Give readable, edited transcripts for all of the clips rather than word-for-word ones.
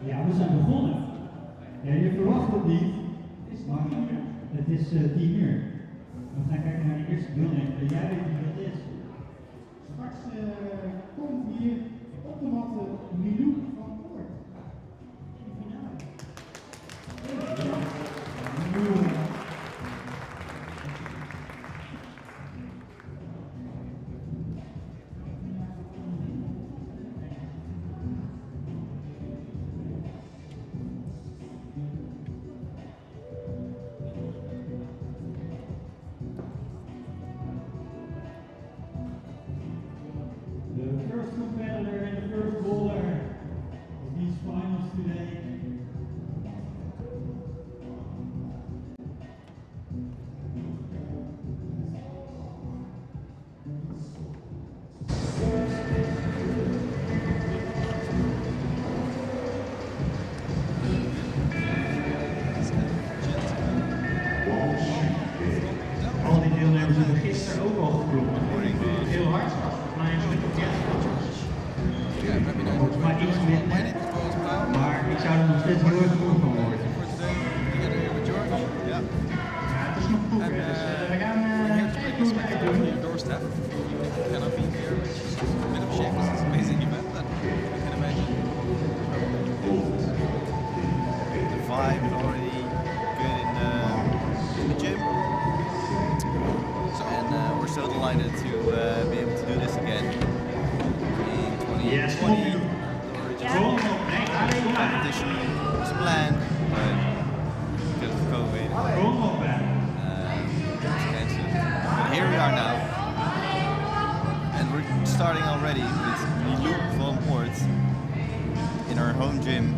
Ja, we zijn begonnen. Ja, je verwacht het niet, maar het is 10 uur. We gaan kijken naar de eerste deelnemer. Jij weet wie dat is. Straks komt hier op de matte Milou van Poort. In de finale. The first competitor and the first bowler of these finals today. Al die deelnemers hebben gisteren ook al geklommen. Heel hard. Maar een stuk op 30. Volgens mij iets minder. Maar ik zou er nog steeds heel erg goed van worden. Ja, het is nog vroeg. Dus we gaan kijken hoe we het doen. Doorstep. Cannot be here, which is a bit of a shame because it's an amazing event, but you can imagine. The vibe is already good in the gym. So, and we're so delighted to be able to do this again in 2020. The original competition was planned, but because of COVID, it was cancelled. But here we are now. And we're starting already with Milou van Poort in our home gym.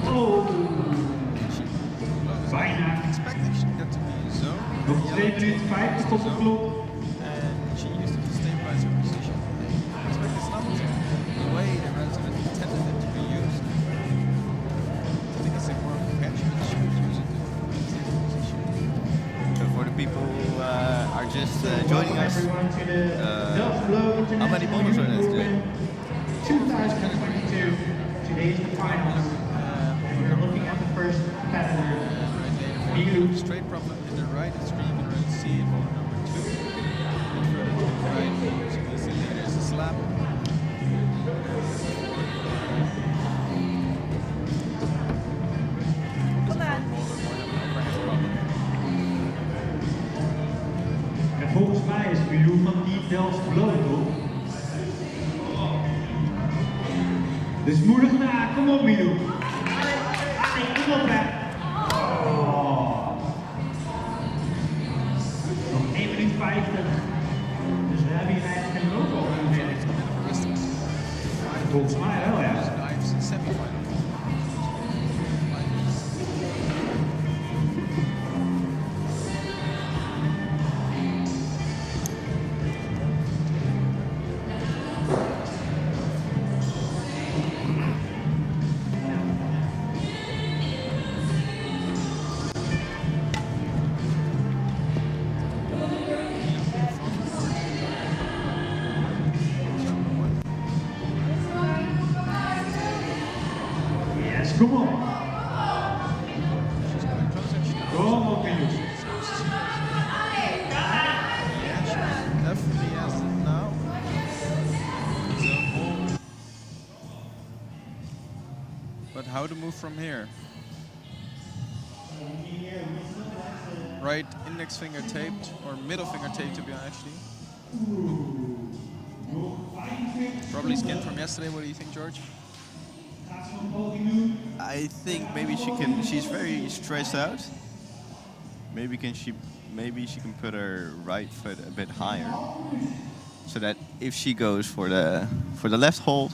Oh, bijna. Expecting she got to be so. Nog 2 minuten 50 tot de klok. And she used to stabilize her position. I expect it's not the way the resident intended it to be used. I think it's more of a catch, but she would use it to stable position. So for the people who are just joining us, how many bowlers are there today? 2022. Today's the finals. And we're looking at the first competitor. Milou. Straight problem in the right extreme in round C, ball number 2. And further to the right, so you see there's a slap. En volgens mij is Milou van die Delft bloot, toch? Dus moedig na, kom op Milou. Allee, kom op hè. Oh. Nog 1 minuut 50. Dus we hebben hier eigenlijk geen loop al kunnen winnen. Volgens mij wel ja. Semi-final. Yes, kom op. Kom op Milou. Definitely has it now. But how to move from here? Right index finger taped, or middle finger taped to be actually. Probably skinned from yesterday. What do you think, George? I think maybe she can. She's very stressed out. Maybe she can put her right foot a bit higher, so that if she goes for the left hold.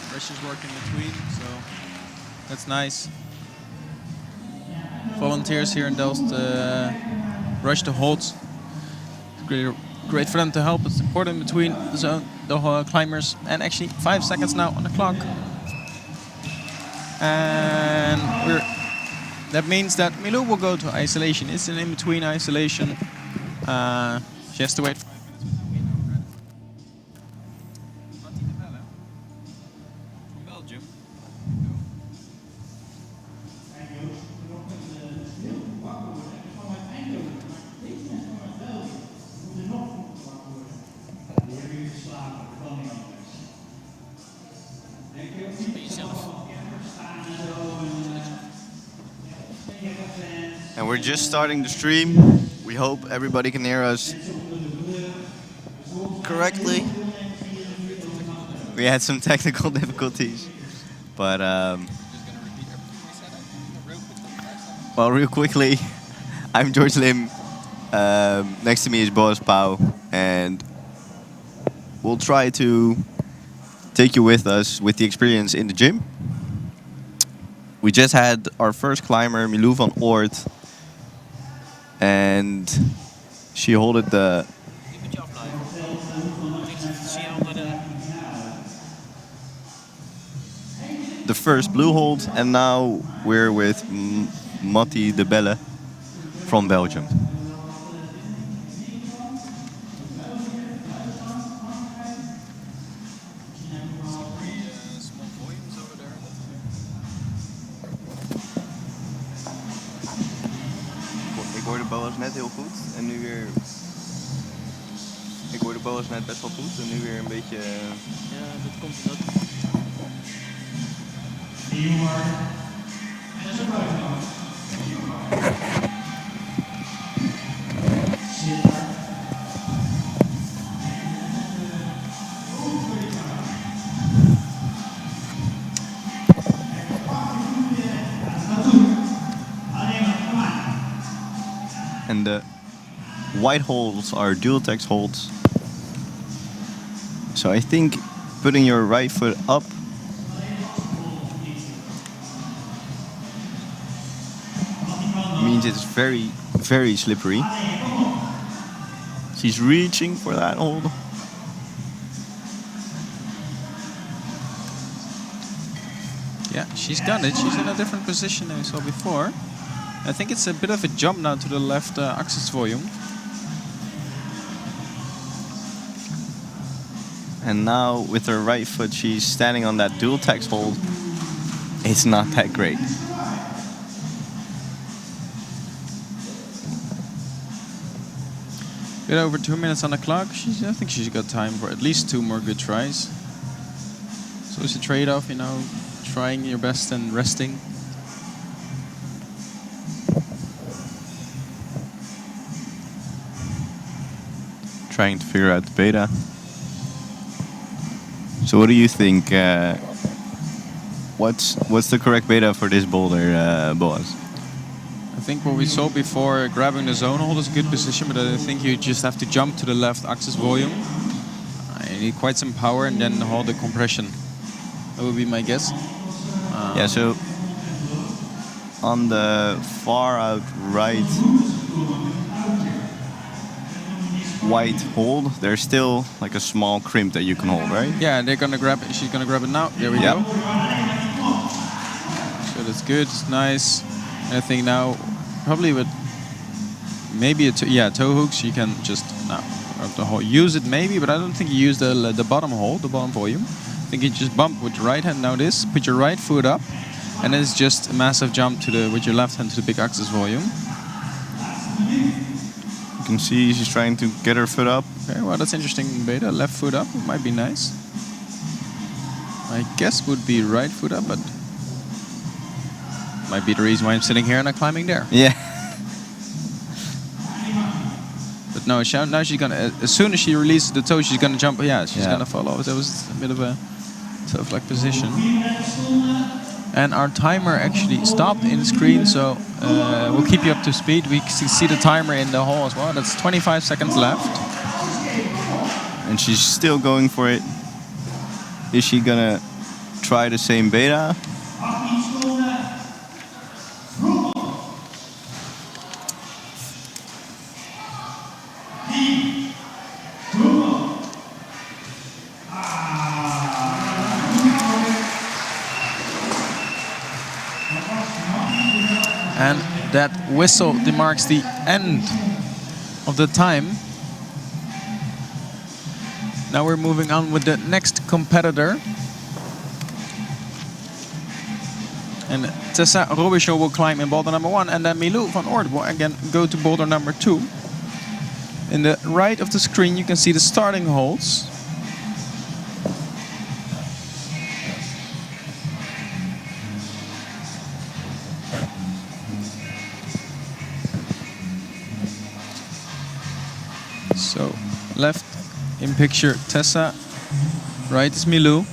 Pressure's working between, so that's nice. Volunteers here in Delft rush the holds. Great for them to help. It's important between the zone, the climbers, and actually 5 seconds now on the clock. And we're that means that Milou will go to isolation. It's an in-between isolation. She has to wait. From Belgium. And we're just starting the stream. We hope everybody can hear us correctly. We had some technical difficulties, but well, real quickly, I'm George Lim. Next to me is Boas Pau, and we'll try to take you with us with the experience in the gym. We just had our first climber, Milou van Oort, and she holded the first blue hold, and now we're with Matti de Belle from Belgium. Ik hoorde Boas net heel goed en nu weer. Ik hoorde Boas net best wel goed en nu weer een beetje. Ja, dat komt omdat. And the white holds are dual text holds. So I think putting your right foot up means it's very, very slippery. She's reaching for that hold. Yeah, she's got it. She's in a different position than we saw before. I think it's a bit of a jump now to the left axis volume. And now with her right foot, she's standing on that dual text hold. It's not that great. Bit over 2 minutes on the clock. I think she's got time for at least 2 more good tries. So it's a trade-off, you know, trying your best and resting. Trying to figure out the beta. So what do you think? What's the correct beta for this boulder, Boas? I think what we saw before, grabbing the zone hold is a good position, but I think you just have to jump to the left axis volume. You need quite some power and then hold the compression. That would be my guess. Yeah, so on the far out right white hold, there's still like a small crimp that you can hold, right? Yeah, they're gonna grab it. She's gonna grab it now. There we go. So that's good. It's nice. I think now, probably with maybe toe hooks, you can just now use it maybe, but I don't think you use the bottom hold, the bottom volume. I think you just bump with your right hand. Now this, put your right foot up, and it's just a massive jump to with your left hand to the big axis volume. You can see she's trying to get her foot up. Okay, well that's interesting beta. Left foot up, it might be nice. My guess would be right foot up, but might be the reason why I'm sitting here and not climbing there. Yeah. But no, now she's gonna, as soon as she releases the toe, she's gonna jump. Yeah, she's gonna follow. That was a bit of a tough position. And our timer actually stopped in the screen, so we'll keep you up to speed. We see the timer in the hall as well. That's 25 seconds left. And she's still going for it. Is she gonna try the same beta? And that whistle demarks the end of the time. Now we're moving on with the next competitor. And Tessa Robichaud will climb in boulder number 1, and then Milou van Oort will again go to boulder number 2. In the right of the screen you can see the starting holds. So left in picture Tessa, right is Milou.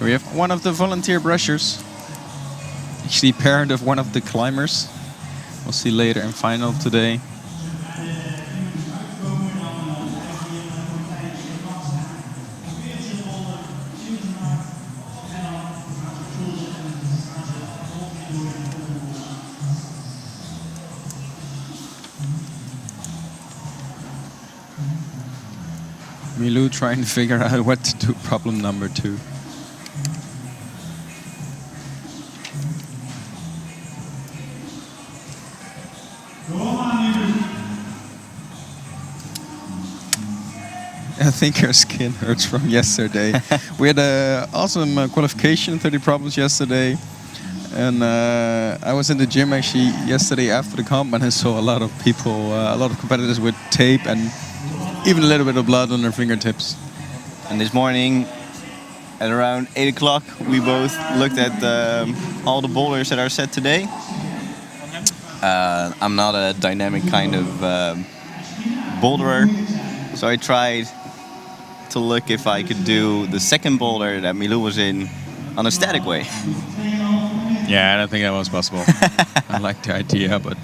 We have one of the volunteer brushers, actually parent of one of the climbers. We'll see later in final today. Milou trying to figure out what to do, problem number 2. I think her skin hurts from yesterday. We had an awesome qualification, 30 problems yesterday. And I was in the gym actually yesterday after the comp, and I saw a lot of people, a lot of competitors with tape and even a little bit of blood on their fingertips. And this morning at around 8 o'clock we both looked at all the boulders that are set today. I'm not a dynamic kind of boulderer, so I tried to look if I could do the second boulder that Milou was in on a static way. Yeah, I don't think that was possible. I like the idea, but...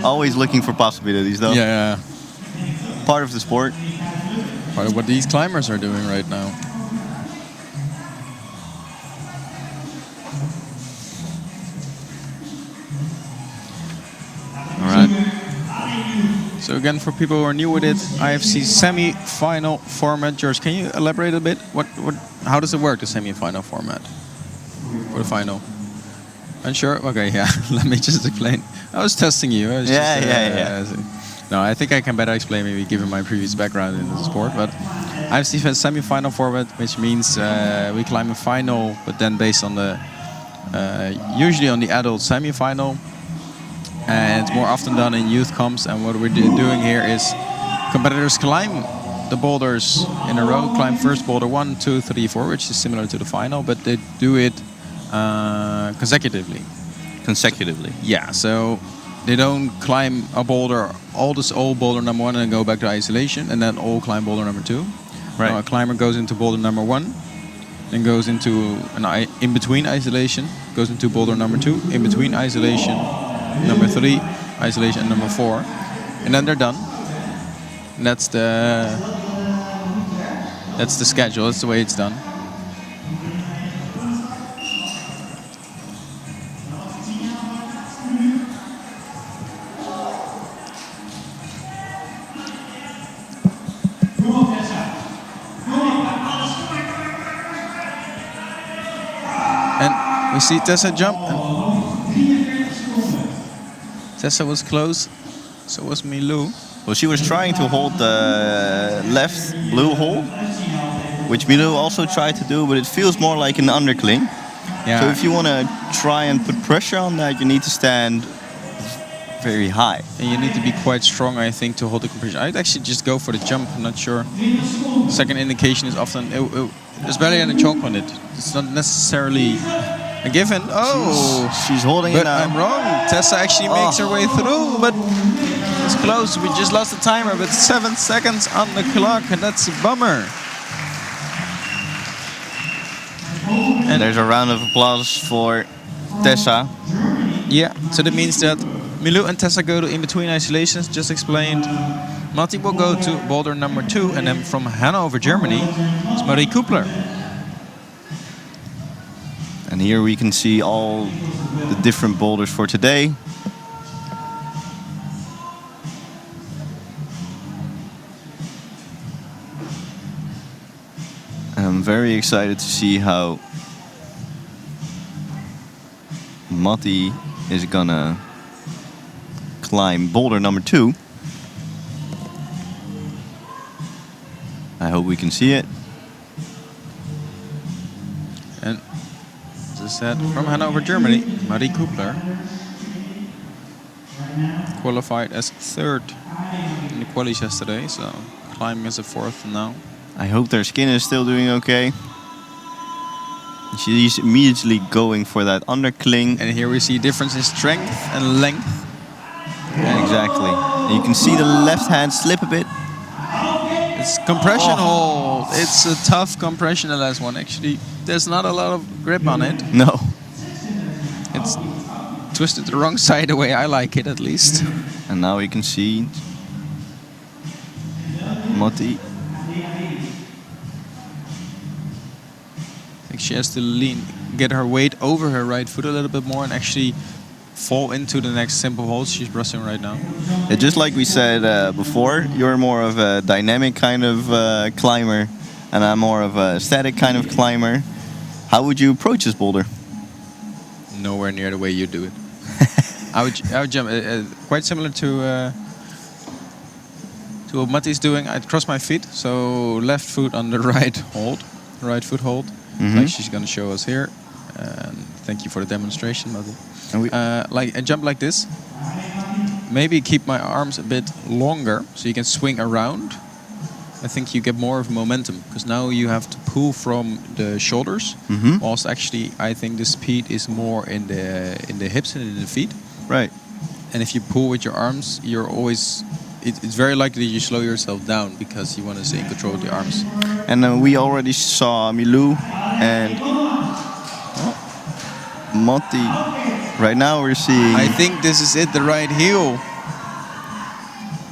Always looking for possibilities though. Yeah. Part of the sport. Part of what these climbers are doing right now. Alright. So again, for people who are new with it, IFC semi-final format. George, can you elaborate a bit? How does it work, the semi-final format? For the final? Unsure? Okay, yeah. Let me just explain. I was testing you. Yeah. No, I think I can better explain, maybe given my previous background in the sport. But IFC has semi-final format, which means we climb a final, but then based on the usually on the adult semi-final. And it's more often done in youth comps. And what we're doing here is competitors climb the boulders in a row, climb first boulder 1, 2, 3, 4, which is similar to the final, but they do it consecutively. Yeah, so they don't climb a boulder, all boulder number 1 and go back to isolation, and then all climb boulder number 2. Right. No, a climber goes into boulder number 1, then goes into an in-between isolation, goes into boulder number 2, in-between isolation, number 3, isolation, and number 4, and then they're done. And that's the schedule. That's the way it's done. And we see Tessa jump. Tessa was close, so was Milou. Well, she was trying to hold the left blue hole, which Milou also tried to do, but it feels more like an undercling. Yeah. So if you want to try and put pressure on that, you need to stand very high. And you need to be quite strong, I think, to hold the compression. I'd actually just go for the jump, I'm not sure. Second indication is often, there's barely any choke on it. It's not necessarily a given. Oh, she's holding it now. I'm wrong. Tessa actually makes her way through, but it's close. We just lost the timer, but 7 seconds on the clock, and that's a bummer. And there's a round of applause for Tessa. Yeah, so that means that Milou and Tessa go to in-between isolations, just explained. Matti will go to boulder number 2, and then from Hanover, Germany, it's Marie Koopler. And here we can see all the different boulders for today. I'm very excited to see how Matti is gonna climb boulder number 2. I hope we can see it. And as I said, from Hanover, Germany, Marie Koopler qualified as 3rd in the qualies yesterday, so climbing as a 4th now. I hope their skin is still doing okay. She's immediately going for that undercling. And here we see difference in strength and length. Yeah, exactly. And you can see the left hand slip a bit. It's compression hold. It's a tough compression, the last one. Actually, there's not a lot of grip on it. No. It's twisted the wrong side the way I like it, at least. And now we can see Matti. I think she has to get her weight over her right foot a little bit more and actually fall into the next simple hold she's brushing right now. Yeah, just like we said before, you're more of a dynamic kind of climber, and I'm more of a static kind of climber. How would you approach this boulder? Nowhere near the way you do it. I would jump quite similar to what Matti's doing. I'd cross my feet, so left foot on the right foot hold. Like she's gonna show us here. And thank you for the demonstration, Matti. Like I jump like this. Maybe keep my arms a bit longer so you can swing around. I think you get more of momentum because now you have to pull from the shoulders. Whilst actually I think the speed is more in the hips and in the feet. Right. And if you pull with your arms, you're always. It's very likely you slow yourself down because you want to stay in control of the arms. And we already saw Milou and Matti. Right now we're seeing... I think this is it, the right heel.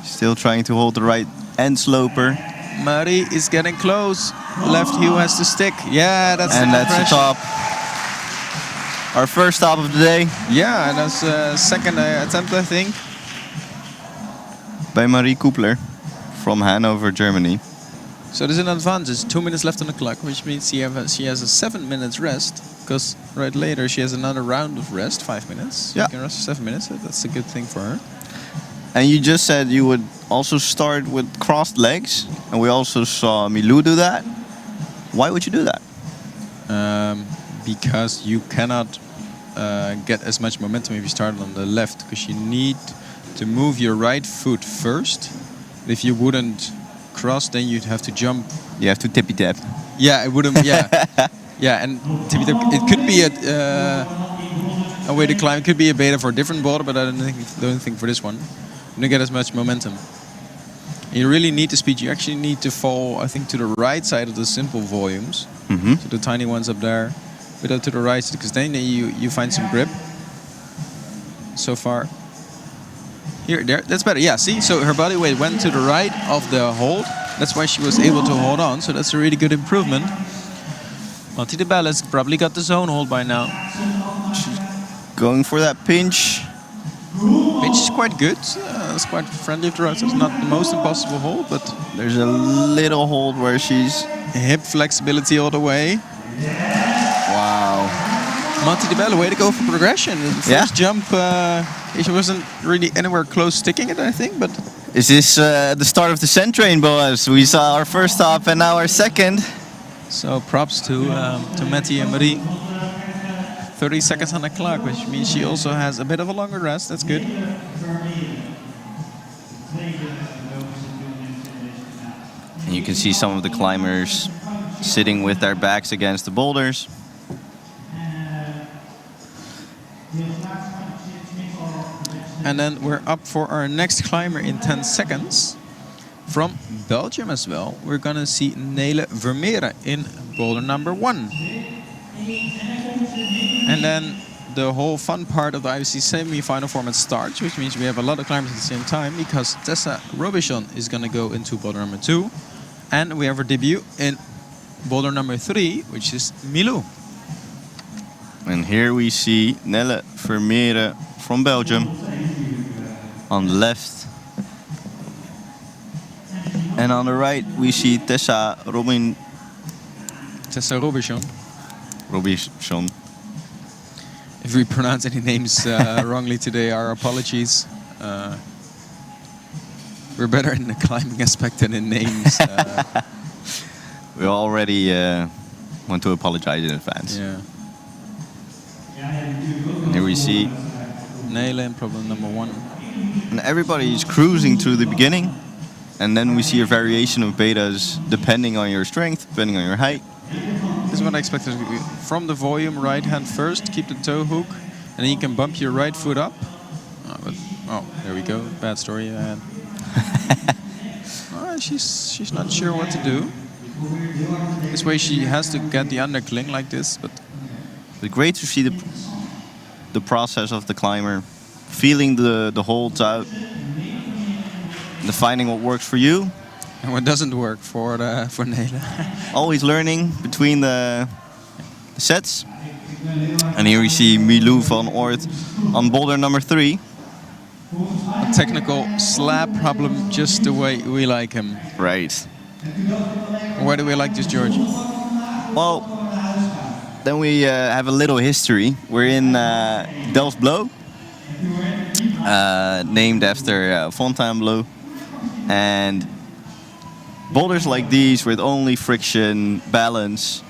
Still trying to hold the right end sloper. Marie is getting close. Left heel has to stick. Yeah, that's and that's the top. Our first stop of the day. Yeah, and that's second attempt, I think. By Marie Koopler from Hanover, Germany. So there's an advantage. 2 minutes left on the clock, which means she has a 7 minutes rest. Because right later she has another round of rest, 5 minutes. Yeah. She can rest for 7 minutes. So that's a good thing for her. And you just said you would also start with crossed legs, and we also saw Milou do that. Why would you do that? Because you cannot get as much momentum if you start on the left, because you need to move your right foot first. If you wouldn't cross, then you'd have to jump. You have to tippy tap. Yeah, it wouldn't. Yeah, yeah, and tippy tap. It could be a way to climb. It could be a beta for a different boulder, but I don't think for this one. You don't get as much momentum. You really need the speed. You actually need to fall, I think, to the right side of the simple volumes. So the tiny ones up there, but up to the right, because then you find some grip. So far. Here, there, that's better. Yeah, see, so her body weight went to the right of the hold. That's why she was able to hold on. So that's a really good improvement. Matti de Belle has probably got the zone hold by now. She's going for that pinch. Pinch is quite good. It's quite friendly to us. It's not the most impossible hold, but there's a little hold where she's hip flexibility all the way. Wow. Matti de Belle, way to go for progression. The first jump, she wasn't really anywhere close sticking it, I think, but... Is this the start of the Sand Train, boys? We saw our first stop and now our second. So props to Matti and Marie. 30 seconds on the clock, which means she also has a bit of a longer rest. That's good. And you can see some of the climbers sitting with their backs against the boulders. And then we're up for our next climber in 10 seconds. From Belgium as well, we're gonna see Nele Vermeeren in boulder number 1. And then the whole fun part of the IBC semi-final format starts, which means we have a lot of climbers at the same time because Tessa Robichon is going to go into boulder number 2. And we have her debut in boulder number 3, which is Milou. And here we see Nelle Vermeeren from Belgium on the left. And on the right we see Tessa Robichon. If we pronounce any names wrongly today, our apologies. We're better in the climbing aspect than in names. We already want to apologize in advance. Yeah. And here we see Nele in problem number 1. and everybody is cruising through the beginning. And then we see a variation of betas depending on your strength, depending on your height. This is what I expected. From the volume, right hand first, keep the toe hook, and then you can bump your right foot up. Oh, there we go. Bad story I had. She's not sure what to do. This way she has to get the undercling like this, but great to see the process of the climber, feeling the holds out, defining what works for you. and what doesn't work for Nele. Always learning between the sets. And here we see Milou van Oort on boulder number 3. A technical slab problem, just the way we like him. Right. Why do we like this, George? Well, then we have a little history. We're in Delft-Bloo, named after Fontainebleau. And boulders like these with only friction, balance,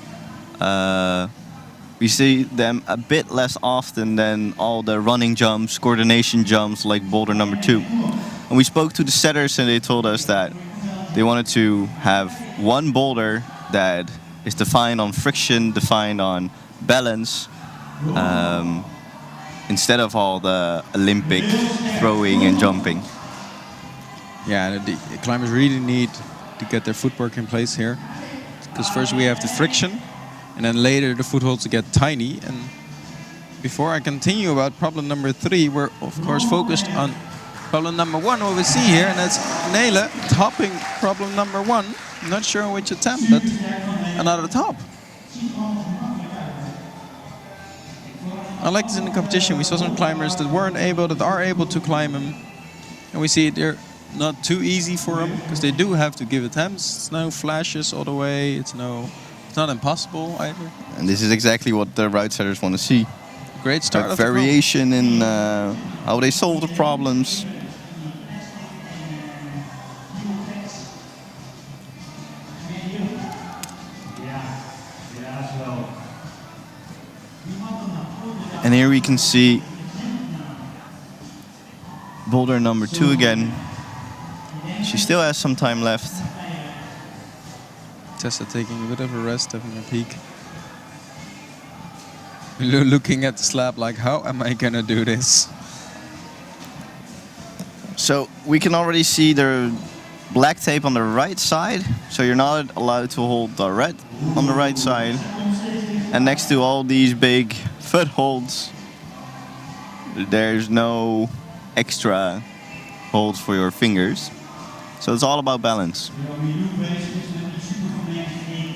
we see them a bit less often than all the running jumps, coordination jumps like boulder number 2. And we spoke to the setters and they told us that they wanted to have one boulder that is defined on friction, defined on balance, instead of all the Olympic throwing and jumping. Yeah, the climbers really need to get their footwork in place here. Because first we have the friction, and then later the footholds get tiny. And before I continue about problem number 3, we're of course focused on problem number 1, what we see here, and that's Nele topping problem number 1. Not sure which attempt, but another top. I like this in the competition. We saw some climbers that are able to climb him, and we see they're not too easy for them because they do have to give attempts. It's no flashes all the way. It's not impossible either. And this is exactly what the route setters want to see. Great start. That variation in how they solve the problems. And here we can see boulder number 2 again. She still has some time left. Tessa taking a bit of a rest, having a peek. Looking at the slab like, how am I gonna do this? So we can already see the black tape on the right side. So you're not allowed to hold the red on the right side. And next to all these big footholds, there's no extra holds for your fingers. So it's all about balance.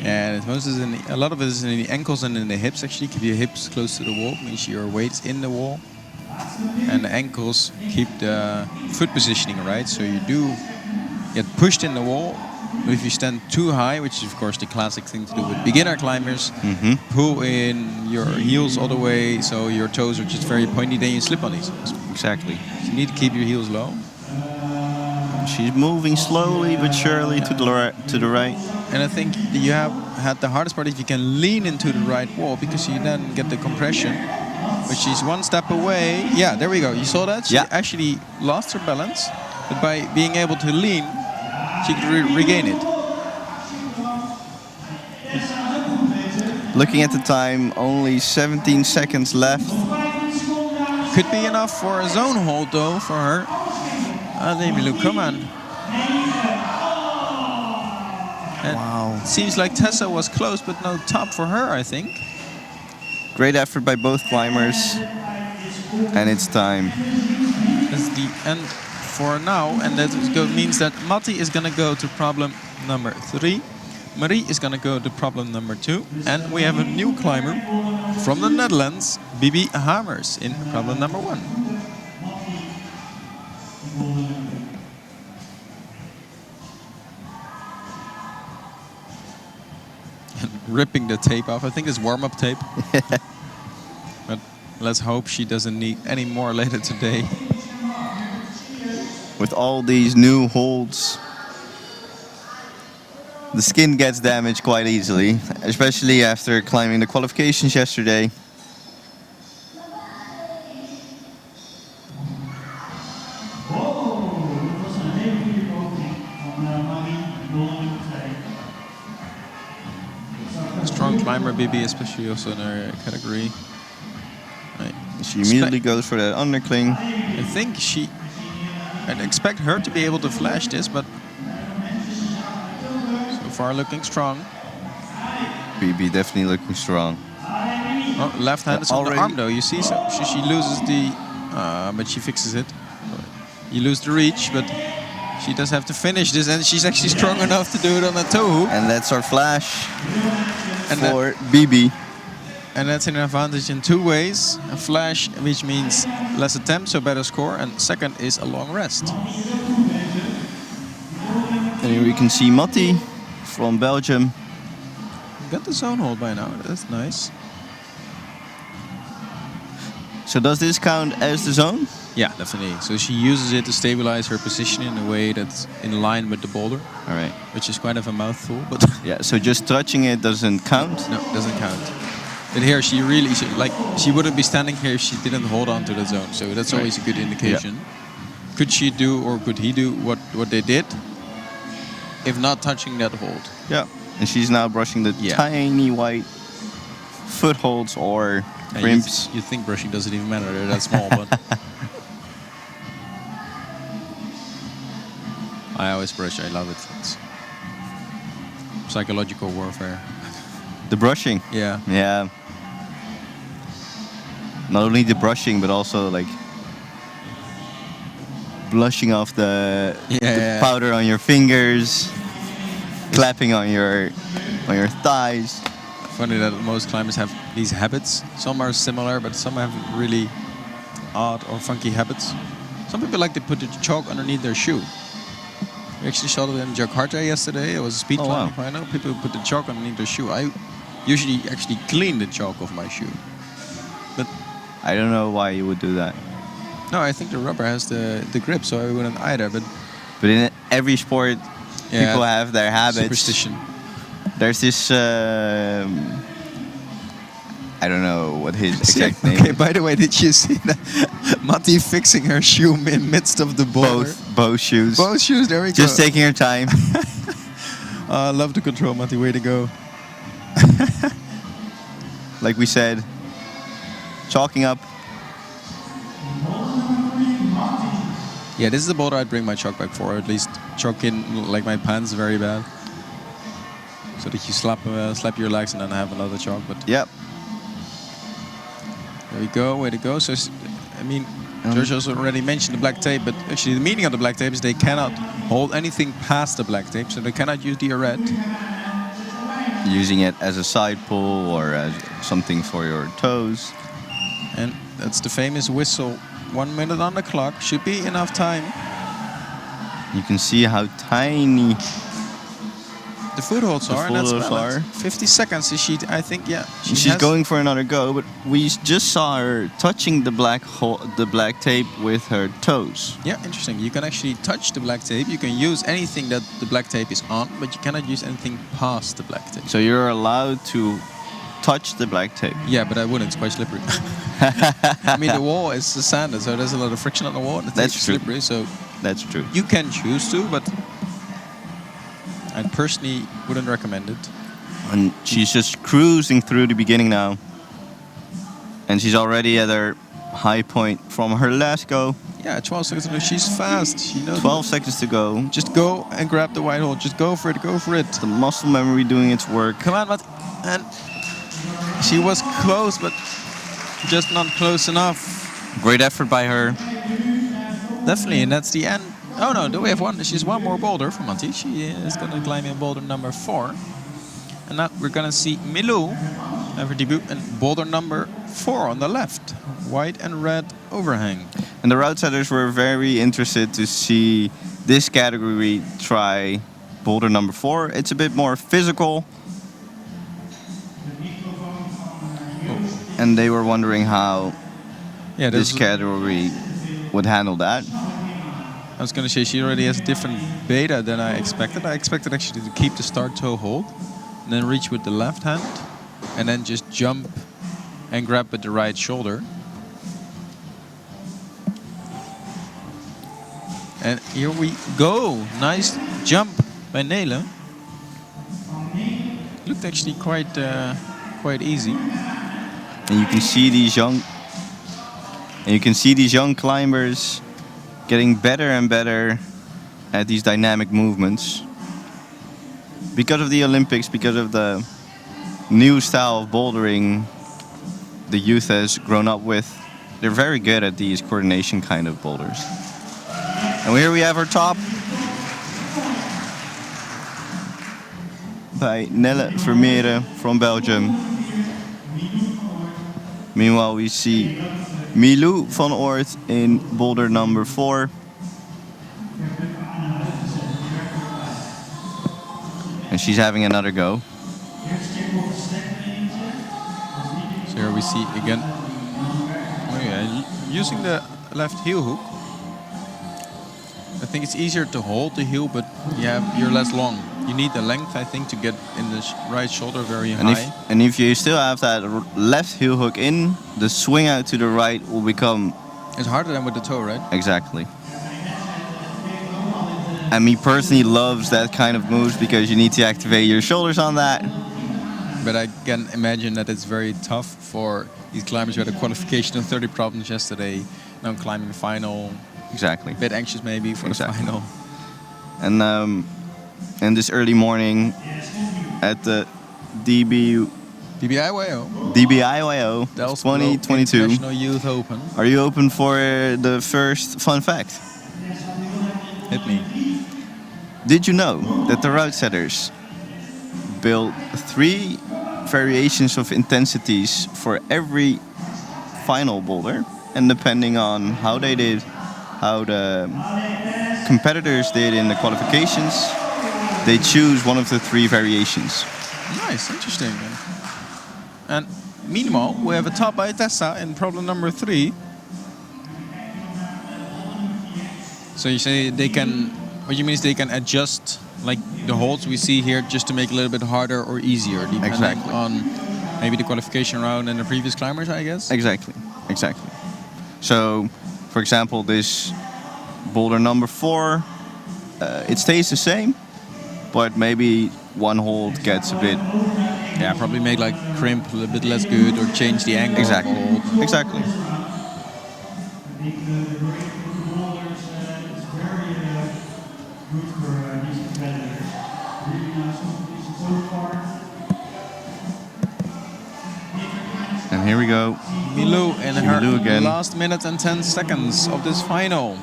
Yeah, a lot of it is in the ankles and in the hips. Actually, keep your hips close to the wall, means your weight's in the wall. And the ankles keep the foot positioning right, so you do get pushed in the wall. But if you stand too high, which is of course the classic thing to do with beginner climbers, pull in your heels all the way so your toes are just very pointy, then you slip on these. Exactly. So you need to keep your heels low. She's moving slowly but surely to the right. And I think you have had the hardest part if you can lean into the right wall, because you then get the compression. But she's one step away. Yeah, there we go. You saw that? She actually lost her balance, but by being able to lean, she could regain it. Looking at the time, only 17 seconds left. Could be enough for a zone hold though for her. Milou, come on. And wow. Seems like Tessa was close, but no top for her, I think. Great effort by both climbers. And it's time. That's the end for now, and that means that Matti is gonna go to problem number 3. Marie is gonna go to problem number 2, and we have a new climber from the Netherlands, Bibi Hamers, in problem number 1. Ripping the tape off. I think it's warm-up tape. But let's hope she doesn't need any more later today. With all these new holds, the skin gets damaged quite easily, especially after climbing the qualifications yesterday. Strong climber, Bibi, especially also in her category. She immediately goes for that undercling. I think I'd expect her to be able to flash this, but so far looking strong. BB definitely looking strong. Oh, left hand is on the arm though, you see, so she loses the, but she fixes it. You lose the reach, but she does have to finish this, and she's actually strong enough to do it on a toe hook. And that's our flash for BB. And that's an advantage in 2 ways. A flash, which means less attempts, so better score, and second is a long rest. And here we can see Matti from Belgium. Got the zone hold by now, that's nice. So does this count as the zone? Yeah, definitely. So she uses it to stabilize her position in a way that's in line with the boulder. All right. Which is kind of a mouthful, but yeah. So just touching it doesn't count. No, it doesn't count. But here she wouldn't be standing here if she didn't hold on to the zone. So that's always a good indication. Yeah. Could she do, or could he do what they did, if not touching that hold? Yeah. And she's now brushing the tiny white footholds or crimps. You think brushing doesn't even matter, they're that small, but I always brush, I love it. It's psychological warfare. The brushing? Yeah. Yeah. Not only the brushing, but also like blushing off the powder on your fingers, clapping on your thighs. Funny that most climbers have these habits. Some are similar, but some have really odd or funky habits. Some people like to put the chalk underneath their shoe. We actually saw it in Jakarta yesterday. It was a speed climbing final. People put the chalk underneath their shoe. I usually actually clean the chalk off my shoe. But I don't know why you would do that. No, I think the rubber has the grip, so I wouldn't either. But in every sport, people have their habits. Superstition. There's this, I don't know what his exact name is. Okay, by the way, did you see that? Matti fixing her shoe in midst of the boulder? Both shoes. Both shoes, there we go. Just taking her time. I love the control, Matti, way to go. Like we said, chalking up. Yeah, this is the boulder I'd bring my chalk back for, or at least chalk in like my pants very bad. So that you slap your legs and then have another chalk. But yep. There we go, way to go. So, I mean, George also already mentioned the black tape, but actually the meaning of the black tape is they cannot hold anything past the black tape, so they cannot use the red. Using it as a side pull or as something for your toes. And that's the famous whistle. 1 minute on the clock, should be enough time. You can see how tiny the footholds are, and that's are. 50 seconds. I think, yeah. She's going for another go, but we just saw her touching the black tape with her toes. Yeah, interesting. You can actually touch the black tape. You can use anything that the black tape is on, but you cannot use anything past the black tape. So you're allowed to touch the black tape. Yeah, but I wouldn't. It's quite slippery. I mean, the wall is sanded, so there's a lot of friction on the wall, and the tape's slippery. So that's true. You can choose to, but I personally wouldn't recommend it. And she's just cruising through the beginning now. And she's already at her high point from her last go. Yeah, 12 seconds to go. She's fast. She knows 12 seconds to go. Just go and grab the white hole. Just go for it. Go for it. The muscle memory doing its work. Come on, Matt. And She was close, but just not close enough. Great effort by her. Definitely, and that's the end. Oh no, do we have one? She's one more boulder for Matti. She is going to climb in boulder number 4. And now we're going to see Milou have her debut in boulder number 4 on the left. White and red overhang. And the route setters were very interested to see this category try boulder number 4. It's a bit more physical. And they were wondering how this category would handle that. I was going to say she already has a different beta than I expected. I expected actually to keep the start toe hold, and then reach with the left hand, and then just jump and grab with the right shoulder. And here we go. Nice jump by Nele. Looked actually quite easy. And you can see these young climbers getting better and better at these dynamic movements. Because of the Olympics, because of the new style of bouldering the youth has grown up with, they're very good at these coordination kind of boulders. And here we have our top by Nelle Vermeeren from Belgium. Meanwhile, we see Milou van Oort in boulder number 4. And she's having another go. So here we see again, using the left heel hook. I think it's easier to hold the heel, but you're less long. You need the length, I think, to get in the right shoulder very high. And if you still have that left heel hook in, the swing out to the right will become... It's harder than with the toe, right? Exactly. And me personally loves that kind of moves because you need to activate your shoulders on that. But I can imagine that it's very tough for these climbers who had a qualification and 30 problems yesterday. Now climbing the final. Exactly. A bit anxious maybe for the final. And this early morning at the DBIYO Delft 2022 International Youth Open. Are you open for the first fun fact? Hit me. Did you know that the route setters built 3 variations of intensities for every final boulder, and depending on how they did, how the competitors did in the qualifications, they choose one of the 3 variations. Nice, interesting. And meanwhile, we have a top by Tessa in problem number 3. So you say they can, what you mean is they can adjust like the holds we see here just to make it a little bit harder or easier, depending on maybe the qualification round and the previous climbers, I guess? Exactly. So, for example, this boulder number 4, it stays the same, but maybe one hold gets a bit... Yeah, probably make like crimp a little bit less good or change the angle. Exactly. And here we go. Milou in her again. last minute and 10 seconds of this final.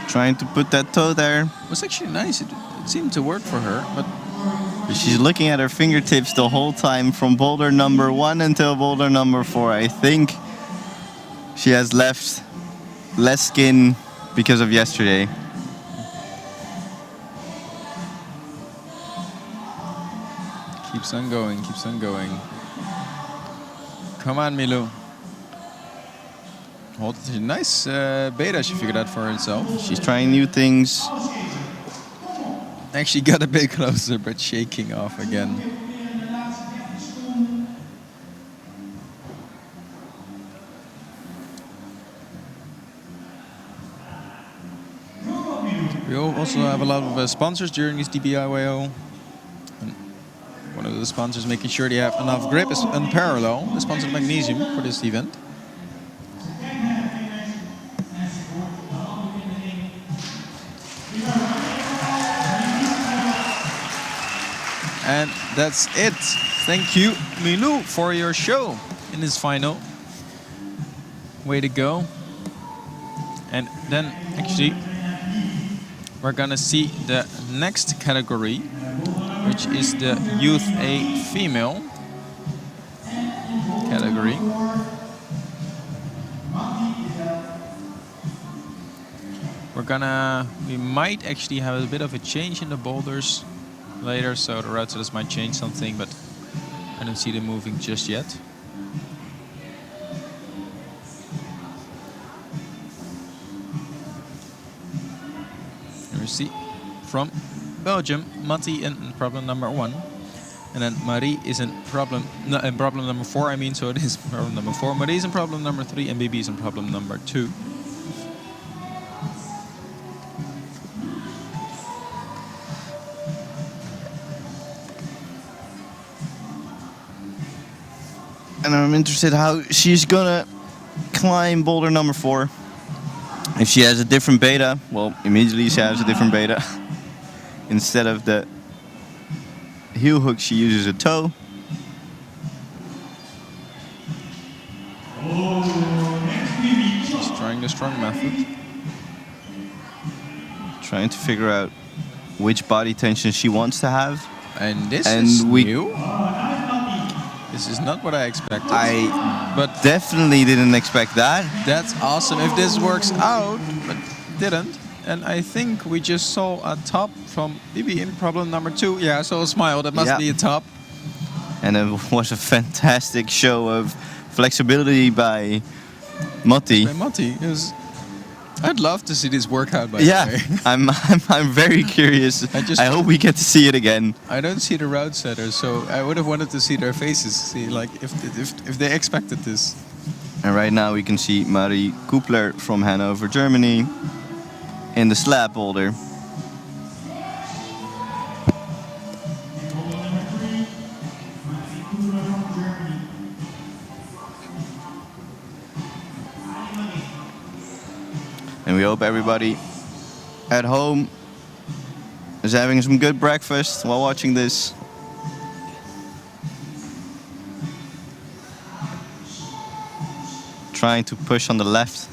Trying to put that toe there. It was actually nice. It seemed to work for her, but she's looking at her fingertips the whole time from boulder number 1 until boulder number 4. I think she has left less skin because of yesterday. Keeps on going. Come on, Milou. Hold it. Nice beta she figured out for herself. She's trying new things. Actually got a bit closer, but shaking off again. We also have a lot of sponsors during this DBIYO. One of the sponsors making sure they have enough grip is Unparallel, the sponsor of Magnesium for this event. that's it. Thank you, Milou, for your show in this final. Way to go. And then, actually, we're gonna see the next category, which is the Youth A Female category. We might actually have a bit of a change in the boulders later, so the route setters might change something, but I don't see them moving just yet. And we see from Belgium, Matti in problem number 1. And then Marie is in problem number 4, I mean, so it is problem number 4. Marie is in problem number 3 and Bibi is in problem number 2. And I'm interested how she's gonna climb boulder number 4. If she has a different beta, well, immediately she has a different beta. Instead of the heel hook, she uses a toe. She's trying the strong method. Trying to figure out which body tension she wants to have. And this And is we- new. This is not what I expected. But Definitely didn't expect that. that's awesome if this works out, but didn't. And I think we just saw a top from Bibi in problem number 2. Yeah, I saw a smile. That must Yeah. be a top. And it was a fantastic show of flexibility by Matti. By Matti. I'd love to see this work out, by Yeah, the way. I'm very curious. I hope we get to see it again. I don't see the route setters, so I would have wanted to see their faces, see like if they expected this. And right now we can see Marie Kupler from Hanover, Germany, in the slab boulder. And we hope everybody at home is having some good breakfast while watching this. Trying to push on the left.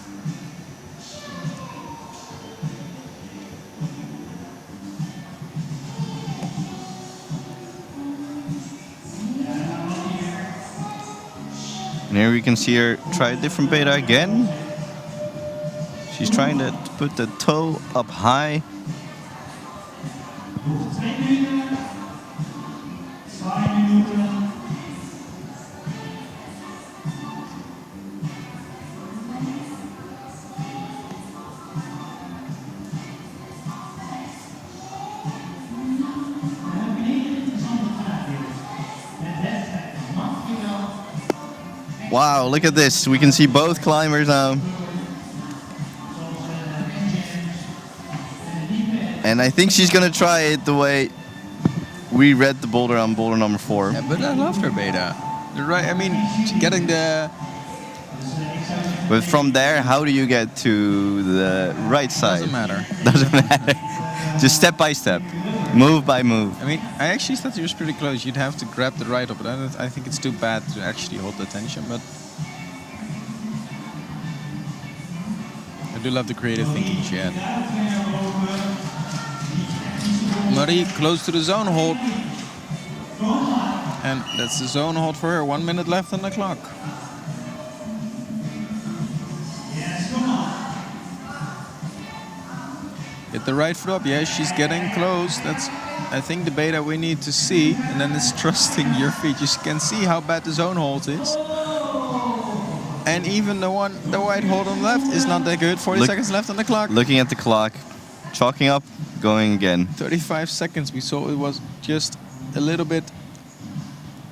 And here we can see her try a different beta again. She's trying to put the toe up high. Wow, look at this. We can see both climbers now. And I think she's gonna try it the way we read the boulder on boulder number 4. Yeah, but I loved her beta. I mean, getting the... But from there, how do you get to the right side? Doesn't matter. Doesn't matter. Just step by step, move by move. I mean, I actually thought he was pretty close. You'd have to grab the right up, but I think it's too bad to actually hold the tension, but... I do love the creative thinking she had. Marie close to the zone hold. And that's the zone hold for her. 1 minute left on the clock. Get the right foot up. Yeah, she's getting close. That's, I think, the beta we need to see. And then it's trusting your feet. You can see how bad the zone hold is. And even the white hold on the left is not that good. 40 seconds left on the clock. Looking at the clock, chalking up, going again. 35 seconds. We saw it was just a little bit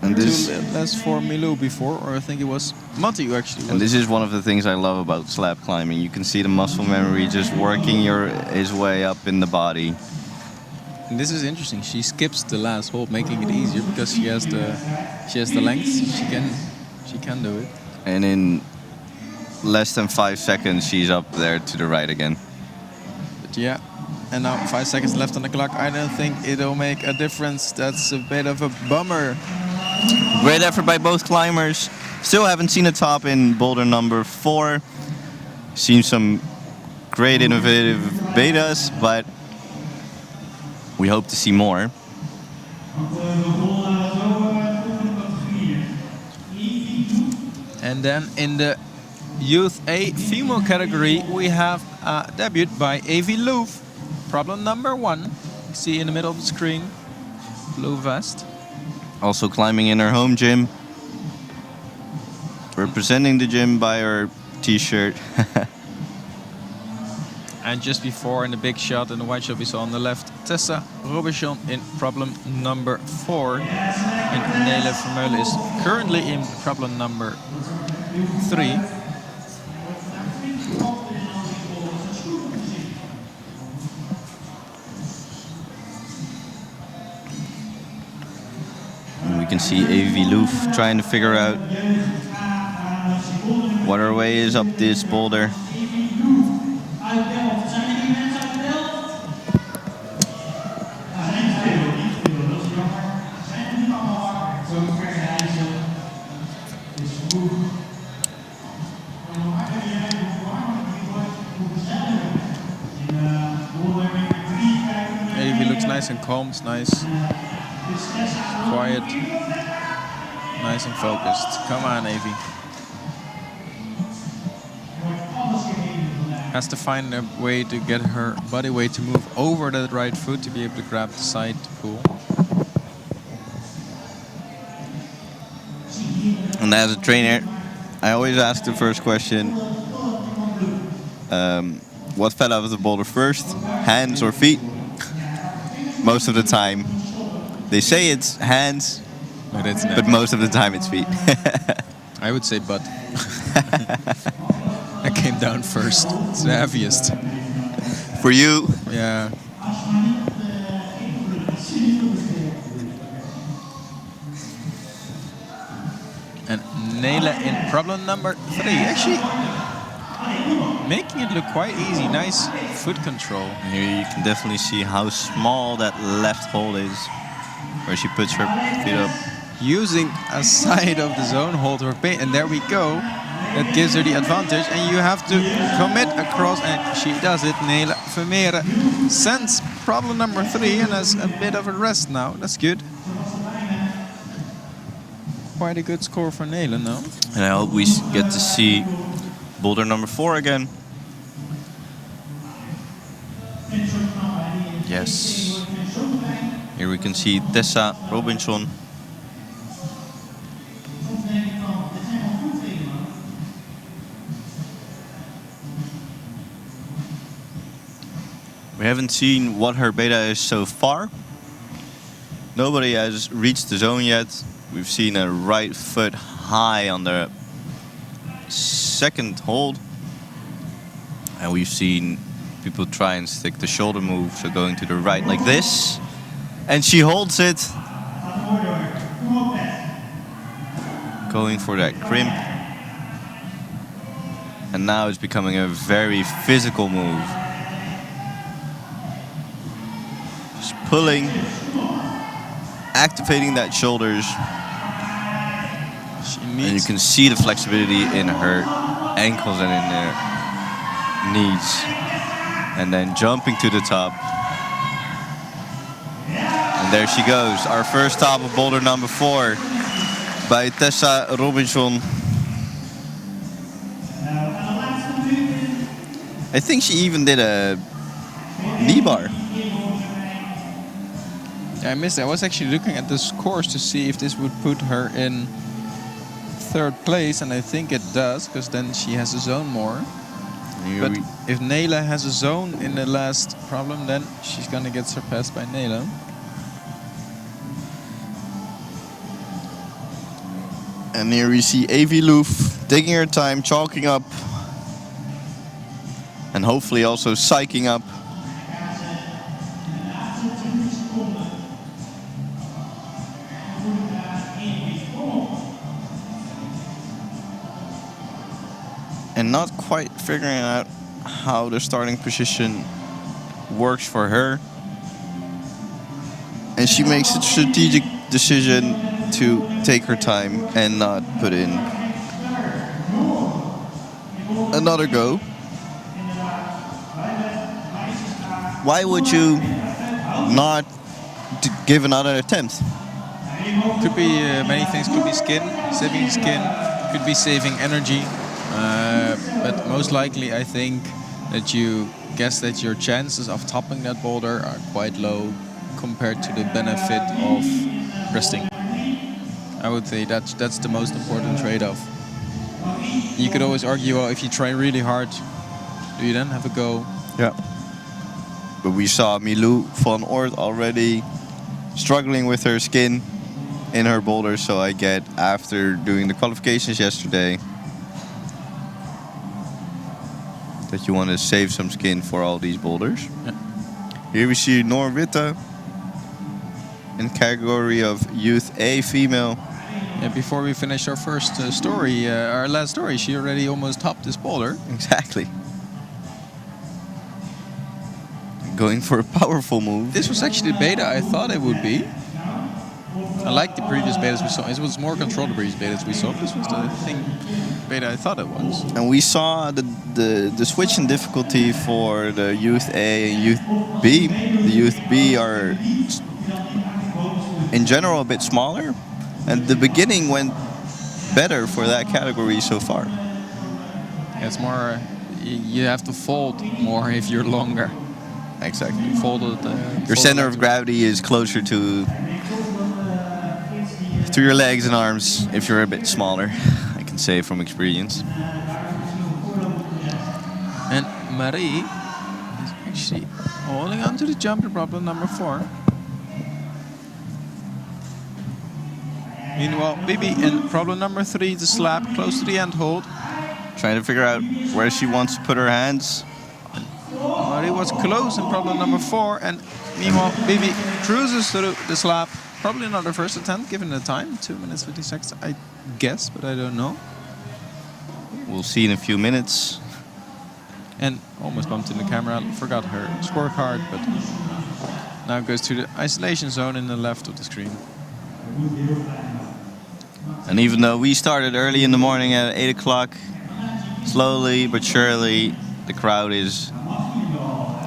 And this, too less for Milou before, or I think it was Matti who actually was. and this is one of the things I love about slab climbing. You can see the muscle memory just working his way up in the body. And this is interesting. She skips the last hold, making it easier because she has the length. She can do it. And in less than 5 seconds, she's up there to the right again. But yeah, And now 5 seconds left on the clock. I don't think it'll make a difference. That's a bit of a bummer. Great effort by both climbers. Still haven't seen a top in boulder number 4. Seen some great innovative betas, but we hope to see more. And then in the Youth A female category, we have a debut by Avi Loof. Problem number 1. You see in the middle of the screen, blue vest. Also climbing in her home gym. Representing the gym by her t-shirt. And just before in the big shot in the white shot we saw on the left, Tessa Robichon in problem number 4. And Nele Vermeulen is currently in problem number 3. And we can see Avi Loof trying to figure out what her way is up this boulder. Avi looks nice and calm, nice, quiet, nice and focused. Come on, Avi. Has to find a way to get her body weight to move over that right foot to be able to grab the side pull. And as a trainer, I always ask the first question, what fell out of the boulder first, hands or feet? Most of the time, they say it's hands, but most of the time it's feet. I would say butt. I came down first. It's the heaviest. For you? Yeah. And Nele in problem number 3. Actually, making it look quite easy. Nice foot control. Here you can definitely see how small that left hold is, where she puts her feet up. Using a side of the zone hold her paint, and there we go. That gives her the advantage, and you have to commit across, and she does it. Nele Vermeeren sends problem number 3 and has a bit of a rest now. That's good. Quite a good score for Nele now. And I hope we get to see boulder number 4 again. Yes. Here we can see Tessa Robinson. We haven't seen what her beta is so far. Nobody has reached the zone yet. We've seen a right foot high on the second hold. And we've seen people try and stick the shoulder move, so going to the right like this. And she holds it. Going for that crimp. And now it's becoming a very physical move. Just pulling, activating that shoulders. And you can see the flexibility in her ankles and in her knees. And then jumping to the top. And there she goes, our first top of boulder number 4 by Tessa Robinson. I think she even did a knee bar. Yeah, I missed it. I was actually looking at the scores to see if this would put her in 3rd place, and I think it does, because then she has a zone more. But if Nele has a zone in the last problem, then she's gonna get surpassed by Nele. And here we see Avi Loof taking her time, chalking up, and hopefully also psyching up. And not quite figuring out how the starting position works for her. And she makes a strategic decision to take her time and not put in another go. Why would you not give another attempt? Could be many things. Could be saving skin. Could be saving energy. But most likely, I think that you guess that your chances of topping that boulder are quite low compared to the benefit of resting. I would say that's the most important trade-off. You could always argue, well, if you try really hard, do you then have a go? Yeah. But we saw Milou van Oort already struggling with her skin in her boulder, so I get, after doing the qualifications yesterday, that you want to save some skin for all these boulders. Yeah. Here we see Noor Witte in category of Youth A female. Yeah, before we finish our first story, our last story, she already almost topped this boulder. Exactly. Going for a powerful move. This was actually the beta I thought it would be. I like the previous betas we saw. It was more controlled the previous betas we saw. This was the thing beta I thought it was. And we saw the switch in difficulty for the Youth A and Youth B. The Youth B are in general a bit smaller, and the beginning went better for that category so far. It's more, you have to fold more if you're longer. Exactly. Folded. Your center of gravity is closer to your legs and arms if you're a bit smaller. I can say from experience. And Marie is actually holding on to the jumper problem number 4. Meanwhile, Bibi in problem number 3, the slap close to the end hold. Trying to figure out where she wants to put her hands. Marie was close in problem number 4, and meanwhile, Bibi cruises through the slap. Probably not her first attempt, given the time, 2 minutes 50 seconds, I guess, but I don't know. We'll see in a few minutes. And almost bumped in the camera, forgot her scorecard, but now goes to the isolation zone in the left of the screen. And even though we started early in the morning at 8 o'clock, slowly but surely the crowd is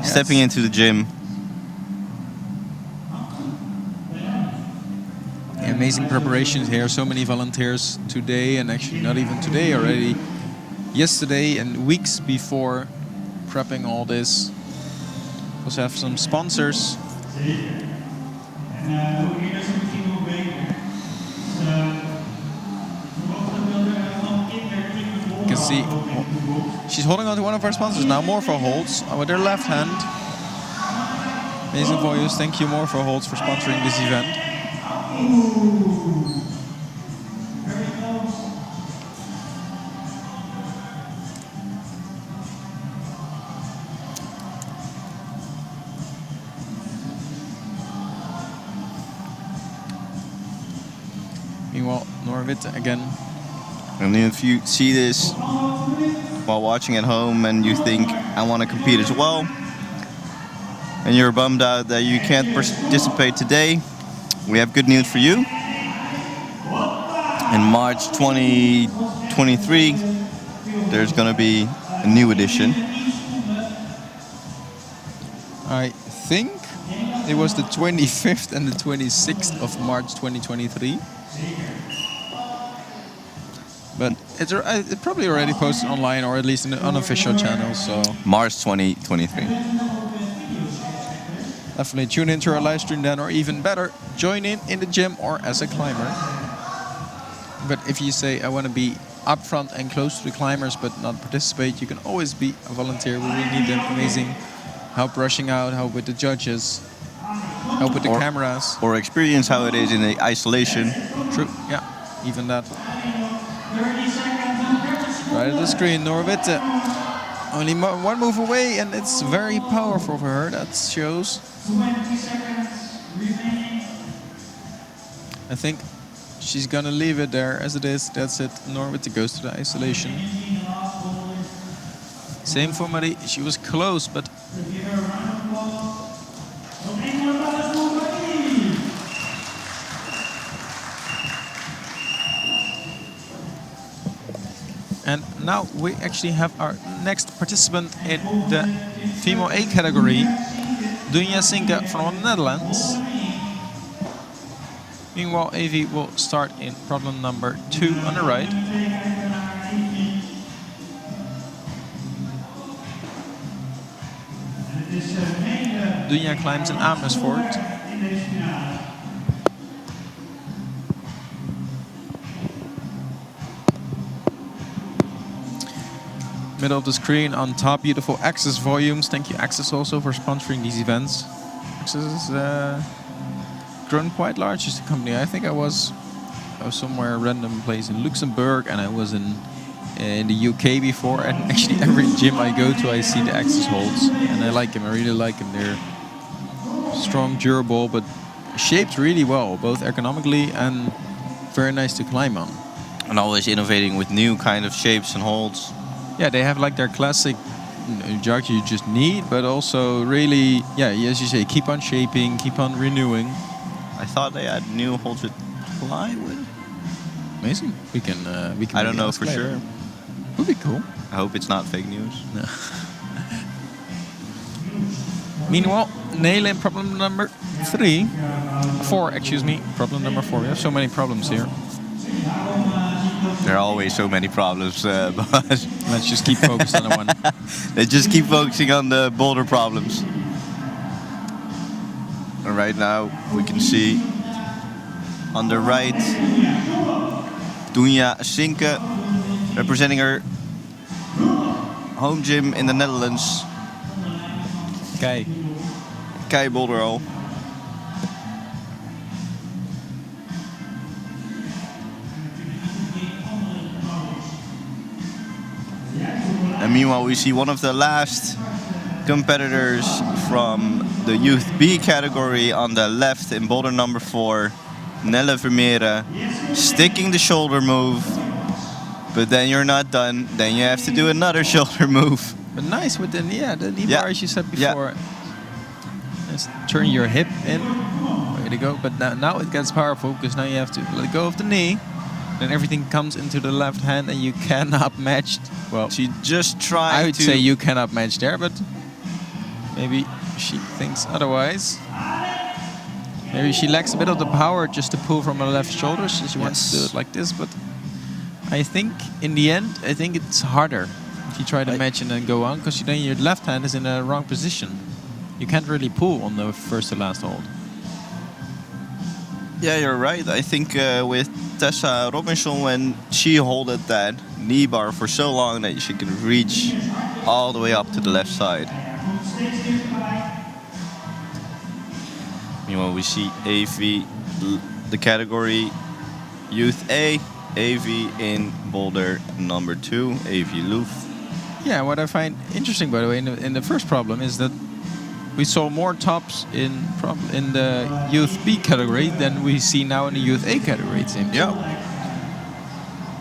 stepping into the gym. Amazing preparations here, so many volunteers today, and actually not even today, already yesterday and weeks before prepping all this. Also have some sponsors. You can see she's holding on to one of our sponsors now, Morpho Holds, with her left hand. Amazing voice, thank you Morpho Holds for sponsoring this event. Meanwhile, Noor Witte again. And if you see this while watching at home and you think, I want to compete as well, and you're bummed out that you can't participate today, we have good news for you. In March 2023, there's going to be a new edition. I think it was the 25th and the 26th of March 2023. But it's probably already posted online, or at least in the unofficial channel, so... March 2023. Definitely tune into our live stream then, or even better, join in the gym or as a climber. But if you say, I want to be up front and close to the climbers but not participate, you can always be a volunteer. We really need them. Amazing help rushing out, help with the judges, help with the cameras. Or experience how it is in the isolation. True, yeah, even that. Right at the screen, Noor Witte. Only one move away, and it's very powerful for her, that shows. 20 seconds remaining. I think she's gonna leave it there as it is. That's it. Noor Witte goes to the isolation. Same for Marie. She was close, but And now we actually have our next participant in the female A category, Dunja Sinke from the Netherlands. Meanwhile, Avi will start in problem number 2 on the right. Dunja climbs in Amersfoort. Middle of the screen on top, beautiful Access volumes. Thank you Access also for sponsoring these events. Access has grown quite large as a company. I think I was somewhere random place in Luxembourg, and I was in the UK before, and actually every gym I go to I see the Access holds, and I like them. I really like them. They're strong, durable, but shaped really well, both ergonomically and very nice to climb on. And always innovating with new kind of shapes and holds. Yeah, they have like their classic jogs you just need, but also really, yeah, as you say, keep on shaping, keep on renewing. I thought they had new holds with plywood. Amazing. We can. I don't know for sure. Would be cool. I hope it's not fake news. No. Meanwhile, nail in problem number 4, excuse me. Problem number 4. We have so many problems here. There are always so many problems, but Let's just keep focused on the one. they just keep focusing on the boulder problems. And right now we can see on the right Dunja Sinke representing her home gym in the Netherlands. Kei Boulderhal. And meanwhile, we see one of the last competitors from the Youth B category on the left in boulder number 4, Nelle Vermeeren, sticking the shoulder move. But then you're not done. Then you have to do another shoulder move. But nice with the knee bar, as you said before. Just turn your hip in. Way to go. But now it gets powerful, because now you have to let go of the knee. Then everything comes into the left hand, and you cannot match. Well, She just tried I would to... say you cannot match there, but maybe she thinks otherwise. Maybe she lacks a bit of the power just to pull from her left shoulder, so she wants to do it like this. But I think in the end, I think it's harder if you try to match and then go on, because then your left hand is in a wrong position. You can't really pull on the first to last hold. Yeah, you're right. I think with Tessa Robinson, when she holded that knee bar for so long that she can reach all the way up to the left side. Meanwhile, we see AV, the category Youth A, AV in boulder number 2, AV Loof. Yeah, what I find interesting, by the way, in the first problem is that we saw more tops in the Youth B category than we see now in the Youth A category, it seems. Yeah.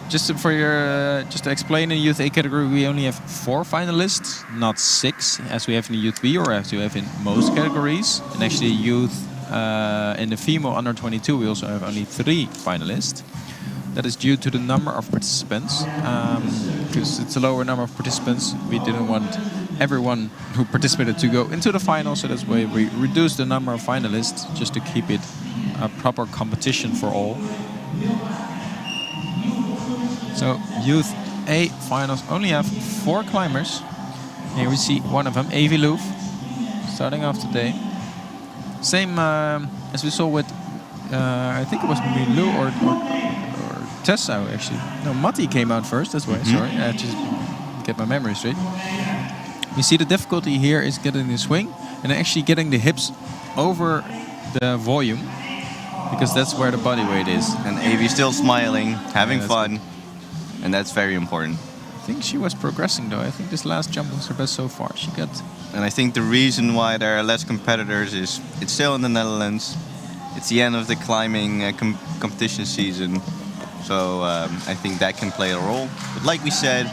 Just to explain, in the Youth A category we only have 4 finalists, not 6 as we have in the Youth B or as we have in most categories. And actually, Youth in the female under 22 we also have only 3 finalists. That is due to the number of participants, because it's a lower number of participants. We didn't want everyone who participated to go into the final, so that's why we reduced the number of finalists just to keep it a proper competition for all. So Youth A finals only have 4 climbers. Here we see one of them, Avi Loof, starting off today. Same as we saw with, I think it was Milou or Tessa actually. No, Matti came out first, that's why, sorry. I just get my memory straight. You see the difficulty here is getting the swing and actually getting the hips over the volume, because that's where the body weight is. And Avi's still smiling, having fun, good. and that's very important. I think she was progressing though. I think this last jump was her best so far. She got... And I think the reason why there are less competitors is it's still in the Netherlands. It's the end of the climbing competition season. So I think that can play a role. But like we said,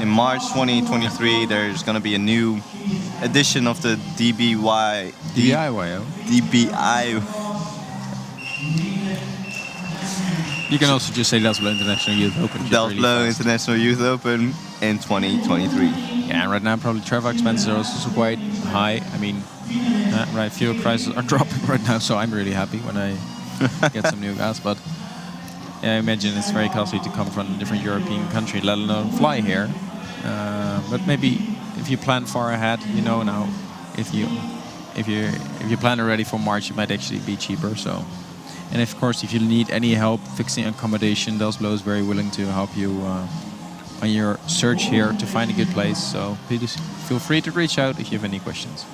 in March 2023, there's going to be a new edition of the DBIYO. You can also just say Delft International Youth Open. just really Delft fast. International Youth Open in 2023. Yeah, and right now probably travel expenses are also quite high. I mean, right, fuel prices are dropping right now, so I'm really happy when I get some new gas. But yeah, I imagine it's very costly to come from a different European country, let alone fly here. But maybe if you plan far ahead, you know now, if you plan already for March, it might actually be cheaper. So, and of course, if you need any help fixing accommodation, Delft is very willing to help you on your search here to find a good place. So please feel free to reach out if you have any questions.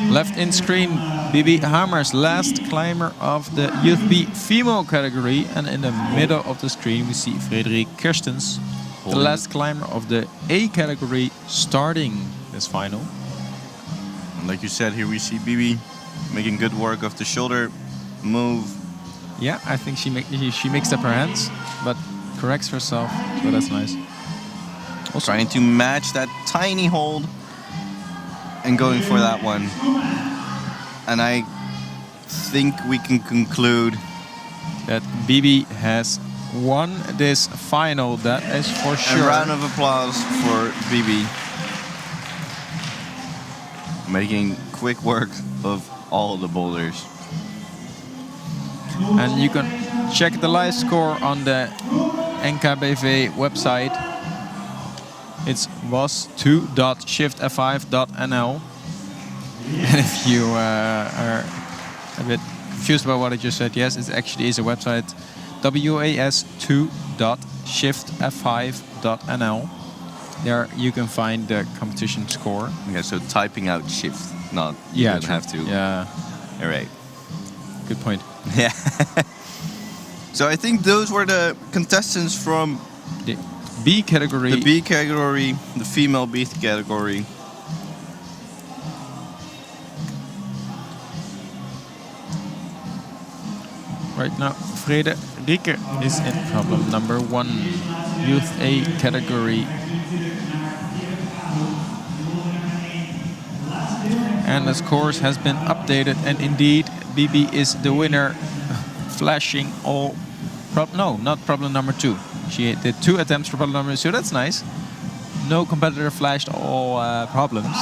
Left in screen, Bibi Hamers, last climber of the Youth B female category, and in the middle of the screen we see Frederik Kirstens, the last climber of the A category, starting this final. And like you said, here we see Bibi making good work of the shoulder move. Yeah, I think she mixed up her hands, but corrects herself, so that's nice. Also trying to match that tiny hold and going for that one. And I think we can conclude that Bibi has won this final, that is for sure. A round of applause for Bibi. Making quick work of all the boulders. And you can check the live score on the NKBV website. It was 2.shiftf5.nl. And if you are a bit confused about what I just said, yes, it actually is a website, was2.shiftf5.nl. There you can find the competition score. Yeah, so typing out shift, not yeah, you don't have to. Yeah. All right. Good point. Yeah. So I think those were the contestants from the B category. The B category, the female B category. Right now, Frederike is in problem number 1, Youth A category. And the scores has been updated, and indeed, Bibi is the winner, flashing all. No, not problem number 2. She did 2 attempts for problem number 2. That's nice. No competitor flashed all problems.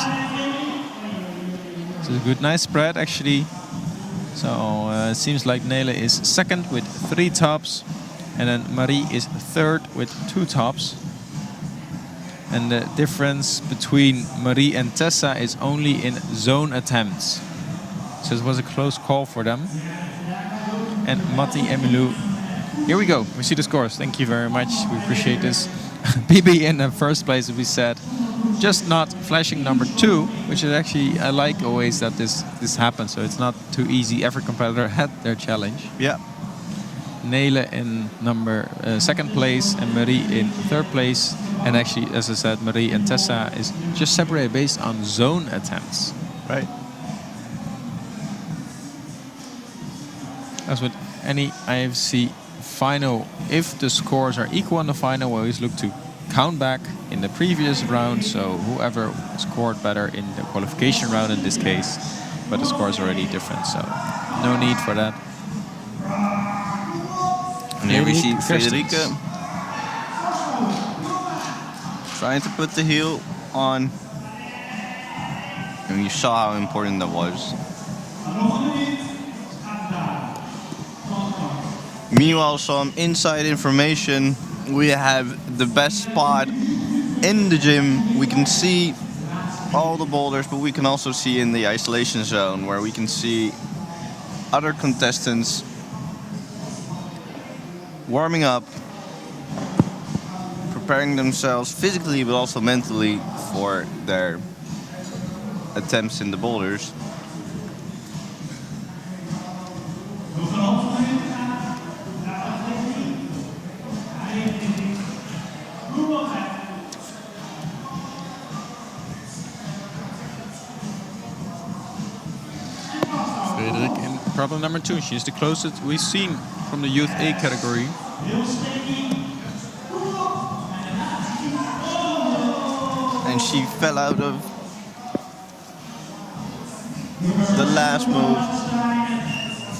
It's a good, nice spread actually. So it seems like Nele is second with 3 tops, and then Marie is third with 2 tops. And the difference between Marie and Tessa is only in zone attempts. So it was a close call for them. And Matti Emilou. Here we go. We see the scores. Thank you very much. We appreciate this. Bibi in the first place, as we said. Just not flashing number 2, which is actually, I like always that this happens. So it's not too easy. Every competitor had their challenge. Yeah. Nele in second place and Marie in third place. And actually, as I said, Marie and Tessa is just separated based on zone attempts. Right. As with any IFC final, if the scores are equal in the final, we always look to count back in the previous round. So whoever scored better in the qualification round in this case, but the score is already different, so no need for that. And here we see Frederike trying to put the heel on. And you saw how important that was. Meanwhile, some inside information. We have the best spot in the gym. We can see all the boulders, but we can also see in the isolation zone where we can see other contestants warming up, preparing themselves physically but also mentally for their attempts in the boulders. Frederik in problem number 2. She's the closest we've seen from the Youth A category. And she fell out of the last move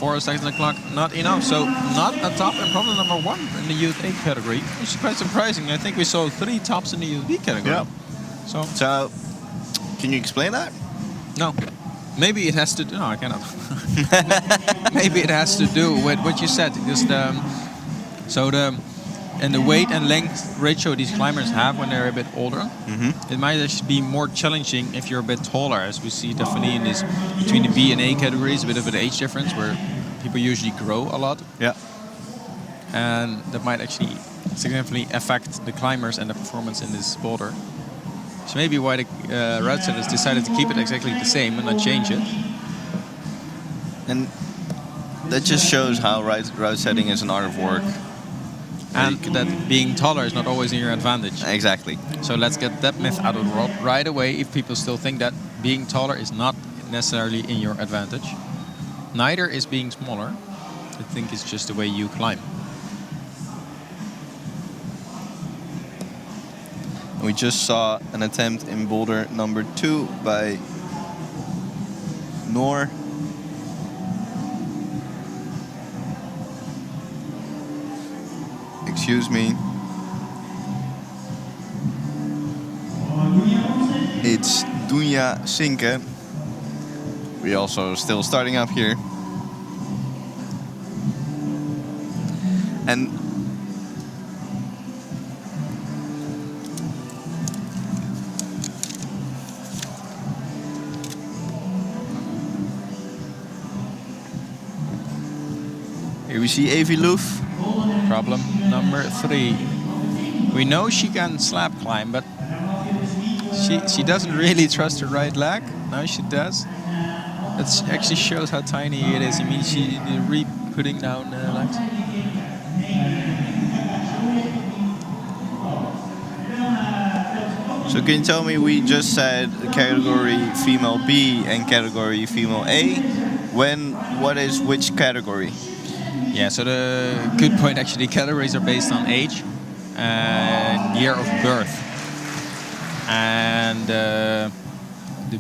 4 seconds on the clock, not enough. So not a top and probably number 1 in the Youth A category, which is quite surprising. I think we saw 3 tops in the Youth B category. Yeah. So, can you explain that? No. Maybe it has to do... No, I cannot. Maybe it has to do with what you said. Just, and the weight and length ratio these climbers have when they're a bit older, it might actually be more challenging if you're a bit taller, as we see definitely in this between the B and A categories, a bit of an age difference where people usually grow a lot. Yeah. And that might actually significantly affect the climbers and the performance in this boulder. So maybe why the route setters decided to keep it exactly the same and not change it. And that just shows how route setting is an art of work. And that being taller is not always in your advantage. Exactly. So let's get that myth out of the world right away if people still think that being taller is not necessarily in your advantage. Neither is being smaller. I think it's just the way you climb. We just saw an attempt in boulder number 2 by Noor. Excuse me. It's Dunja Sinke. We also still starting up here. And here we see Avi Loof. Problem number 3. We know she can slab climb, but she doesn't really trust her right leg. Now she does. That actually shows how tiny it is. I mean, she's re-putting down legs. So can you tell me, we just said category female B and category female A. What is which category? Yeah, so the good point actually, categories are based on age and year of birth. And the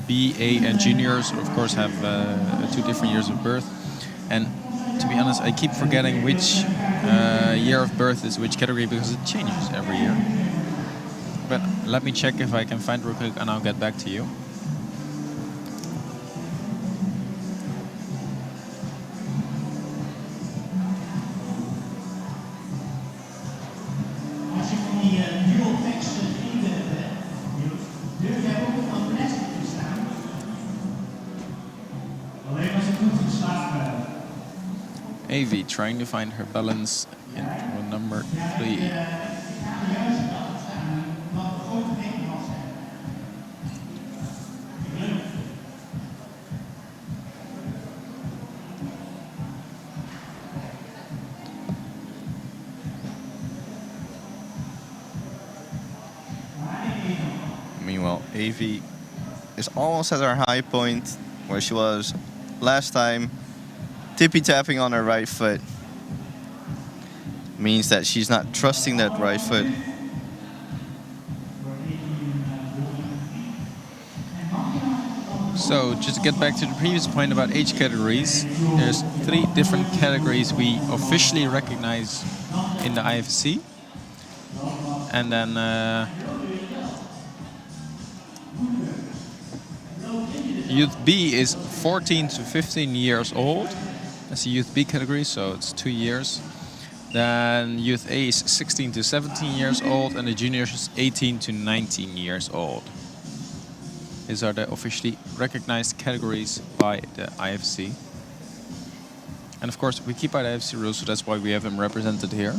B, A and juniors of course have 2 different years of birth. And to be honest, I keep forgetting which year of birth is which category because it changes every year. But let me check if I can find it real quick and I'll get back to you. Avi trying to find her balance in number 3. Meanwhile, Avi is almost at her high point where she was last time. Tippy tapping on her right foot means that she's not trusting that right foot. So just to get back to the previous point about age categories, there's 3 different categories we officially recognize in the IFC. And then Youth B is 14 to 15 years old. That's the Youth B category, so it's 2 years. Then Youth A is 16 to 17 years old, and the juniors is 18 to 19 years old. These are the officially recognized categories by the IFC. And of course, we keep by the IFC rules, so that's why we have them represented here.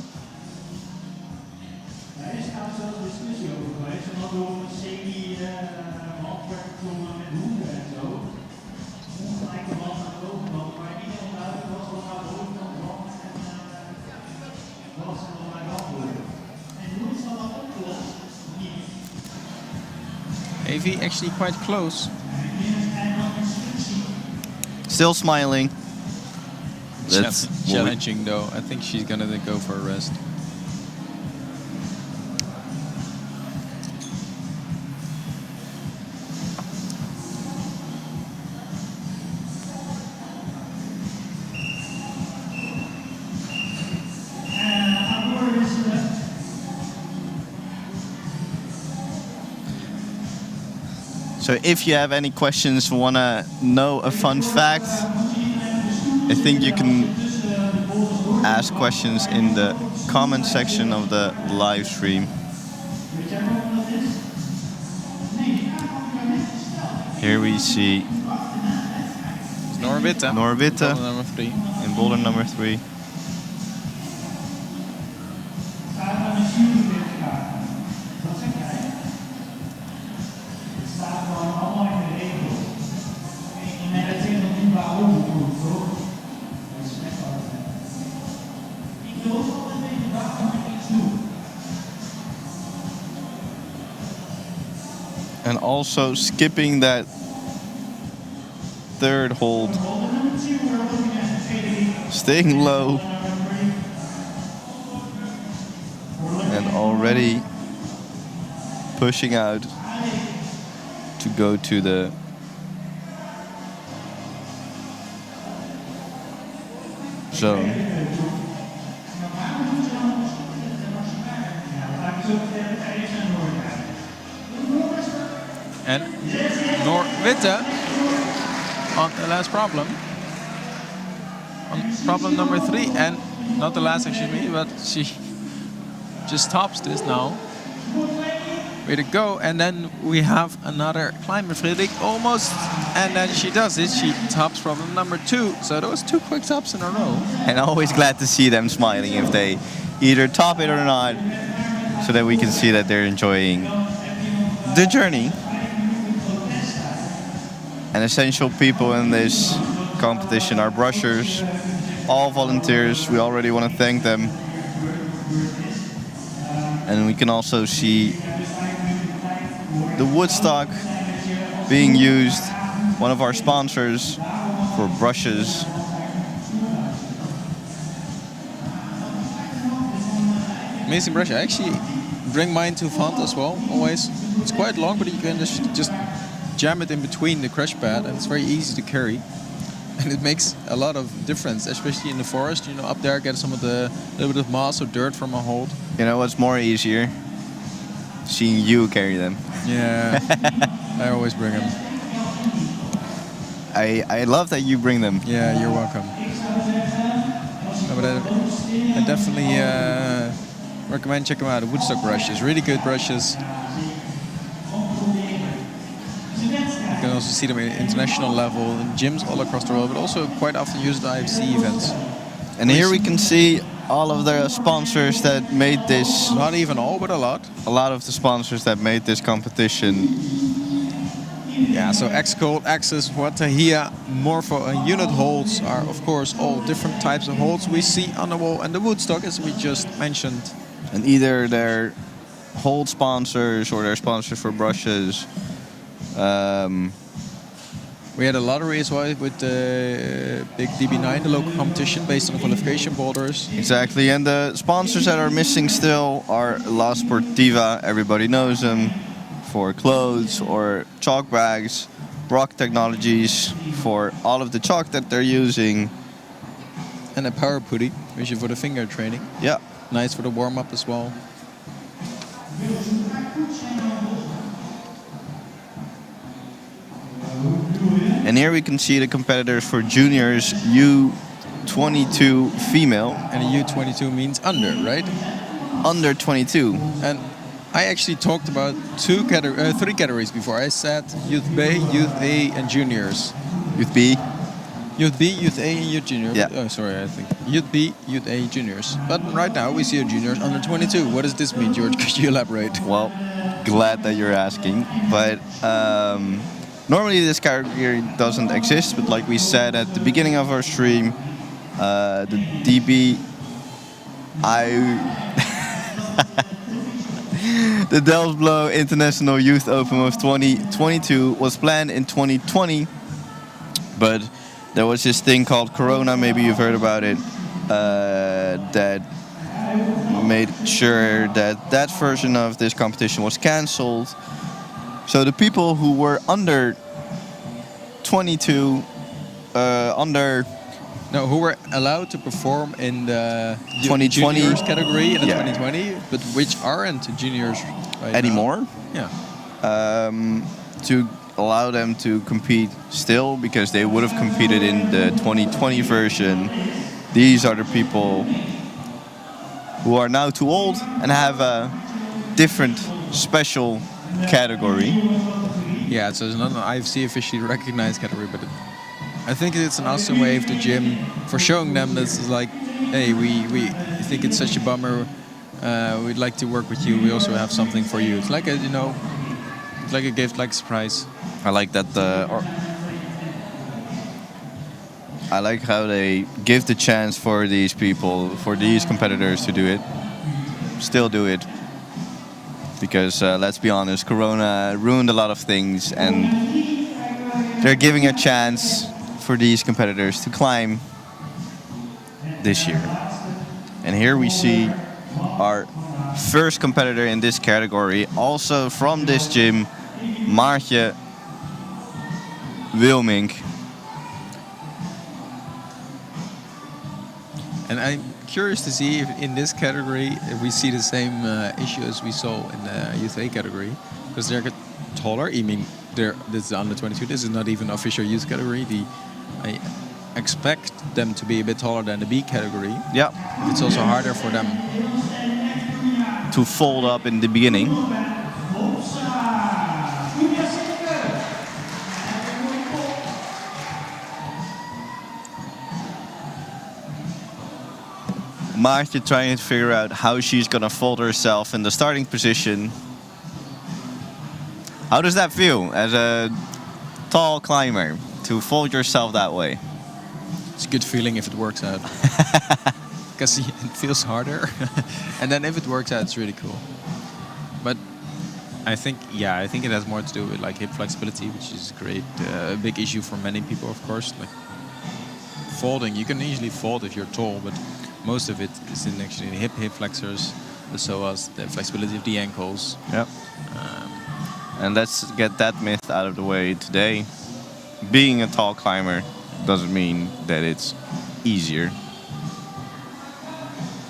Avi actually quite close. Still smiling. That's challenging though. I think she's gonna go for a rest. So if you have any questions, want to know a fun fact, I think you can ask questions in the comment section of the live stream. Here we see Norwitte. Norwitte Number 3. in boulder number 3. And also skipping that third hold, staying low, and already pushing out to go to the zone. And Norwitte on the last problem. On problem number 3, and not the last, excuse me, but she just tops this now. Way to go. And then we have another climb with Fredrik almost, and then she does it. She tops problem number 2. So those 2 quick tops in a row. And always glad to see them smiling if they either top it or not, so that we can see that they're enjoying the journey. And essential people in this competition are brushers, all volunteers. We already want to thank them. And we can also see the Woodstock being used, one of our sponsors, for brushes. Amazing brush. I actually bring mine to Font as well, always. It's quite long, but you can just jam it in between the crush pad, and it's very easy to carry. And it makes a lot of difference, especially in the forest. You know, up there, get some of the little bit of moss or dirt from a hold. You know what's more easier? Seeing you carry them. Yeah, I always bring them. I love that you bring them. Yeah, you're welcome. No, but I definitely recommend checking out the Woodstock brushes. Really good brushes. You can also see them at international level in gyms all across the world, but also quite often used at IFC events. And here we can see all of the sponsors that made this. Not even all, but a lot. A lot of the sponsors that made this competition. Yeah, so X-Cold, Axis, Watahia, Morpho and unit holds are of course all different types of holds we see on the wall, and the Woodstock, as we just mentioned. And either they're hold sponsors or they're sponsors for brushes. We had a lottery as well with the big DB9, the local competition based on qualification boulders. Exactly, and the sponsors that are missing still are La Sportiva, everybody knows them, for clothes or chalk bags, Rock Technologies for all of the chalk that they're using. And a power putty, which is for the finger training. Yeah. Nice for the warm-up as well. And here we can see the competitors for juniors U22 female. And a U22 means under, right? Under 22. And I actually talked about 3 categories before. I said Youth B, Youth A, and Juniors. Youth B. Youth B, Youth A, and Youth Junior. Yeah. Oh, sorry, I think Youth B, Youth A, Juniors. But right now we see a Juniors under 22. What does this mean, George? Could you elaborate? Well, glad that you're asking. But normally this category doesn't exist. But like we said at the beginning of our stream, the the Delfsblad International Youth Open of 2022 was planned in 2020, but there was this thing called Corona, maybe you've heard about it, that made sure that that version of this competition was cancelled. So the people who were under 22, who were allowed to perform in the 2020 juniors category in the yeah. 2020, but which aren't juniors right anymore. now. Yeah. allow them to compete still, because they would have competed in the 2020 version. These are the people who are now too old and have a different special category. Yeah, so it's not an IFC officially recognized category, but I think it's an awesome way of the gym for showing them this is like, hey, we think it's such a bummer. We'd like to work with you. We also have something for you. It's like a, it's like a gift, like a surprise. I like that I like how they give the chance for these people, for these competitors to do it. Still do it. Because let's be honest, Corona ruined a lot of things, and they're giving a chance for these competitors to climb this year. And here we see our first competitor in this category, also from this gym, Maartje Wilmink. And I'm curious to see if in this category if we see the same issue as we saw in the youth A category, because they're taller. I mean, this is under 22. This is not even official youth category. I expect them to be a bit taller than the B category. Yeah. It's also harder for them to fold up in the beginning. Maartje trying to figure out how she's gonna fold herself in the starting position. How does that feel as a tall climber, to fold yourself that way? It's a good feeling if it works out. Because it feels harder. And then if it works out, it's really cool. But I think it has more to do with like hip flexibility, which is great. A big issue for many people, of course. Like folding, you can easily fold if you're tall, but most of it is in actually the hip flexors, the psoas, the flexibility of the ankles. Yep. And let's get that myth out of the way today. Being a tall climber doesn't mean that it's easier.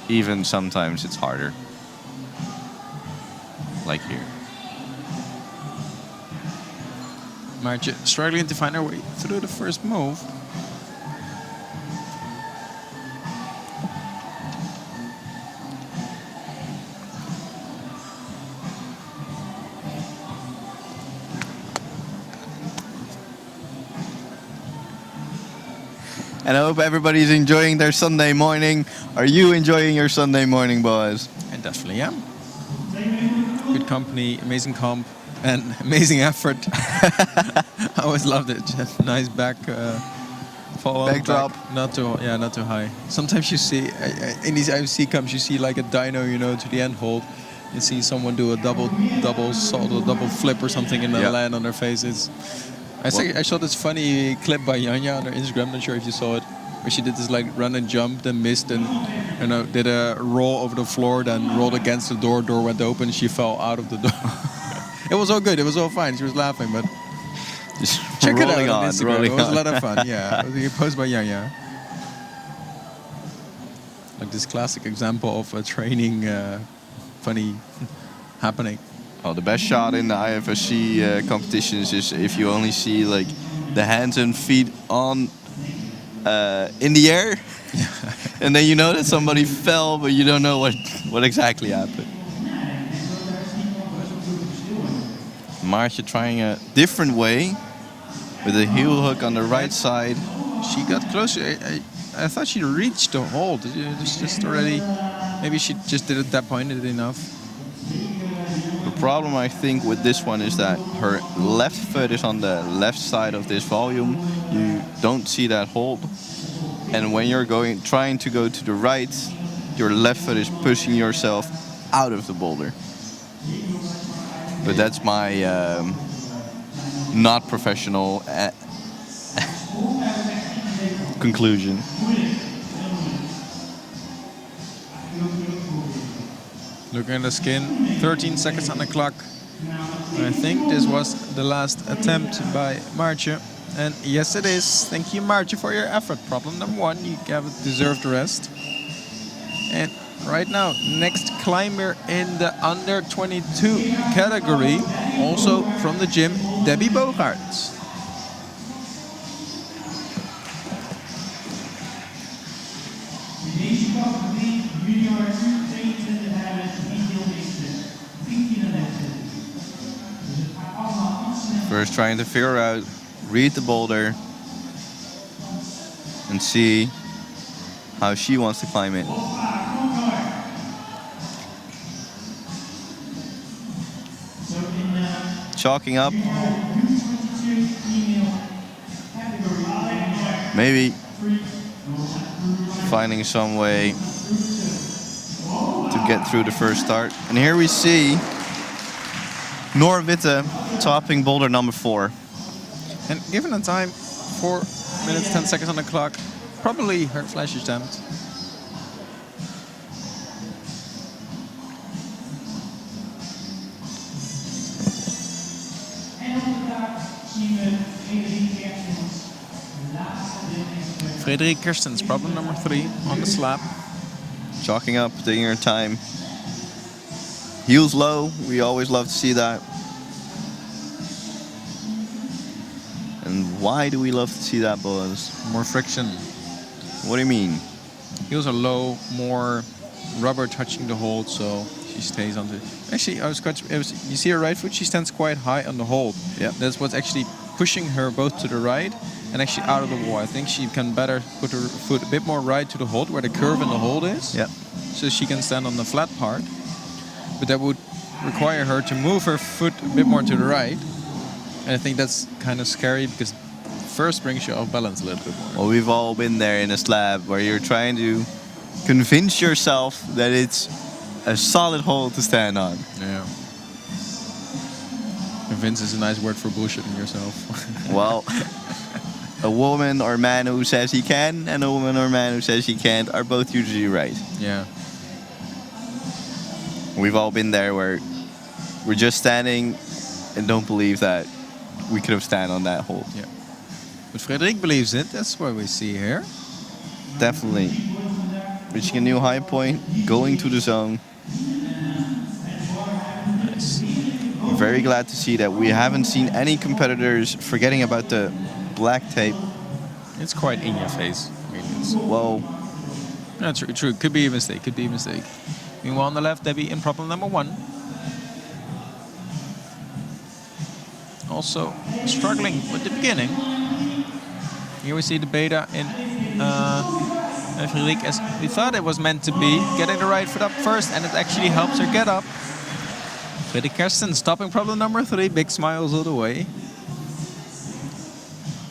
Even sometimes it's harder. Like here. Maartje struggling to find her way through the first move. And I hope everybody's enjoying their Sunday morning. Are you enjoying your Sunday morning, boys? I definitely am. Good company, amazing comp, and amazing effort. I always loved it. Just nice back follow up. Backdrop. Not too high. Sometimes you see in these IFC comps, you see like a dyno, to the end hold. You see someone do a double salt or double flip or something and then land on their faces. I saw this funny clip by Janja on her Instagram, not sure if you saw it, where she did this like run and jump, then missed and did a roll over the floor, then rolled against the door went open, she fell out of the door. It was all good, it was all fine, she was laughing, but just check it out on on, Instagram, it was a lot of fun, yeah. It was a post by Janja. Like this classic example of a training funny happening. Oh, the best shot in the IFSC competitions is if you only see like the hands and feet on in the air, and then you know that somebody fell, but you don't know what exactly happened. Maartje trying a different way with a heel hook on the right side. She got closer. I thought she reached the hold. It's just already. Maybe she just didn't that pointed enough. The problem I think with this one is that her left foot is on the left side of this volume. You don't see that hold. And when you're trying to go to the right, your left foot is pushing yourself out of the boulder. But that's my not professional conclusion. Looking at the skin, 13 seconds on the clock. I think this was the last attempt by Maartje. And yes, it is. Thank you, Maartje, for your effort. Problem number one, you have a deserved rest. And right now, next climber in the under 22 category, also from the gym, Debbie Bogaerts. First trying to figure out, read the boulder, and see how she wants to climb it. Chalking up. Maybe finding some way to get through the first start. And here we see Nora Witte topping boulder number 4. And given the time, 4 minutes 10 seconds on the clock, probably her flash attempt. Frederik Kerstens, problem number 3 on the slab. Chalking up, taking her time. Heels low, we always love to see that. And why do we love to see that, Buzz? More friction. What do you mean? Heels are low, more rubber touching the hold, so she stays on the... Actually, you see her right foot, she stands quite high on the hold. Yeah. That's what's actually pushing her both to the right and actually out of the wall. I think she can better put her foot a bit more right to the hold, where the curve in the hold is. Yeah. So she can stand on the flat part. But that would require her to move her foot a bit more to the right. And I think that's kind of scary because first brings you off balance a little bit more. Well, we've all been there in a slab where you're trying to convince yourself that it's a solid hold to stand on. Yeah. Convince is a nice word for bullshitting yourself. Well, a woman or man who says he can and a woman or man who says he can't are both usually right. Yeah. We've all been there where we're just standing and don't believe that we could have stand on that hold. Yeah. But Frederik believes it. That's what we see here. Definitely. Reaching a new high point, going to the zone. Nice. I'm very glad to see that we haven't seen any competitors forgetting about the black tape. It's quite in your face. I mean, it's, Well, no, true. Could be a mistake. Could be a mistake. Meanwhile, on the left, Debbie in problem number 1. Also struggling with the beginning. Here we see the beta in Frederik, as we thought it was meant to be. Getting the right foot up first, and it actually helps her get up. Frederik Kerstens stopping problem number 3. Big smiles all the way.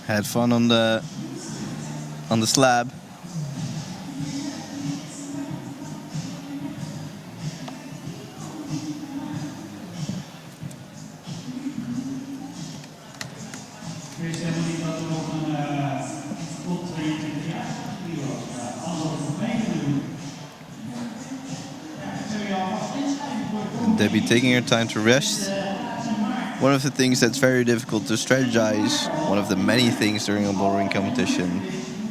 had fun on the slab. Debbie taking her time to rest. One of the things that's very difficult to strategize, one of the many things during a bouldering competition,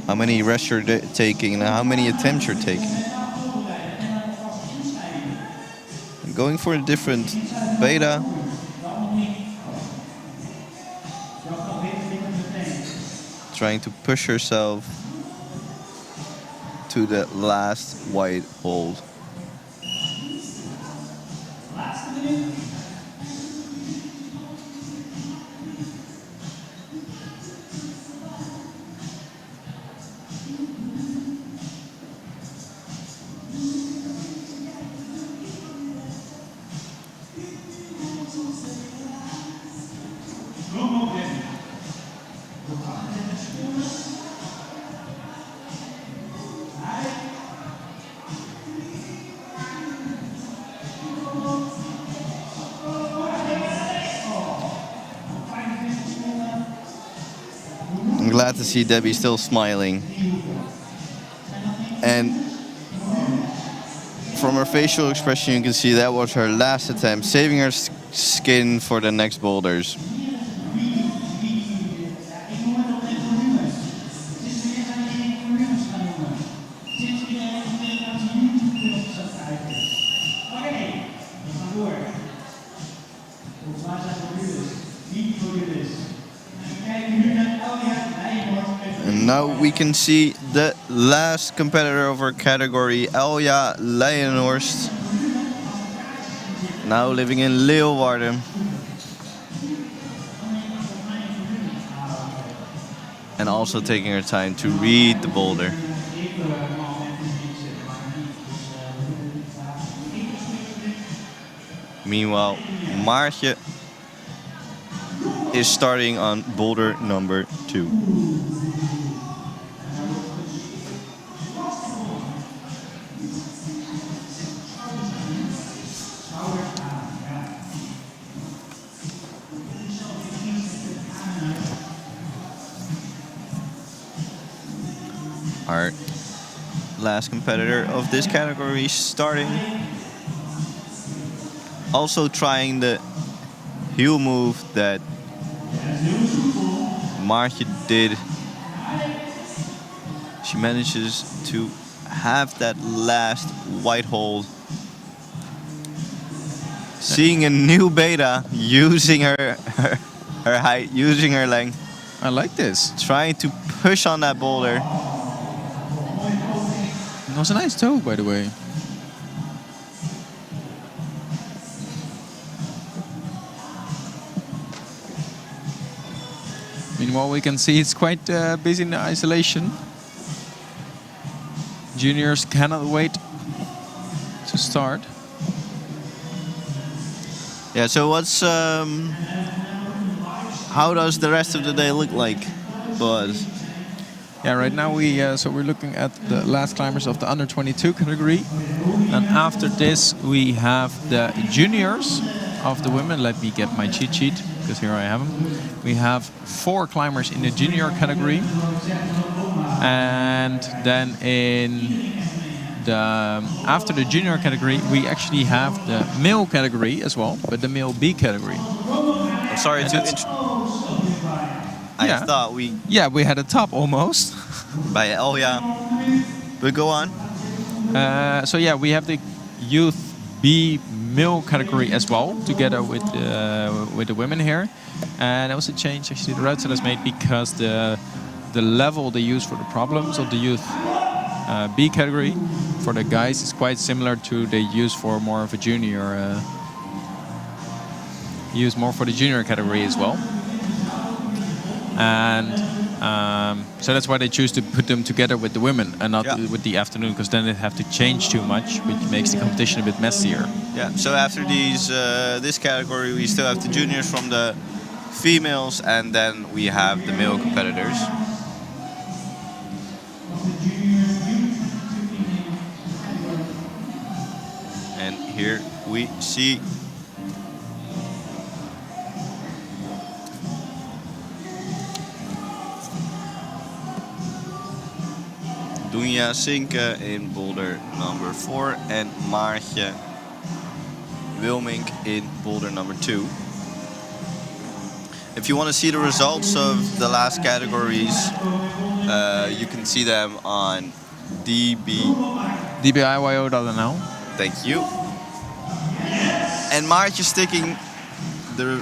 how many rests you're taking and how many attempts you're taking. And going for a different beta. Trying to push herself to the last white hold. I'm glad to see Debbie still smiling. And from her facial expression, you can see that was her last attempt, saving her skin for the next boulders. Now we can see the last competitor of our category, Elja Leijenhorst. Now living in Leeuwarden. And also taking her time to read the boulder. Meanwhile, Maartje is starting on boulder number 2. Our last competitor of this category is starting. Also trying the heel move that Maartje did. She manages to have that last white hold. Seeing a new beta using her height, using her length. I like this. Trying to push on that boulder. It was a nice toe, by the way. Meanwhile, we can see it's quite busy in the isolation. Juniors cannot wait to start. Yeah, so what's how does the rest of the day look like, Buzz? Yeah, right now we're looking at the last climbers of the under 22 category, and after this we have the juniors of the women. Let me get my cheat sheet because here I have them. We have 4 climbers in the junior category, and then in the after the junior category we actually have the male category as well, but the male B category. I'm sorry I thought we... Yeah, we had a top almost. By Elja. But go on. So yeah, we have the youth B male category as well, together with the women here. And it was a change actually the route has made because the level they use for the problems of the youth B category for the guys is quite similar to they use for more of a junior. Use more for the junior category as well. And so that's why they choose to put them together with the women and not with the afternoon, because then they have to change too much, which makes the competition a bit messier. Yeah, so after this category we still have the juniors from the females, and then we have the male competitors. And here we see Dunja Sinke in boulder number 4 and Maartje Wilmink in boulder number 2. If you want to see the results of the last categories, you can see them on DBIYO.nl. Thank you. And Maartje sticking the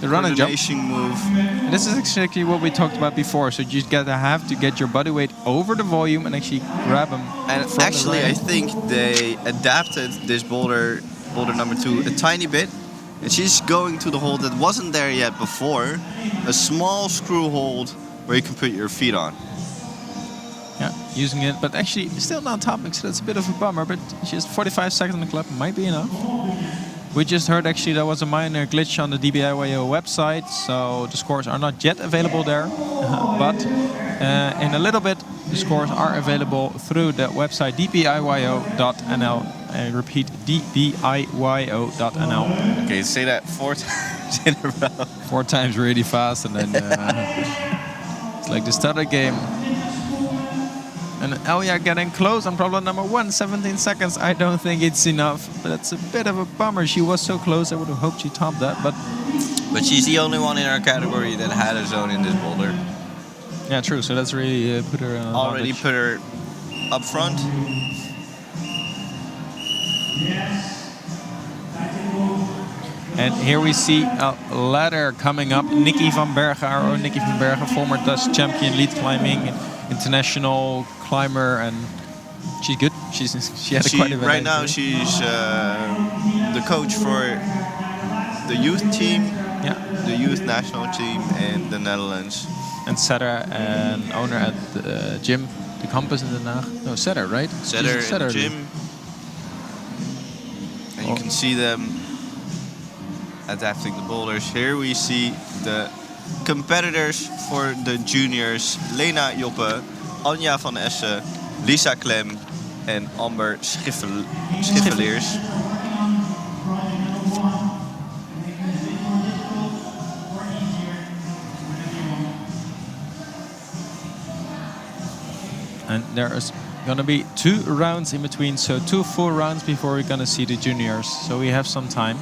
run and jump move. And this is exactly what we talked about before. So you have to get your body weight over the volume and actually grab them. And actually, I think they adapted this boulder number 2 a tiny bit. And she's going to the hold that wasn't there yet before. A small screw hold where you can put your feet on. Yeah, using it, but actually still not topping, so that's a bit of a bummer. But just 45 seconds on the club might be enough. We just heard actually there was a minor glitch on the DBIYO website, so the scores are not yet available there. But in a little bit, the scores are available through the website DBIYO.nl. I repeat, DBIYO.nl. Okay, say that 4 times in a row. 4 times really fast, and then it's like the starter game. And Elja getting close on problem number 1, 17 seconds. I don't think it's enough, but it's a bit of a bummer. She was so close, I would have hoped she topped that, but she's the only one in our category that had a zone in this boulder. Yeah, true. So that's really put her already put her up front. And here we see a ladder coming up. Nicky van Bergen, former Dutch champion, lead climbing, international climber, and she's good. She had quite a right now she's the coach for the youth team, the youth national team in the Netherlands. And Setter, an owner at the gym, the campus in Den Haag. No, Setter, right? Setter in the gym. And you can see them adapting the boulders. Here we see the competitors for the juniors. Lena Joppe, Anja van Essen, Lisa Klem and Amber Schiffeleers. And there is gonna be 2 rounds in between, so 2 full rounds before we're gonna see the juniors. So we have some time.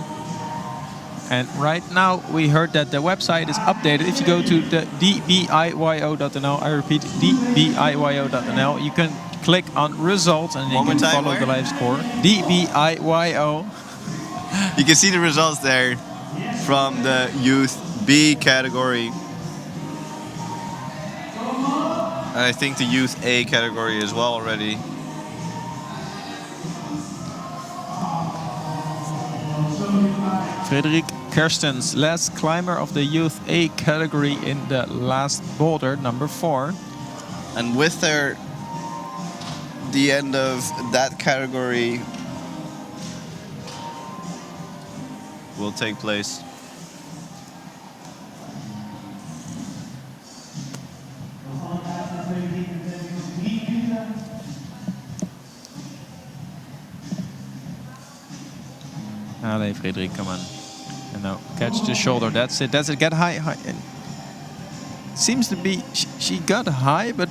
And right now we heard that the website is updated. If you go to the DBIYO.nl, I repeat, DBIYO.nl, you can click on results and you can follow the live score. DBIYO. You can see the results there from the youth B category. And I think the youth A category as well already. Frederik Kerstens, last climber of the youth A category in the last boulder, number 4. And with the end of that category will take place. Allez, Frederik, come on. And now catch the shoulder. That's it. That's it. Get high, high. And seems to be she got high, but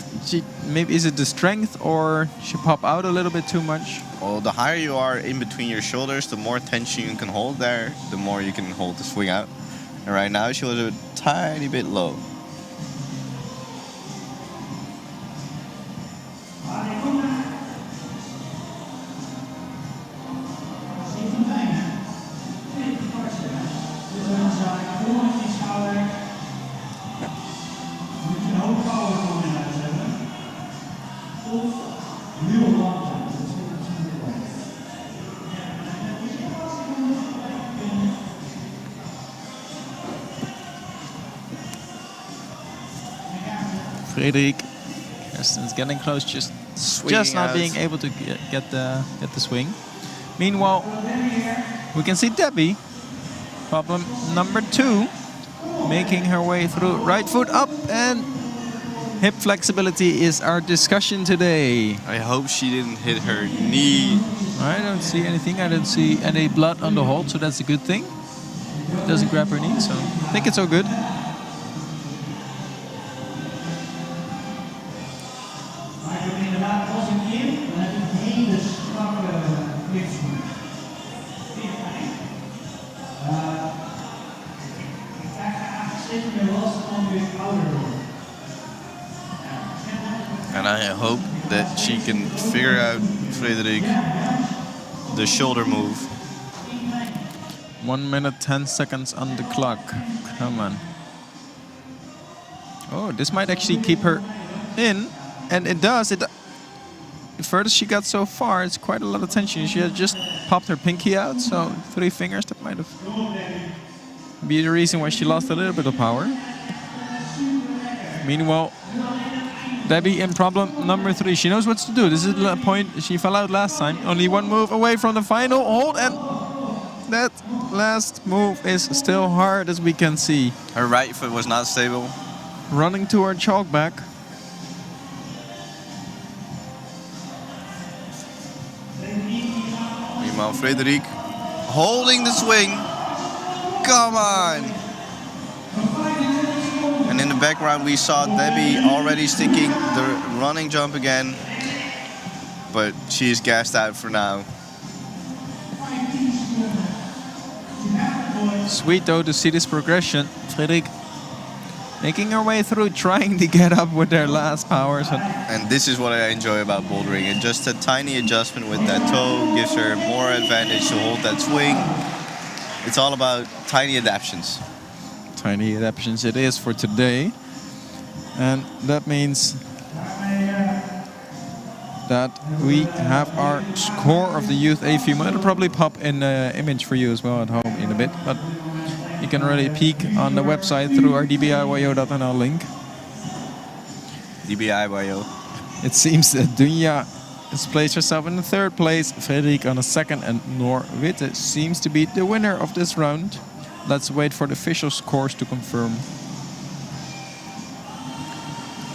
maybe is it the strength or she pop out a little bit too much? Well, the higher you are in between your shoulders, the more tension you can hold there, the more you can hold the swing out. And right now she was a tiny bit low. Frederik Kerstens getting close, just not being able to get the swing. Meanwhile, we can see Debbie, problem number 2, making her way through. Right foot up, and hip flexibility is our discussion today. I hope she didn't hit her knee. I don't see anything. I don't see any blood on the hold, so that's a good thing. Doesn't grab her knee, so I think it's all good. And I hope that she can figure out, Frederik, the shoulder move. 1 minute 10 seconds on the clock. Come on. Oh, this might actually keep her in, and it does. The furthest she got so far, it's quite a lot of tension. She had just popped her pinky out, so 3 fingers, that might have be the reason why she lost a little bit of power. Meanwhile, Debbie in problem number 3. She knows what to do. This is the point. She fell out last time. Only 1 move away from the final hold, and that last move is still hard, as we can see. Her right foot was not stable. Running to her chalk back. Meanwhile, Frederik holding the swing. Come on! And in the background we saw Debbie already sticking the running jump again. But she's gassed out for now. Sweet though to see this progression. Frederik making her way through, trying to get up with their last powers. And this is what I enjoy about bouldering. And just a tiny adjustment with that toe gives her more advantage to hold that swing. It's all about tiny adaptations. Tiny adaptations it is for today. And that means that we have our score of the Youth A female. It'll probably pop in an image for you as well at home in a bit. But you can already peek on the website through our DBIYO.nl link. DBIYO. It seems that Dunja has placed herself in the third place, Frederik on a second, and Noor Witte seems to be the winner of this round. Let's wait for the official scores to confirm.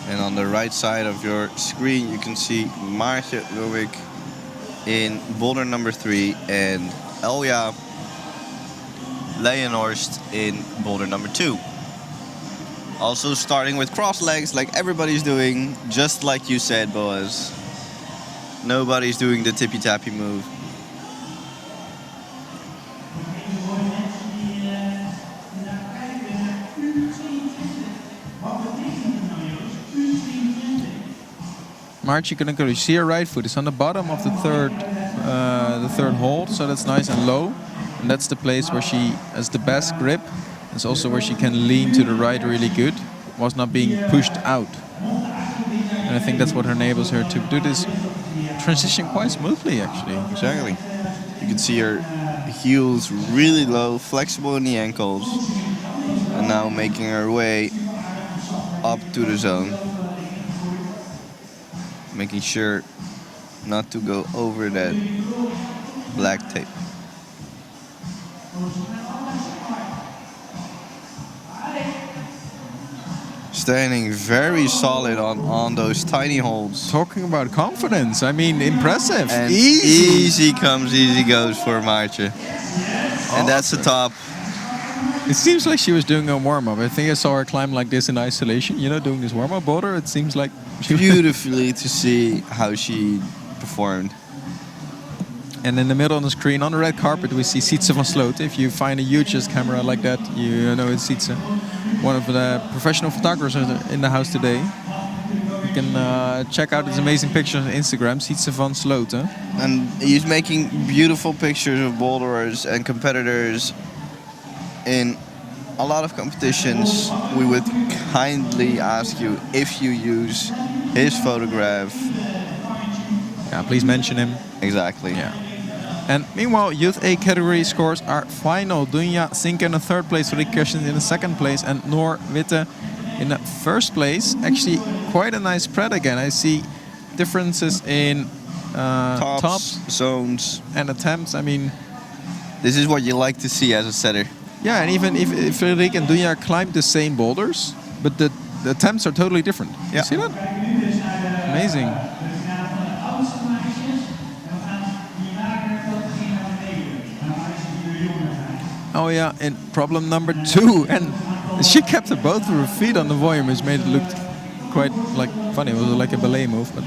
And on the right side of your screen, you can see Maartje Loewijk in boulder number 3 and Elja Leyenhorst in boulder number 2. Also starting with cross legs like everybody's doing, just like you said, Boaz. Nobody's doing the tippy-tappy move. March, you can go. You see her right foot is on the bottom of the third hold, so that's nice and low, and that's the place where she has the best grip. It's also where she can lean to the right really good, whilst not being pushed out. And I think that's what enables her to do this transition quite smoothly, actually. Exactly. You can see her heels really low, flexible in the ankles, and now making her way up to the zone. Making sure not to go over that black tape. Standing very solid on those tiny holds. Talking about confidence, I mean, impressive. And easy. easy comes, easy goes for Maartje. And that's the top. It seems like she was doing a warm-up. I think I saw her climb like this in isolation, you know, doing this warm-up boulder. It seems like beautifully to see how she performed. And in the middle on the screen, on the red carpet, we see Sietse van Sloten. If you find a Hughes camera like that, you know it's Sietse, one of the professional photographers in the house today. You can check out his amazing pictures on Instagram, Sietse van Sloten. And he's making beautiful pictures of boulderers and competitors in a lot of competitions. We would kindly ask you if you use his photograph. Yeah, please mention him. Exactly. Yeah. And meanwhile, Youth A category scores are final. Dunja Sinke in the third place, Frederik Kerstens in the second place, and Noor Witte in the first place. Actually, quite a nice spread again. I see differences in tops, zones, and attempts. I mean, this is what you like to see as a setter. Yeah, and even if Frederik and Dunja climbed the same boulders, but the attempts are totally different. Yeah. You see that? Amazing. Oh yeah, and problem number 2, and she kept both of her feet on the volume, which made it look quite like funny. It was like a ballet move, but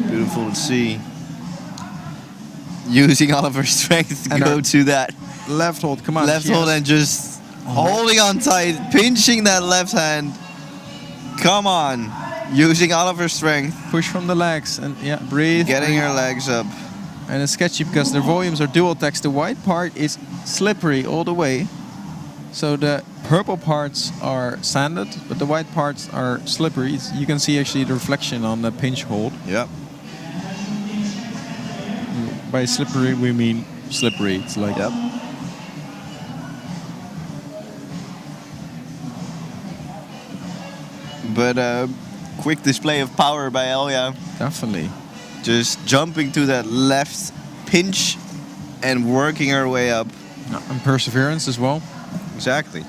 beautiful to see. Using all of her strength to and go to that left hold. Come on, left hold and just holding on tight, pinching that left hand. Come on, using all of her strength. Push from the legs and yeah, breathe. Getting her legs up. And it's sketchy because their volumes are dual text. The white part is slippery all the way. So the purple parts are sanded, but the white parts are slippery. You can see actually the reflection on the pinch hold. Yep. By slippery, we mean slippery. It's like... Yep. But quick display of power by Elja. Definitely. Just jumping to that left pinch and working her way up. And perseverance as well. Exactly.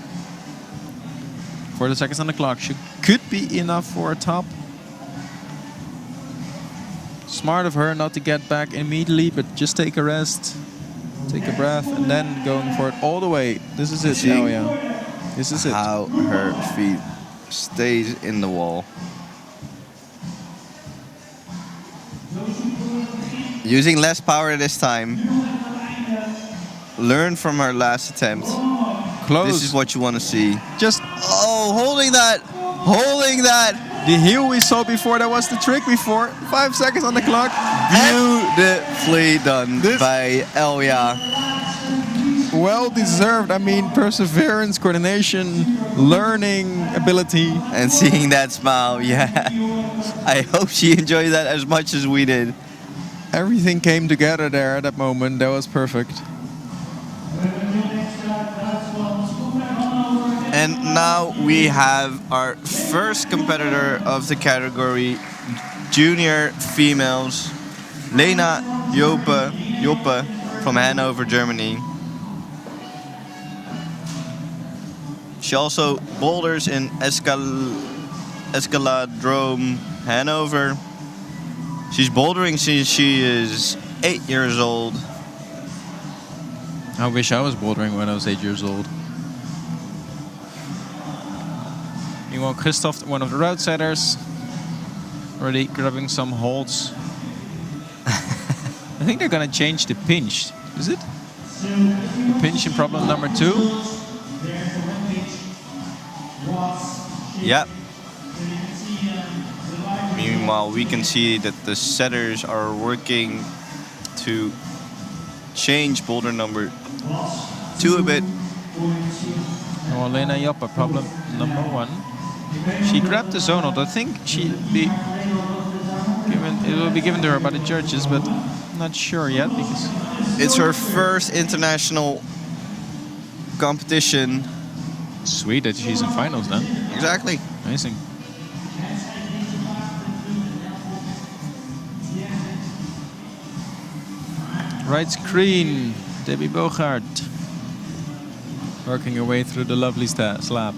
40 seconds on the clock. Could be enough for a top. Smart of her not to get back immediately, but just take a rest, take a breath, and then going for it all the way. This is it, Elja. This is it. How her feet stays in the wall. Using less power this time. Learn from her last attempt. Close. This is what you want to see. Just holding that, holding that. The heel we saw before, that was the trick before. 5 seconds on the clock. Beautifully done by Elja. well deserved. I mean, perseverance, coordination, learning ability. And seeing that smile, yeah. I hope she enjoyed that as much as we did. Everything came together there at that moment. That was perfect. And now we have our first competitor of the category, junior females, Lena Joppe from Hanover, Germany. She also boulders in Escaladrome, Hanover. She's bouldering since she is 8 years old. I wish I was bouldering when I was 8 years old. Meanwhile, Christoph, one of the route setters, already grabbing some holds. I think they're gonna change the pinch. Is it? The pinch in problem number 2. Yep. Meanwhile, we can see that the setters are working to change boulder number 2 a bit. Oh, Lena Joppe, problem number 1. She grabbed the zone hold. I think it will be given to her by the judges, but I'm not sure yet because It's her first international competition. sweet that she's in finals then. Exactly. Amazing. Right screen, Debbie Bogart. Working her way through the lovely slab.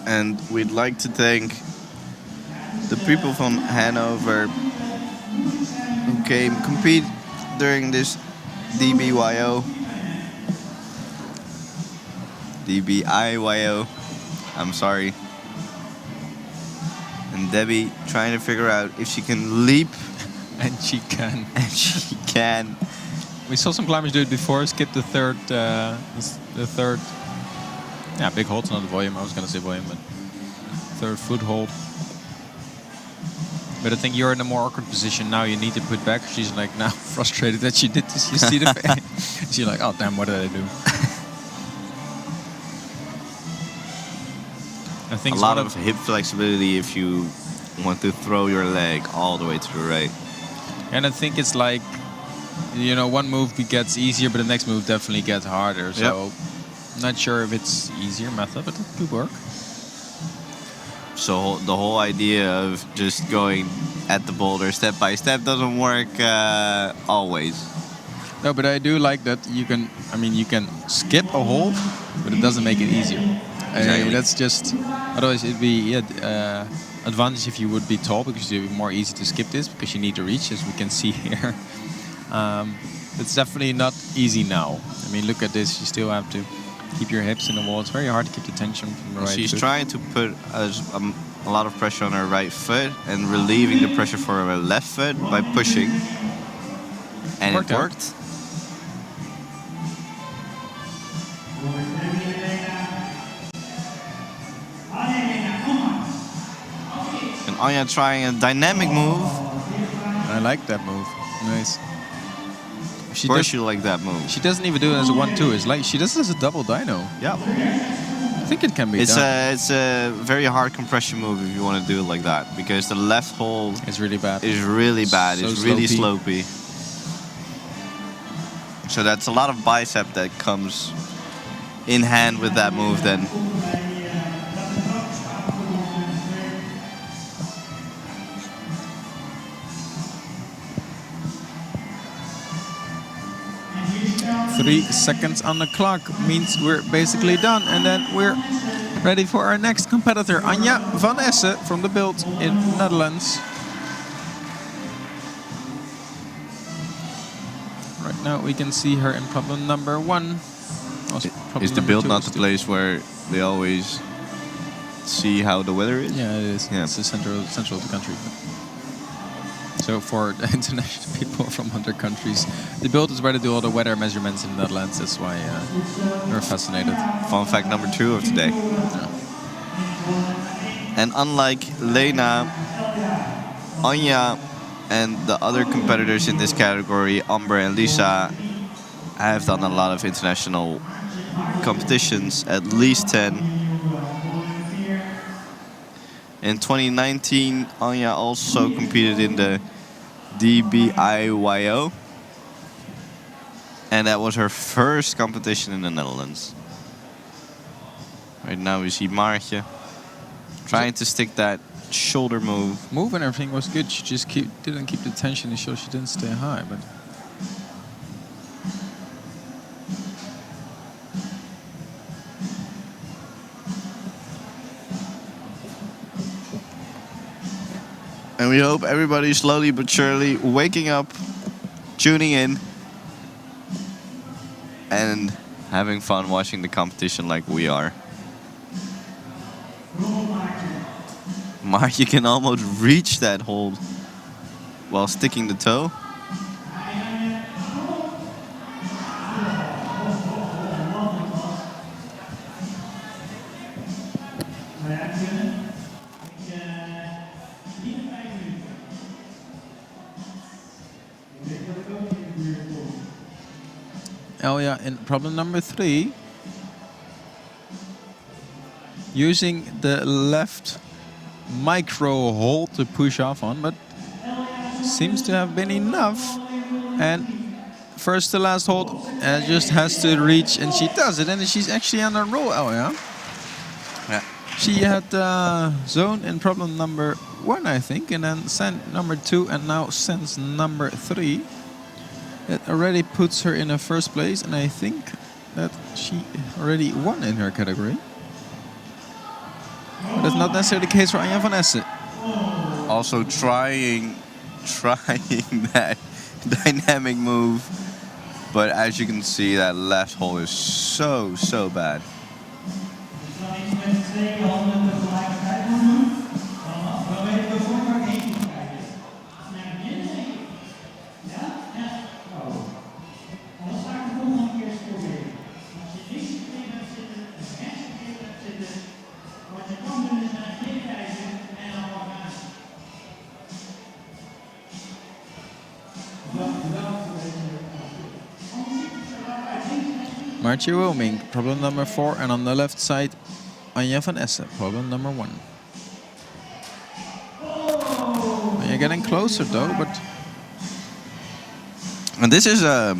And we'd like to thank the people from Hanover who came compete during this DBIYO. DBIYO. I'm sorry. And Debbie trying to figure out if she can leap. And she can. And she can. We saw some climbers do it before. Skip the third. Yeah, big hold's not the volume. I was gonna say volume, but third foot hold. But I think you're in a more awkward position now. You need to put back. She's like now frustrated that she did this. You see the face. She's like, oh damn, what did I do? I think A it's lot one of hip flexibility if you want to throw your leg all the way to the right. And I think it's like, you know, one move gets easier, but the next move definitely gets harder. So, not sure if it's easier method, but it could work. So the whole idea of just going at the boulder step by step doesn't work always. No, but I do like that you can. I mean, you can skip a hold, but it doesn't make it easier. Exactly. That's just. Otherwise, it'd be advantage if you would be tall because it'd be more easy to skip this because you need to reach, as we can see here. It's definitely not easy now. I mean, look at this. You still have to keep your hips in the wall. It's very hard to keep the tension from the right She's foot. trying to put a lot of pressure on her right foot and relieving the pressure for her left foot by pushing. And it worked. And Anya trying a dynamic move. I like that move. Nice. Of course you like that move. She doesn't even do it as a 1-2. It's like she does it as a double dyno. Yeah. I think it can be done. It's a very hard compression move if you want to do it like that, because the left hold It's really bad. is really bad. So it's really slopey. slopey. So that's a lot of bicep that comes in hand with that move then. 3 seconds on the clock means we're basically done. And then we're ready for our next competitor, Anja van Essen from the build in Netherlands. Right now we can see her in problem number 1. Is the build not the place where they always see how the weather is? Yeah, it is. Yeah. It's the central of the country. So for the international people from other countries, the build is where they do all the weather measurements in the Netherlands. That's why we're fascinated. Fun fact number 2 of today. Yeah. And unlike Lena, Anja, and the other competitors in this category, Amber and Lisa, have done a lot of international competitions, at least 10. In 2019, Anja also competed in the DBIYO, and that was her first competition in the Netherlands. Right now we see Maartje trying to stick that shoulder move. Move and everything was good. She just didn't keep the tension, so she didn't stay high. But and we hope everybody slowly but surely waking up, tuning in, and having fun watching the competition like we are. Maartje can almost reach that hold while sticking the toe. Elia in problem number 3, using the left micro hold to push off on, but seems to have been enough. And first to last hold, just has to reach, and she does it, and she's actually on a roll, Elia. Yeah. She had zone in problem number 1, I think, and then send number 2, and now sends number 3. That already puts her in a first place, and I think that she already won in her category. But that's not necessarily the case for Anja van Essen. Also trying that dynamic move, but as you can see, that left hold is so bad. Maartje Wilming, problem number 4, and on the left side, Anja van Essen, problem number 1. You're getting closer though, but... And this is a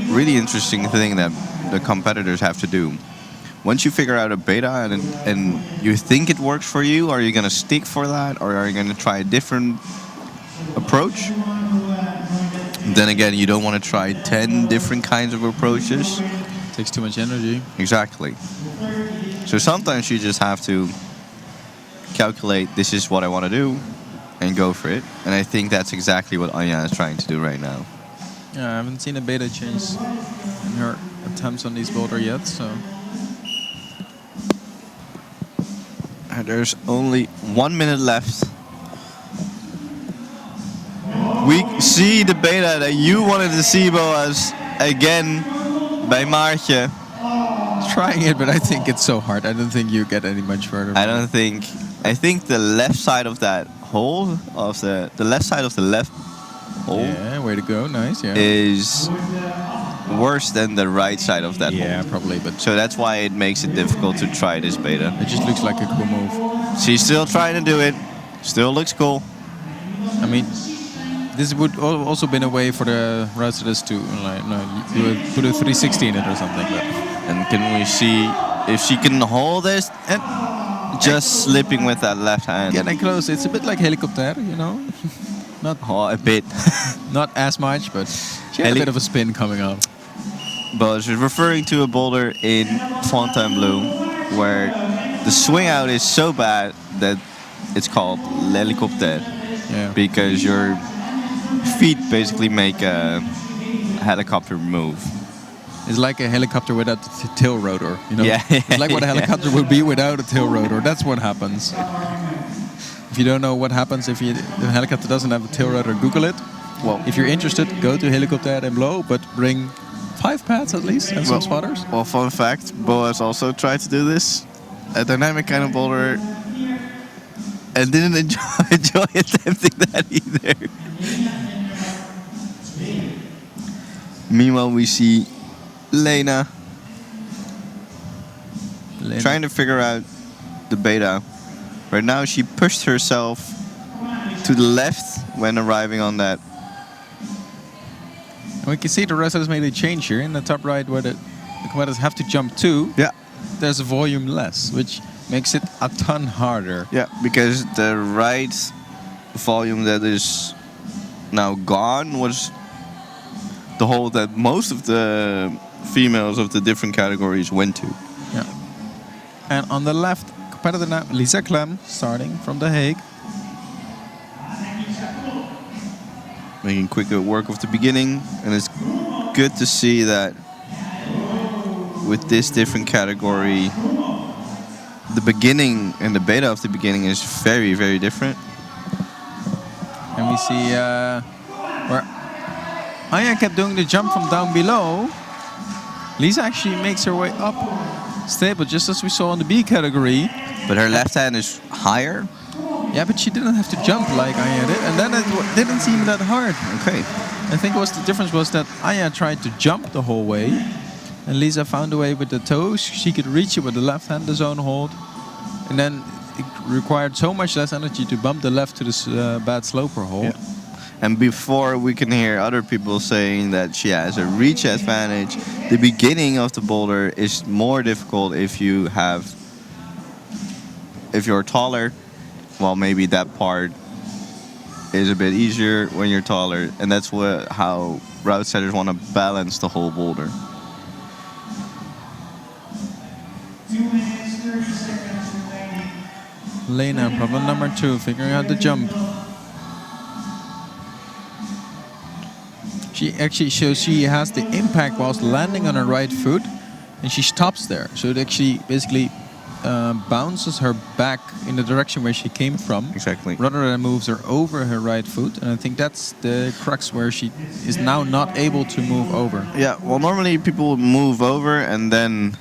really interesting thing that the competitors have to do. Once you figure out a beta and you think it works for you, are you going to stick for that, or are you going to try a different approach? Then again, you don't want to try 10 different kinds of approaches. It takes too much energy. Exactly. So sometimes you just have to calculate, this is what I want to do, and go for it. And I think that's exactly what Anja is trying to do right now. Yeah, I haven't seen a beta change in her attempts on these boulder yet, so... There's only 1 minute left. We see the beta that you wanted to see, Boaz, again by Maartje. Trying it, but I think it's so hard. I don't think you get any much further. I think the left side of that hole, the left side of the left hole, Yeah, way to go, nice, yeah. is worse than the right side of that hole. Yeah, probably, but... So that's why it makes it difficult to try this beta. It just looks like a cool move. She's still trying to do it. Still looks cool. I mean, this would also been a way for the Routers to like, put a 360 in it or something. But. And can we see if she can hold this and just slipping with that left hand? Getting close. It's a bit like helicopter, you know. Not a bit. not as much, but she had a bit of a spin coming up. but it's referring to a boulder in Fontainebleau where the swing out is so bad that it's called l'hélicoptère. Yeah. Because your feet basically make a helicopter move. It's like a helicopter without the tail rotor. You know? Yeah. It's like what a helicopter would be without a tail rotor. That's what happens. If you don't know what happens if the helicopter doesn't have a tail rotor, Google it. Well, If you're interested, go to Helicopter and blow, but bring 5 pads at least and some spotters. Well, fun fact, Boas also tried to do this, a dynamic kind of boulder, and didn't enjoy attempting that either. Meanwhile, we see Lena trying to figure out the beta. Right now, she pushed herself to the left when arriving on that. And we can see the rest has made a change here in the top right where the competitors have to jump to. Yeah. There's a volume less, which makes it a ton harder. Yeah, because the right volume that is now gone was the hole that most of the females of the different categories went to. Yeah. And on the left, competitor now, Lisa Clem, starting from The Hague. Making quicker work of the beginning, and it's good to see that with this different category, the beginning and the beta of the beginning is very, very different. And we see where Aya kept doing the jump from down below. Lisa actually makes her way up stable, just as we saw in the B category. But her left hand is higher. Yeah, but she didn't have to jump like Aya did, and then it didn't seem that hard. Okay. I think the difference was that Aya tried to jump the whole way, and Lisa found a way with the toes. She could reach it with the left hand, the zone hold, and then it required so much less energy to bump the left to this bad sloper hold. Yeah. And before we can hear other people saying that she has a reach advantage, the beginning of the boulder is more difficult if you're taller. Well, maybe that part is a bit easier when you're taller, and that's how route setters want to balance the whole boulder. 2 minutes, 30 seconds remaining. Lena, problem number 2, figuring out the jump. She actually shows she has the impact whilst landing on her right foot, and she stops there. So it actually basically bounces her back in the direction where she came from. Exactly. Rather than moves her over her right foot. And I think that's the crux where she is now not able to move over. Yeah, well, normally people would move over and then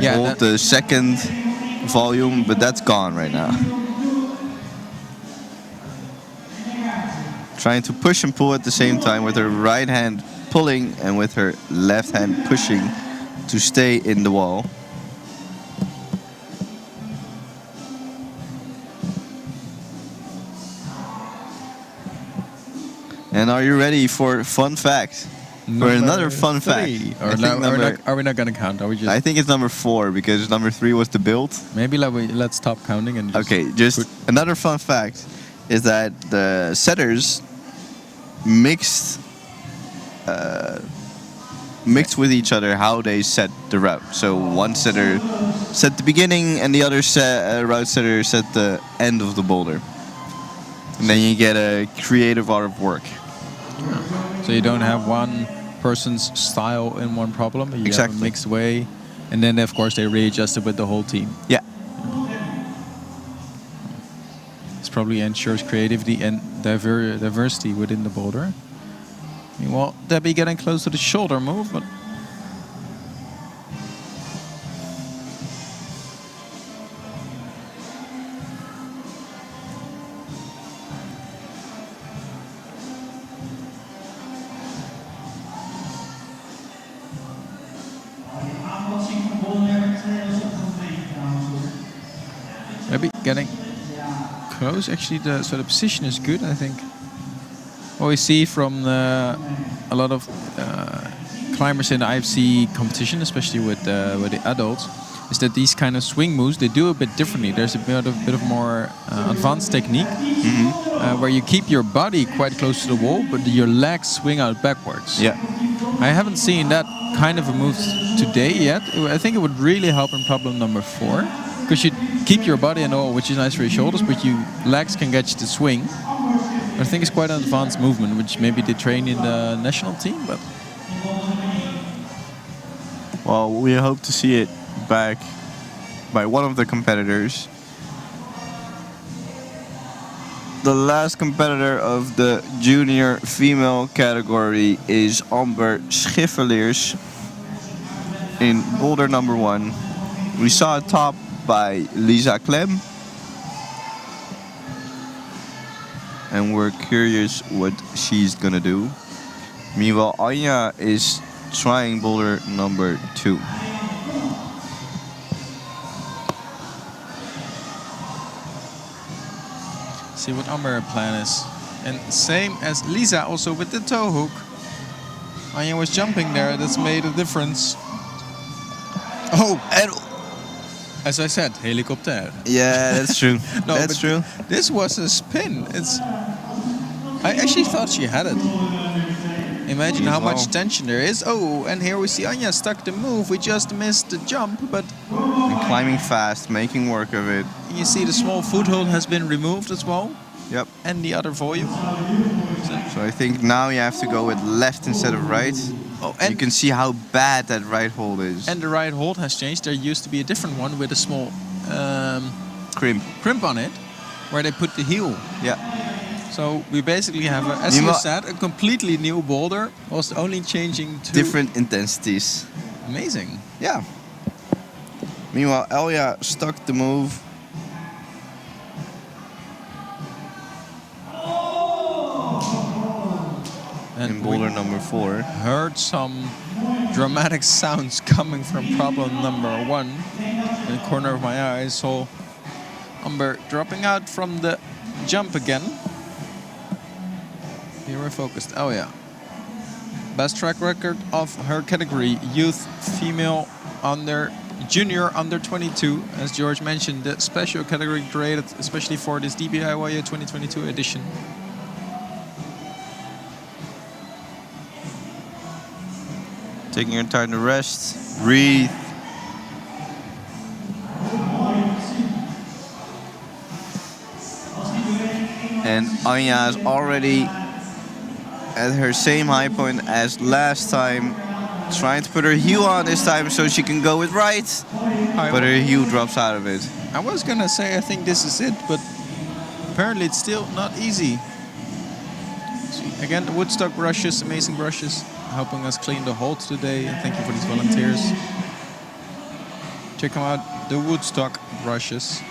hold the second volume, but that's gone right now. Trying to push and pull at the same time with her right hand pulling and with her left hand pushing to stay in the wall. And are you ready for fun fact? For another fun fact. Are we not going to count? Are we just? I think it's number 4 because number 3 was the build. Maybe let's stop counting and just Okay, just another fun fact is that the setters mixed with each other how they set the route. So one setter set the beginning and the other route setter set the end of the boulder. And then you get a creative art of work. So you don't have one person's style in one problem. You Exactly. have a mixed way. And then, of course, they readjust it with the whole team. Yeah. This probably ensures creativity and diversity within the boulder. Meanwhile, Debbie getting close to the shoulder move, but Debbie getting close. Actually, the position is good, I think. What we see from a lot of climbers in the IFC competition, especially with the adults, is that these kind of swing moves, they do a bit differently. There's a bit of more advanced technique, where you keep your body quite close to the wall, but your legs swing out backwards. Yeah. I haven't seen that kind of a move today yet. I think it would really help in problem number 4. Because you keep your body and all, which is nice for your shoulders, but your legs can get you to swing. I think it's quite an advanced movement, which maybe they train in the national team, but... Well, we hope to see it back by one of the competitors. The last competitor of the junior female category is Amber Schiffeliers in boulder number 1. We saw a top by Lisa Clem. And we're curious what she's gonna do. Meanwhile, Anya is trying boulder number 2. See what Amber's plan is. And same as Lisa, also with the toe hook. Anya was jumping there, that's made a difference. Oh, and as I said, helicopter. Yeah, that's true. No, that's true. This was a spin. I actually thought she had it. Imagine how much tension there is. Oh, and here we see Anya stuck the move. We just missed the jump, but... And climbing fast, making work of it. You see the small foothold has been removed as well. Yep. And the other volume. So I think now you have to go with left instead of right. Oh, and you can see how bad that right hold is. And the right hold has changed. There used to be a different one with a small crimp on it, where they put the heel. Yeah. So we basically have, as you said, a completely new boulder, was only changing to... different intensities. Amazing. Yeah. Meanwhile, Elia stuck the move. And in boulder number 4. Heard some dramatic sounds coming from problem number 1. In the corner of my eye, I saw Amber dropping out from the jump again. Here we're focused. Oh yeah. Best track record of her category, youth, female, junior under 22. As George mentioned, the special category created especially for this DBIYO 2022 edition. Taking your time to rest, breathe. And Anya is already at her same high point as last time. Trying to put her heel on this time so she can go with right. But her heel drops out of it. I was gonna say I think this is it, but apparently it's still not easy. Again, the Woodstock brushes, amazing brushes, helping us clean the holds today. And thank you for these volunteers. Check them out, the Woodstock brushes.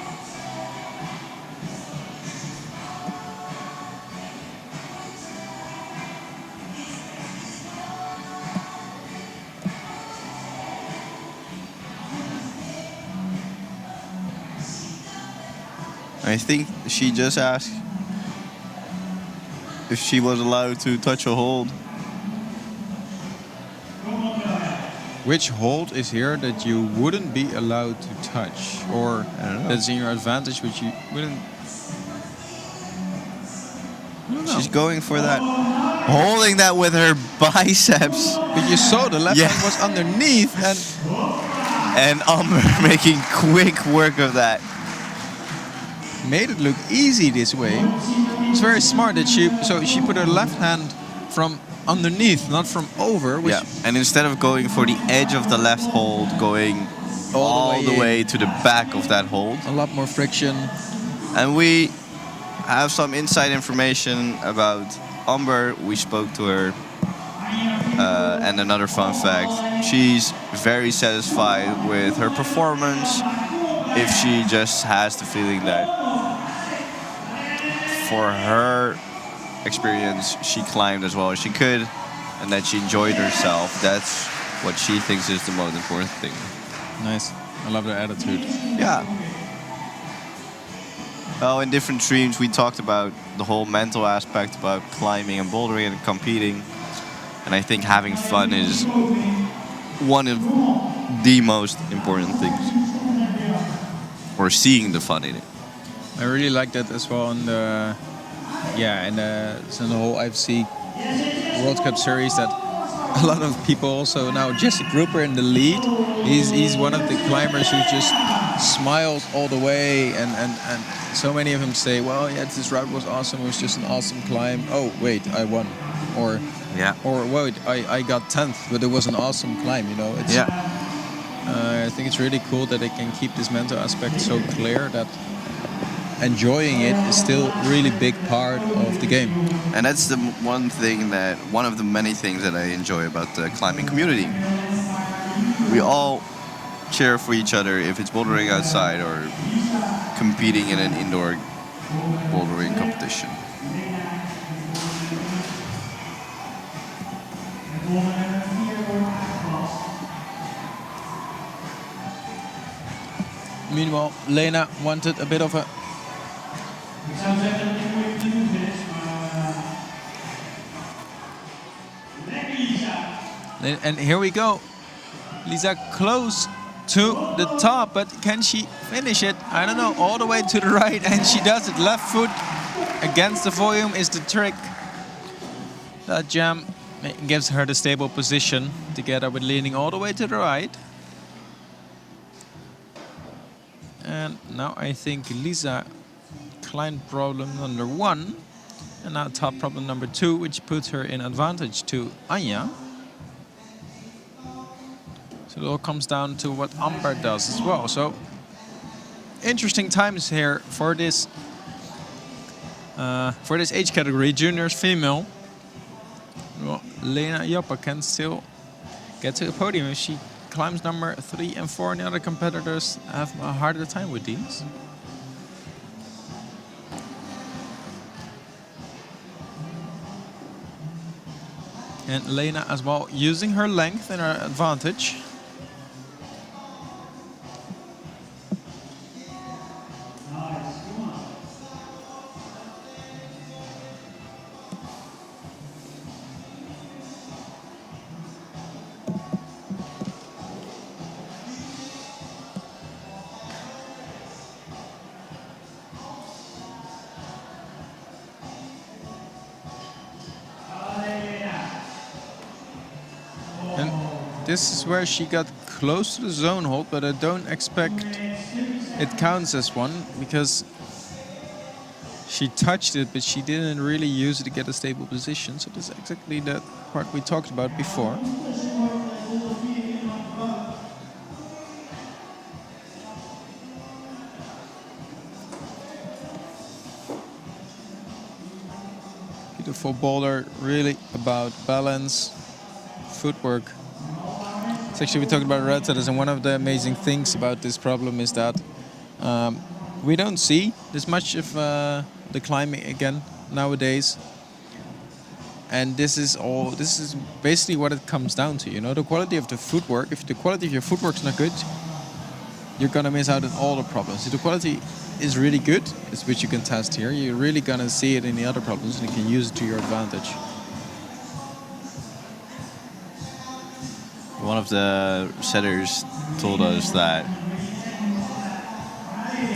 I think she just asked if she was allowed to touch a hold. Which hold is here that you wouldn't be allowed to touch? Or that's in your advantage, which you wouldn't... She's going for that. Holding that with her biceps. But you saw the left hand was underneath and Amber making quick work of that. Made it look easy this way. It's very smart that she put her left hand from underneath, not from over. Which and instead of going for the edge of the left hold, going all the way to the back of that hold. A lot more friction. And we have some inside information about Amber. We spoke to her. And another fun fact, she's very satisfied with her performance if she just has the feeling that for her experience, she climbed as well as she could, and that she enjoyed herself. That's what she thinks is the most important thing. Nice. I love their attitude. Yeah. Well, in different streams, we talked about the whole mental aspect about climbing and bouldering and competing. And I think having fun is one of the most important things. Or seeing the fun in it. I really like that as well in the whole IFC World Cup series, that a lot of people also now. Jesse Grouper in the lead. He's one of the climbers who just smiles all the way, and so many of them say, well, yeah, this route was awesome. It was just an awesome climb. Oh wait, I won, or wait, I got 10th, but it was an awesome climb. You know, it's. I think it's really cool that they can keep this mental aspect so clear that enjoying it is still a really big part of the game. And that's the one of the many things that I enjoy about the climbing community. We all cheer for each other if it's bouldering outside or competing in an indoor bouldering competition. Meanwhile, Lena wanted a bit of a... And here we go. Lisa close to the top, but can she finish it? I don't know, all the way to the right, and she does it. Left foot against the volume is the trick. That jam gives her the stable position together with leaning all the way to the right. And now I think Lisa climbed problem number 1, and now top problem number 2, which puts her in advantage to Anja. So it all comes down to what Amber does as well. So interesting times here for this age category, juniors female. Well, Lena Joppa can still get to the podium if she climbs number 3 and 4, and the other competitors have a harder time with these. And Lena as well using her length and her advantage. This is where she got close to the zone hold, but I don't expect it counts as one because she touched it, but she didn't really use it to get a stable position. So this is exactly that part we talked about before. Beautiful boulder, really about balance, footwork. It's actually, we talked about red setters, and one of the amazing things about this problem is that we don't see this much of the climbing again nowadays. And this is basically what it comes down to, you know, the quality of the footwork. If the quality of your footwork's not good, you're gonna miss out on all the problems. If the quality is really good, which you can test here, you're really gonna see it in the other problems, and you can use it to your advantage. One of the setters told us that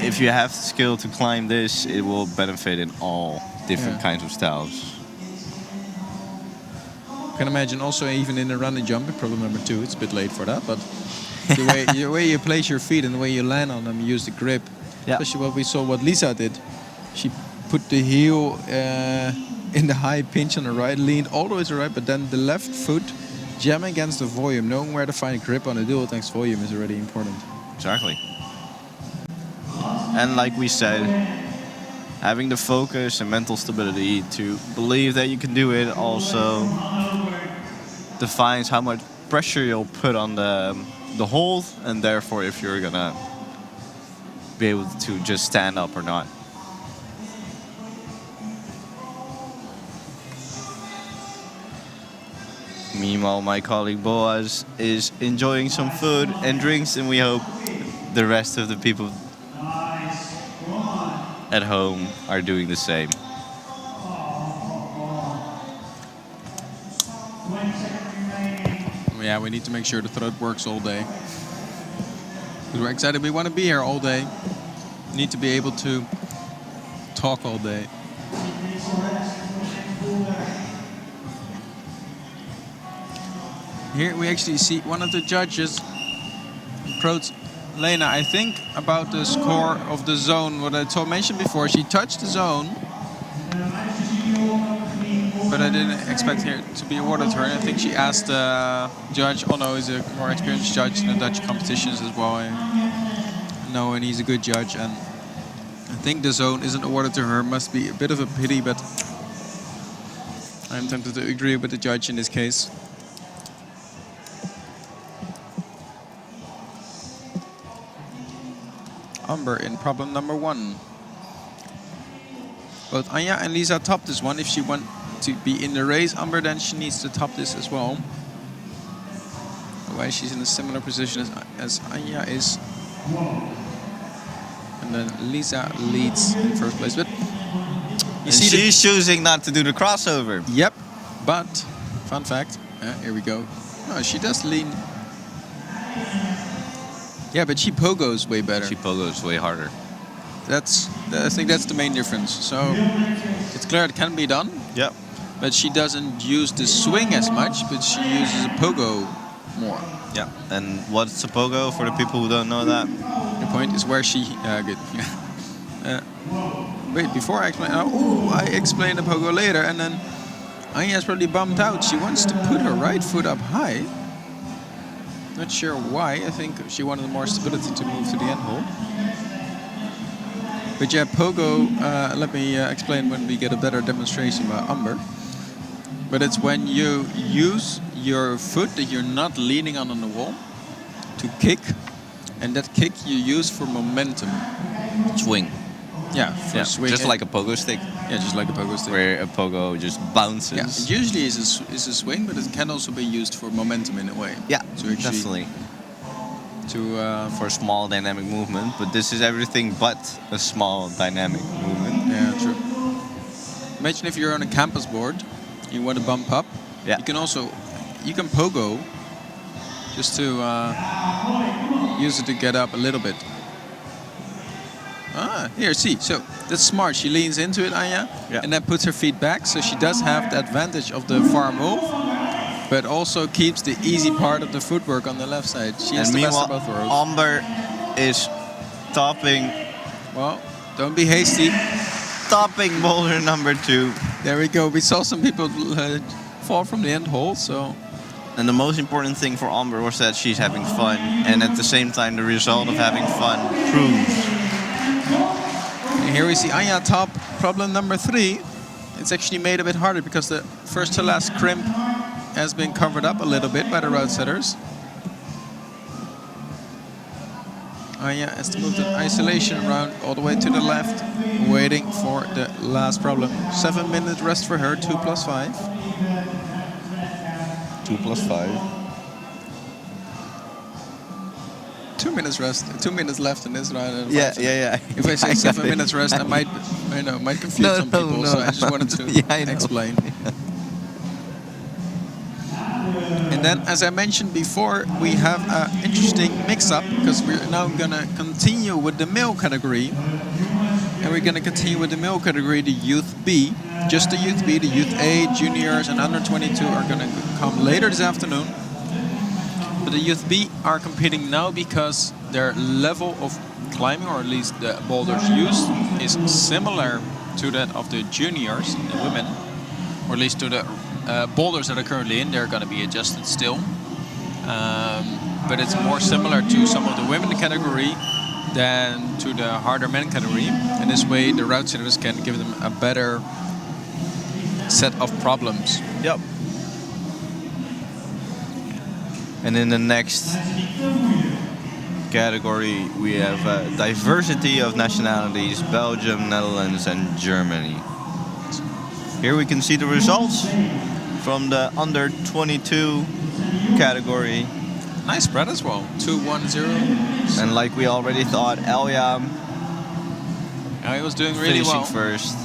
if you have the skill to climb this, it will benefit in all different kinds of styles. You can imagine also even in the running jump, problem number 2, it's a bit late for that, but the way you place your feet and the way you land on them, you use the grip. Yeah. Especially what we saw what Lisa did. She put the heel in the high pinch on the right, leaned all the way to the right, but then the left foot jam against the volume. Knowing where to find a grip on the dual tanks volume is already important. Exactly. And like we said, having the focus and mental stability to believe that you can do it also defines how much pressure you'll put on the hold, and therefore if you're gonna be able to just stand up or not. Meanwhile, my colleague Boaz is enjoying some food and drinks, and we hope the rest of the people at home are doing the same. Yeah, we need to make sure the throat works all day. Because we're excited, we want to be here all day. We need to be able to talk all day. Here we actually see one of the judges approach Lena, I think, about the score of the zone. What I mentioned before, she touched the zone, but I didn't expect her to be awarded her. I think she asked the judge, Onno is a more experienced judge in the Dutch competitions as well. I know, and he's a good judge, and I think the zone isn't awarded to her. Must be a bit of a pity, but I'm tempted to agree with the judge in this case. Amber in problem number 1. Both Anja and Lisa topped this one. If she wants to be in the race, Amber, then she needs to top this as well. Otherwise, she's in a similar position as Anja is. And then Lisa leads in first place. But you see, she's choosing not to do the crossover. Yep, but fun fact. Here we go. No, she does lean. Yeah, but she pogos way better. She pogos way harder. I think that's the main difference. So it's clear it can be done. Yep. But she doesn't use the swing as much, but she uses a pogo more. Yeah. And what's a pogo for the people who don't know that? The point is where she good. Wait, before I explain, I explain the pogo later, and then Anja's probably bummed out. She wants to put her right foot up high. Not sure why. I think she wanted more stability to move to the end hole. But yeah, pogo, let me explain when we get a better demonstration by Amber. But it's when you use your foot that you're not leaning on the wall to kick, and that kick you use for momentum. Swing. Yeah, for swing. Just like a pogo stick. Yeah, just like a pogo stick. Where a pogo just bounces. Yeah, it usually is a swing, but it can also be used for momentum in a way. Yeah, to definitely. For a small dynamic movement, but this is everything but a small dynamic movement. Yeah, true. Imagine if you're on a campus board, you want to bump up. Yeah. You can pogo just to use it to get up a little bit. Here, see, so that's smart. She leans into it, Anja, and then puts her feet back, so she does have the advantage of the far move, but also keeps the easy part of the footwork on the left side. She has the best of both worlds. Amber is topping. Well, don't be hasty. Topping boulder number 2. There we go. We saw some people fall from the end hole, so. And the most important thing for Amber was that she's having fun, and at the same time, the result of having fun proves. And here we see Anja top problem number 3. It's actually made a bit harder because the first to last crimp has been covered up a little bit by the route setters. Anja has to move the isolation round all the way to the left, waiting for the last problem. 7-minute rest for her, 2 + 5. 2 + 5. 2 minutes rest, 2 minutes left in this round. Yeah. If I say 7 minutes rest, I might confuse some people. So I just wanted to explain. And then, as I mentioned before, we have an interesting mix-up because we're now gonna continue with the male category, and we're gonna continue with the male category, the Youth B. Just the Youth B, the Youth A, juniors, and under 22 are gonna come later this afternoon. But the Youth B are competing now because their level of climbing, or at least the boulders used, is similar to that of the juniors, the women, or at least to the boulders that are currently in. They're going to be adjusted still. But it's more similar to some of the women category than to the harder men category. And this way the route setters can give them a better set of problems. Yep. And in the next category, we have diversity of nationalities, Belgium, Netherlands, and Germany. Here we can see the results from the under 22 category. Nice spread as well, 2-1-0. And like we already thought, Elja he was doing really well. finishing first.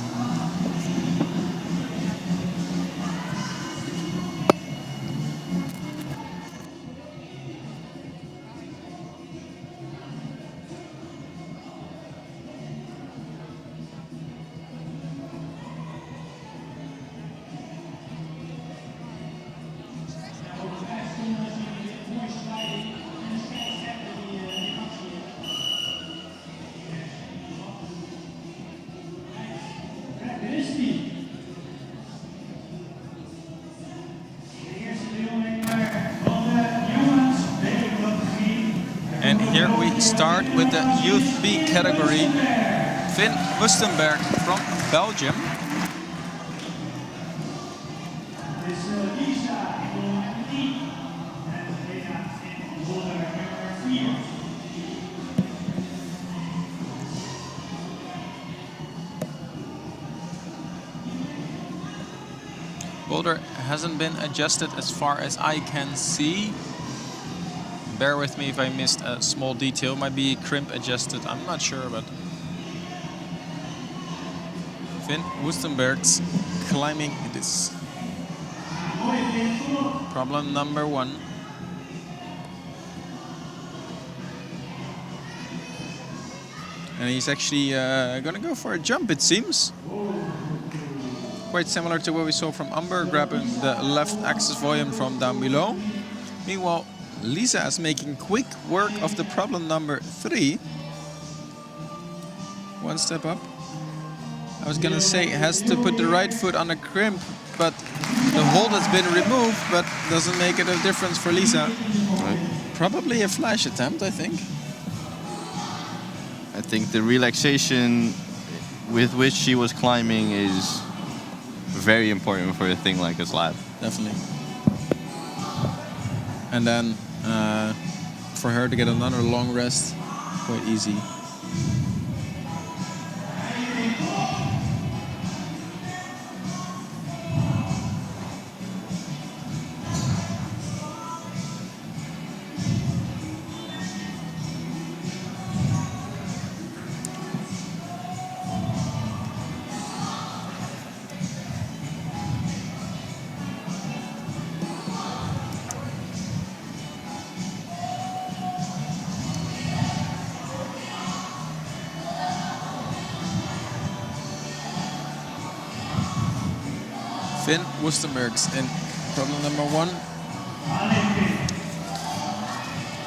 And here we start with the Youth B category. Finn Wustenberg from Belgium. Boulder hasn't been adjusted as far as I can see. Bear with me if I missed a small detail. Might be crimp adjusted, I'm not sure, but Finn Wustenberg's climbing this. Problem number 1. And he's actually gonna go for a jump, it seems. Quite similar to what we saw from Amber, grabbing the left axis volume from down below. Meanwhile, Lisa is making quick work of the problem number 3. One step up. I was gonna say has to put the right foot on a crimp, but the hold has been removed, but doesn't make it a difference for Lisa. Probably a flash attempt, I think. I think the relaxation with which she was climbing is very important for a thing like a slab. Definitely. And then for her to get another long rest, quite easy. Finn Wustenberg's in problem number 1.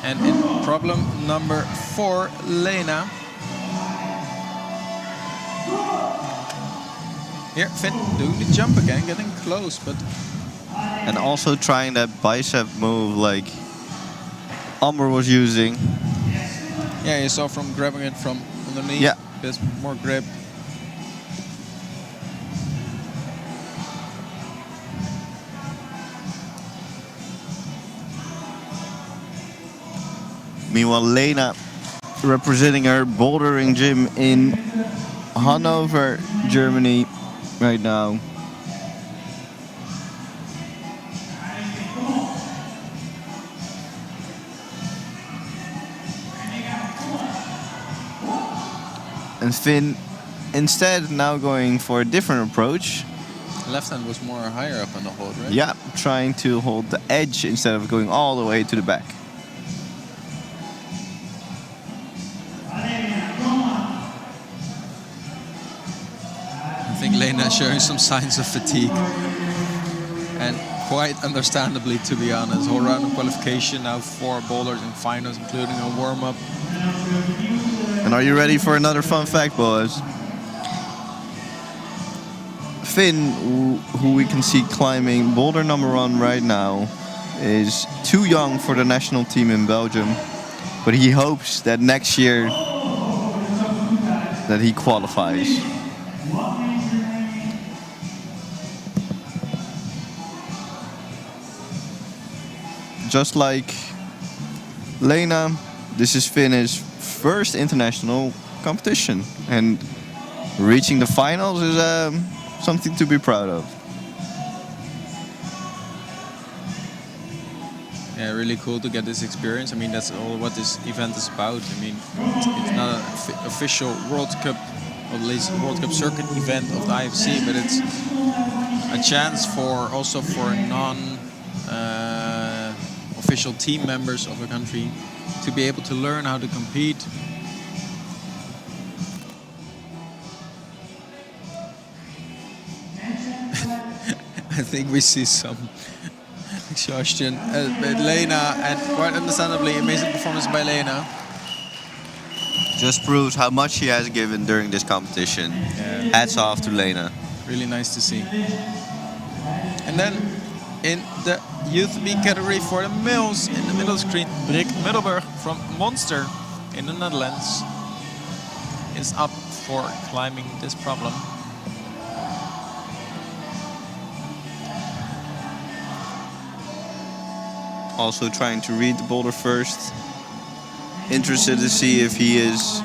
And in problem number 4, Lena. Here, Finn doing the jump again, getting close, but... And also trying that bicep move like Amber was using. Yeah, you saw from grabbing it from underneath. Yeah. There's more grip. Meanwhile, Lena representing her bouldering gym in Hanover, Germany right now. And Finn instead now going for a different approach. Left hand was more higher up on the hold, right? Yeah, trying to hold the edge instead of going all the way to the back. I think Lena is showing some signs of fatigue. And quite understandably, to be honest. Whole round of qualification, now 4 boulders in finals, including a warm-up. And are you ready for another fun fact, boys? Finn, who we can see climbing boulder number 1 right now, is too young for the national team in Belgium. But he hopes that next year that he qualifies. Just like Lena, this is Finn's first international competition, and reaching the finals is something to be proud of. Yeah, really cool to get this experience. I mean, that's all what this event is about. I mean, it's not an official World Cup, or at least World Cup circuit event of the IFC, but it's a chance for also for non-official team members of a country to be able to learn how to compete. I think we see some exhaustion with Lena, and quite understandably amazing performance by Lena. Just proves how much she has given during this competition. Yeah. Hats off to Lena. Really nice to see. And then in the Youth B category for the males in the middle screen. Brik Middelburg from Monster in the Netherlands is up for climbing this problem. Also trying to read the boulder first. Interested to see if he is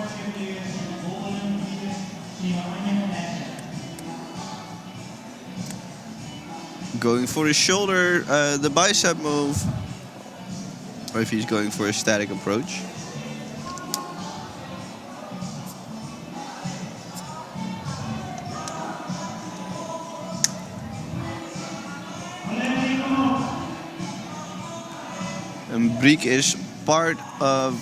going for his shoulder, the bicep move, or if he's going for a static approach. And Brik is part of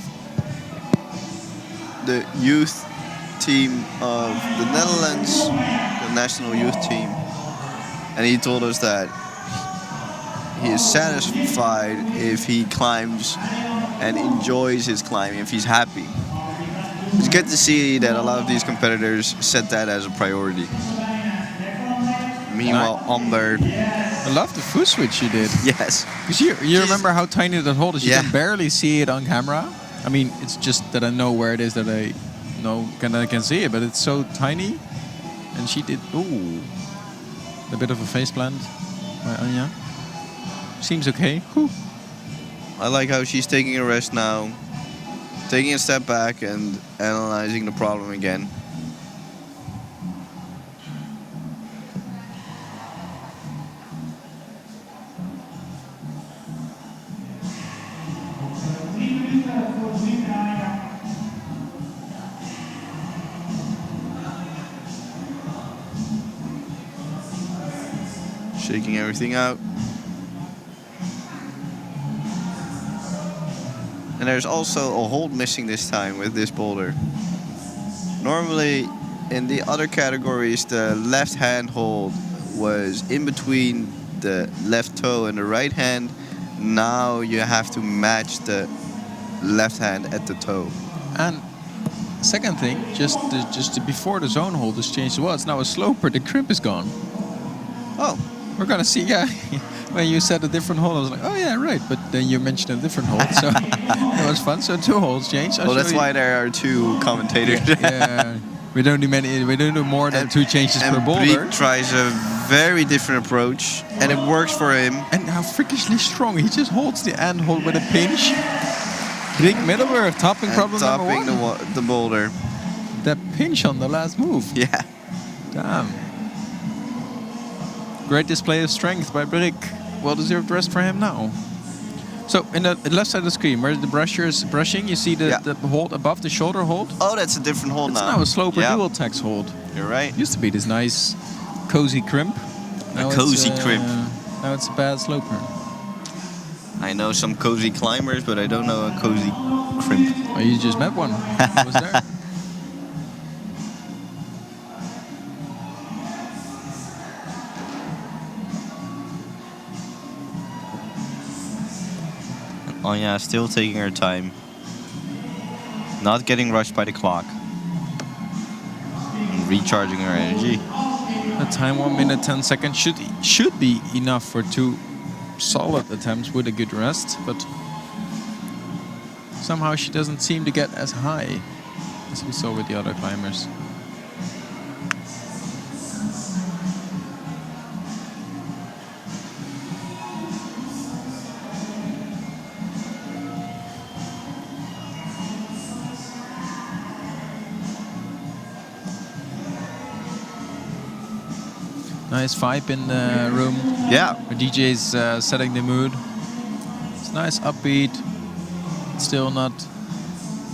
the youth team of the Netherlands, the national youth team. And he told us that he is satisfied if he climbs and enjoys his climbing, if he's happy. It's good to see that a lot of these competitors set that as a priority. Meanwhile, Amber, I love the foot switch you did. yes. Because you remember how tiny that hold is? You Yeah. can barely see it on camera. I mean, it's just that I know where it is, that I know I can see it, but it's so tiny. And she did, ooh, a bit of a face plant by Anja. Seems okay. Whew. I like how she's taking a rest now, taking a step back and analyzing the problem again. Shaking everything out. And there's also a hold missing this time with this boulder. Normally in the other categories the left hand hold was in between the left toe and the right hand. Now you have to match the left hand at the toe. And second thing, just before the zone hold is changed as well, it's now a sloper. The crimp is gone. Oh, We're gonna see, yeah. When you said a different hold, I was like, oh yeah, right. But then you mentioned a different hold, so it was fun. So 2 holds changed. well, that's why there are 2 commentators. Yeah, we don't do many. We don't do more than 2 changes per boulder. Brik tries a very different approach, and it works for him. And how freakishly strong! He just holds the end hold with a pinch. Brik Middelburg, topping And problem topping number 1. the boulder. That pinch on the last move. Yeah. Damn. Great display of strength by Brik. Well-deserved rest for him now. So, in the left side of the screen, where the brusher is brushing, you see the hold above the shoulder hold? Oh, that's a different hold It's now. now a sloper Yeah. dual tax hold. You're right. Used to be this nice, cozy crimp. Now cozy it's, crimp. Now it's a bad sloper. I know some cozy climbers, but I don't know a cozy crimp. Oh, you just met one. Who was there? Anja still taking her time. Not getting rushed by the clock. And recharging her energy. The time 1 minute 10 seconds should be enough for 2 solid attempts with a good rest, but somehow she doesn't seem to get as high as we saw with the other climbers. Nice vibe in the room. Yeah. The DJ's setting the mood. It's nice, upbeat. Still not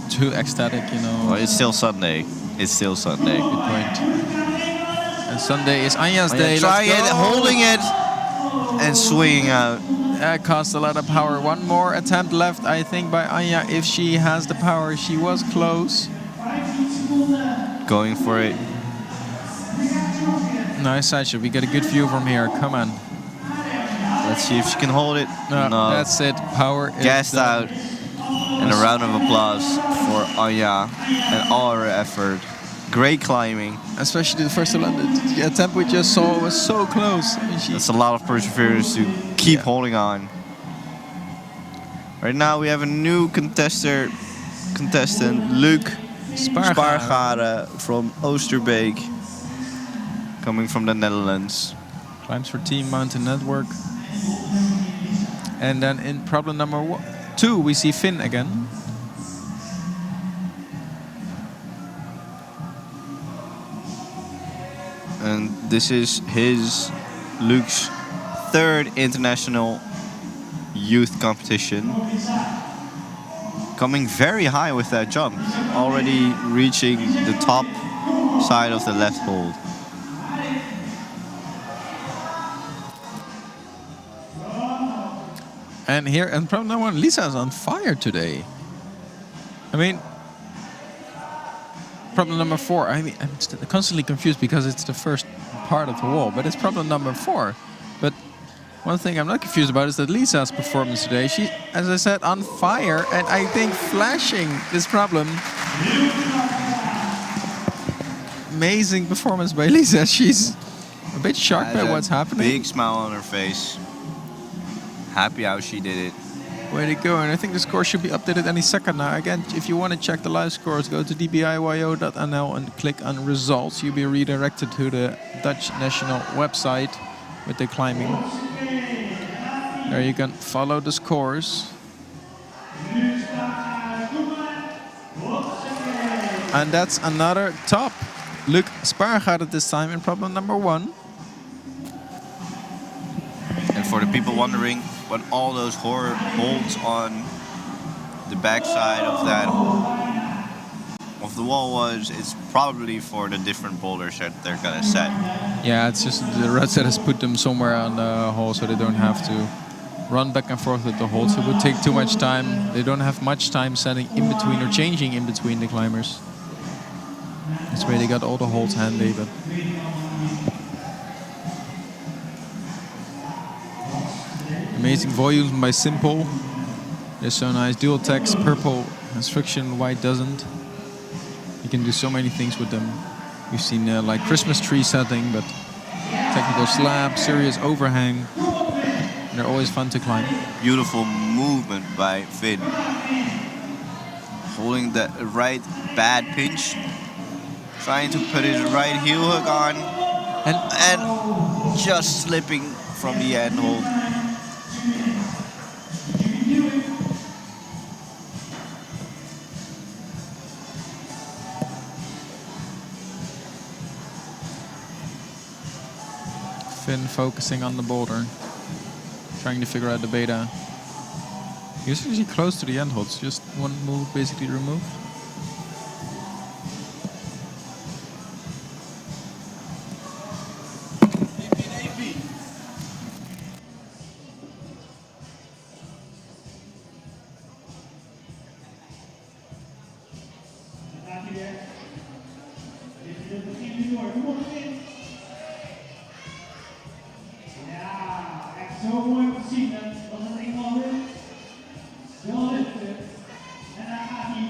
too ecstatic, you know. Well, it's still Sunday. It's still Sunday. Good point. And Sunday is Anja's day. Trying Let's it, go. holding it, and swinging out. That cost a lot of power. One more attempt left, I think, by Anja. If she has the power, she was close. Going for it. Nice side shot. We get a good view from here. Come on. Let's see if she can hold it. No, No. that's it. Power is Gassed done. out. And a round of applause for Anja and all her effort. Great climbing. Especially the first attempt we just saw was so close. I mean, That's a lot of perseverance to keep Yeah. holding on. Right now we have a new contestant, Luc Spargade from Oosterbeek, coming from the Netherlands. Climbs for Team Mountain Network. And then in problem number 2, we see Finn again. And this is Luc's third international youth competition. Coming very high with that jump, already reaching the top side of the left hold. And here, and problem number 1, Lisa is on fire today. I mean, problem number 4, I mean, I'm constantly confused because it's the first part of the wall, but it's problem number 4. But one thing I'm not confused about is that Lisa's performance today, she, as I said, on fire, and I think flashing this problem. Amazing performance by Lisa. She's a bit shocked by what's happening. Big smile on her face. Happy how she did it. Way to go, and I think the score should be updated any second now. Again, if you want to check the live scores, go to dbiyo.nl and click on results. You'll be redirected to the Dutch national website with the climbing. There you can follow the scores. And that's another top. Luc Spargade at this time in problem number 1. And for the people wondering what all those holds on the backside of the wall was, it's probably for the different boulders that they're gonna set. Yeah, it's just the route setters put them somewhere on the hole so they don't have to run back and forth with the holds. It would take too much time. They don't have much time setting in between or changing in between the climbers. That's why they got all the holds handy, but amazing volumes by Simple. They're so nice. Dual text, purple has friction, white doesn't. You can do so many things with them. We've seen like Christmas tree setting, but technical slab, serious overhang. They're always fun to climb. Beautiful movement by Finn. Holding the right bad pinch. Trying to put his right heel hook on. And just slipping from the end hold. Finn focusing on the boulder, trying to figure out the beta. He was actually close to the end holds, just one move basically removed. Zo mooi om te zien, dat het eenmaal lukt. Wel lukt het. En dan gaat hij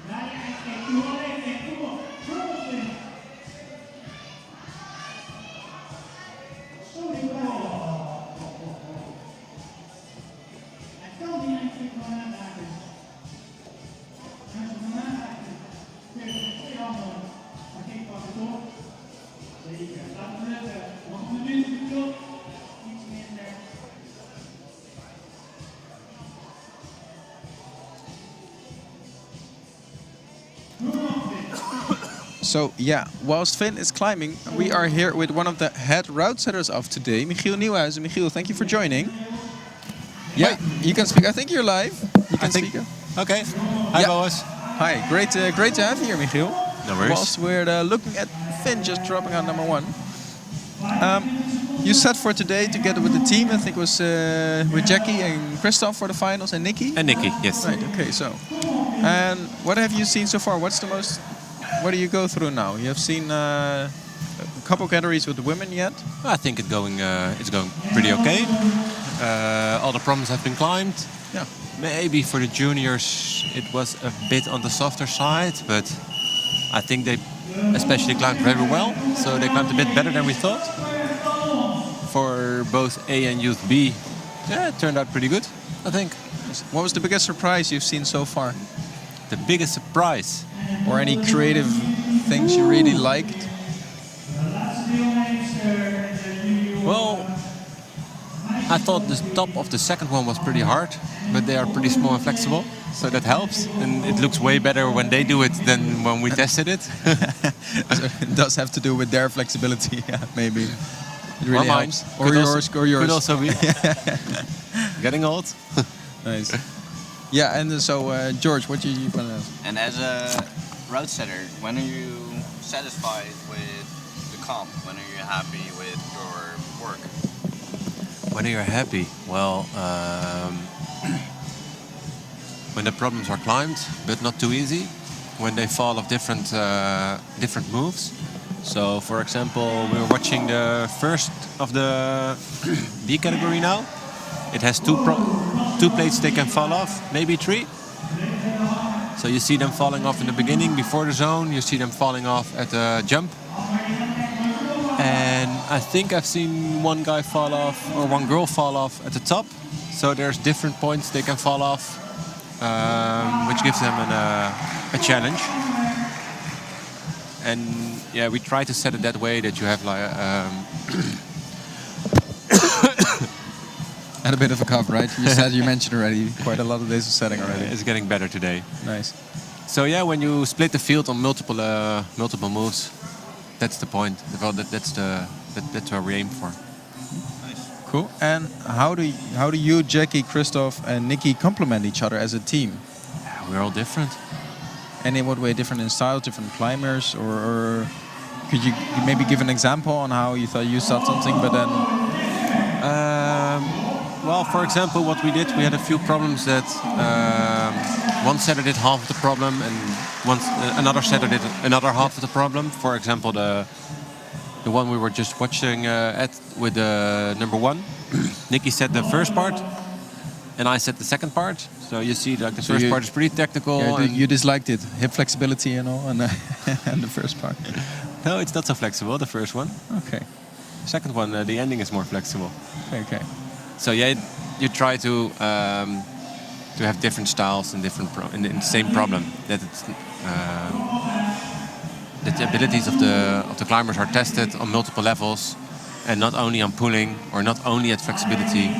naar je eigen toe. Alleen, kom op. Kom op, Finn. Zo die bal. Hij kan die eigenlijk gewoon aanraken. Als je hem aanraakt, kun je met 2 handen. Maar kijk, pak het op. Zeker. Laten we letten. Nog een minuut op de klok. Iets minder. So yeah, whilst Finn is climbing, we are here with one of the head route setters of today, Michiel Nieuwhuizen. Michiel, thank you for joining. Yeah, you can speak. I think you're live. You can speak. Okay. Hi, Boas. Hi, great to have you here, Michiel. No worries. Whilst we're looking at Finn just dropping out number 1. You set for today together with the team. I think it was with Jackie and Christoph for the finals and Nikki. And Nikki, yes. Right. Okay. So, and what have you seen so far? What's the most? What do you go through now? You have seen a couple categories with the women yet? I think it's going pretty okay. All the problems have been climbed. Yeah. Maybe for the juniors it was a bit on the softer side, but I think they especially climbed very well. So they climbed a bit better than we thought. For both A and youth B, yeah, it turned out pretty good, I think. What was the biggest surprise you've seen so far? The biggest surprise. Or any creative things you really liked? Well, I thought the top of the second one was pretty hard, but they are pretty small and flexible, so that helps. And it looks way better when they do it than when we tested it. So it does have to do with their flexibility, yeah, maybe. It Or really mine. helps. Or yours, or yours. Could also be. Getting old. Nice. Yeah, and so George, what do you want to ask? And as a route setter, when are you satisfied with the comp? When are you happy with your work? When are you happy? Well, when the problems are climbed, but not too easy. When they fall off different moves. So, for example, we're watching the first of the B category now. It has two plates they can fall off, maybe 3. So you see them falling off in the beginning before the zone. You see them falling off at the jump. And I think I've seen one guy fall off, or one girl fall off at the top. So there's different points they can fall off, which gives them a challenge. And yeah, we try to set it that way that you have like And a bit of a cough, right? You said, you mentioned already, quite a lot of days of setting already. it's getting better today. Nice. So yeah, when you split the field on multiple moves, that's the point. Well, that's what we aim for. Cool. And how do you, Jackie, Christoph, and Nikki complement each other as a team? Yeah, we're all different. And in what way? Different in style, different climbers, or could you maybe give an example on how you thought something, but then? Well, for example, what we did, we had a few problems that one setter did half of the problem, and another setter did another half of the problem. For example, the one we were just watching with the number 1, Nikki said the first part, and I said the second part. So you see, like the first part is pretty technical. Yeah, and you disliked it, hip flexibility and all, and and the first part. No, it's not so flexible. The first one. Okay. Second one, the ending is more flexible. Okay. So yeah, you try to have different styles and in the same problem. That it's, that the abilities of the climbers are tested on multiple levels, and not only on pulling or not only at flexibility.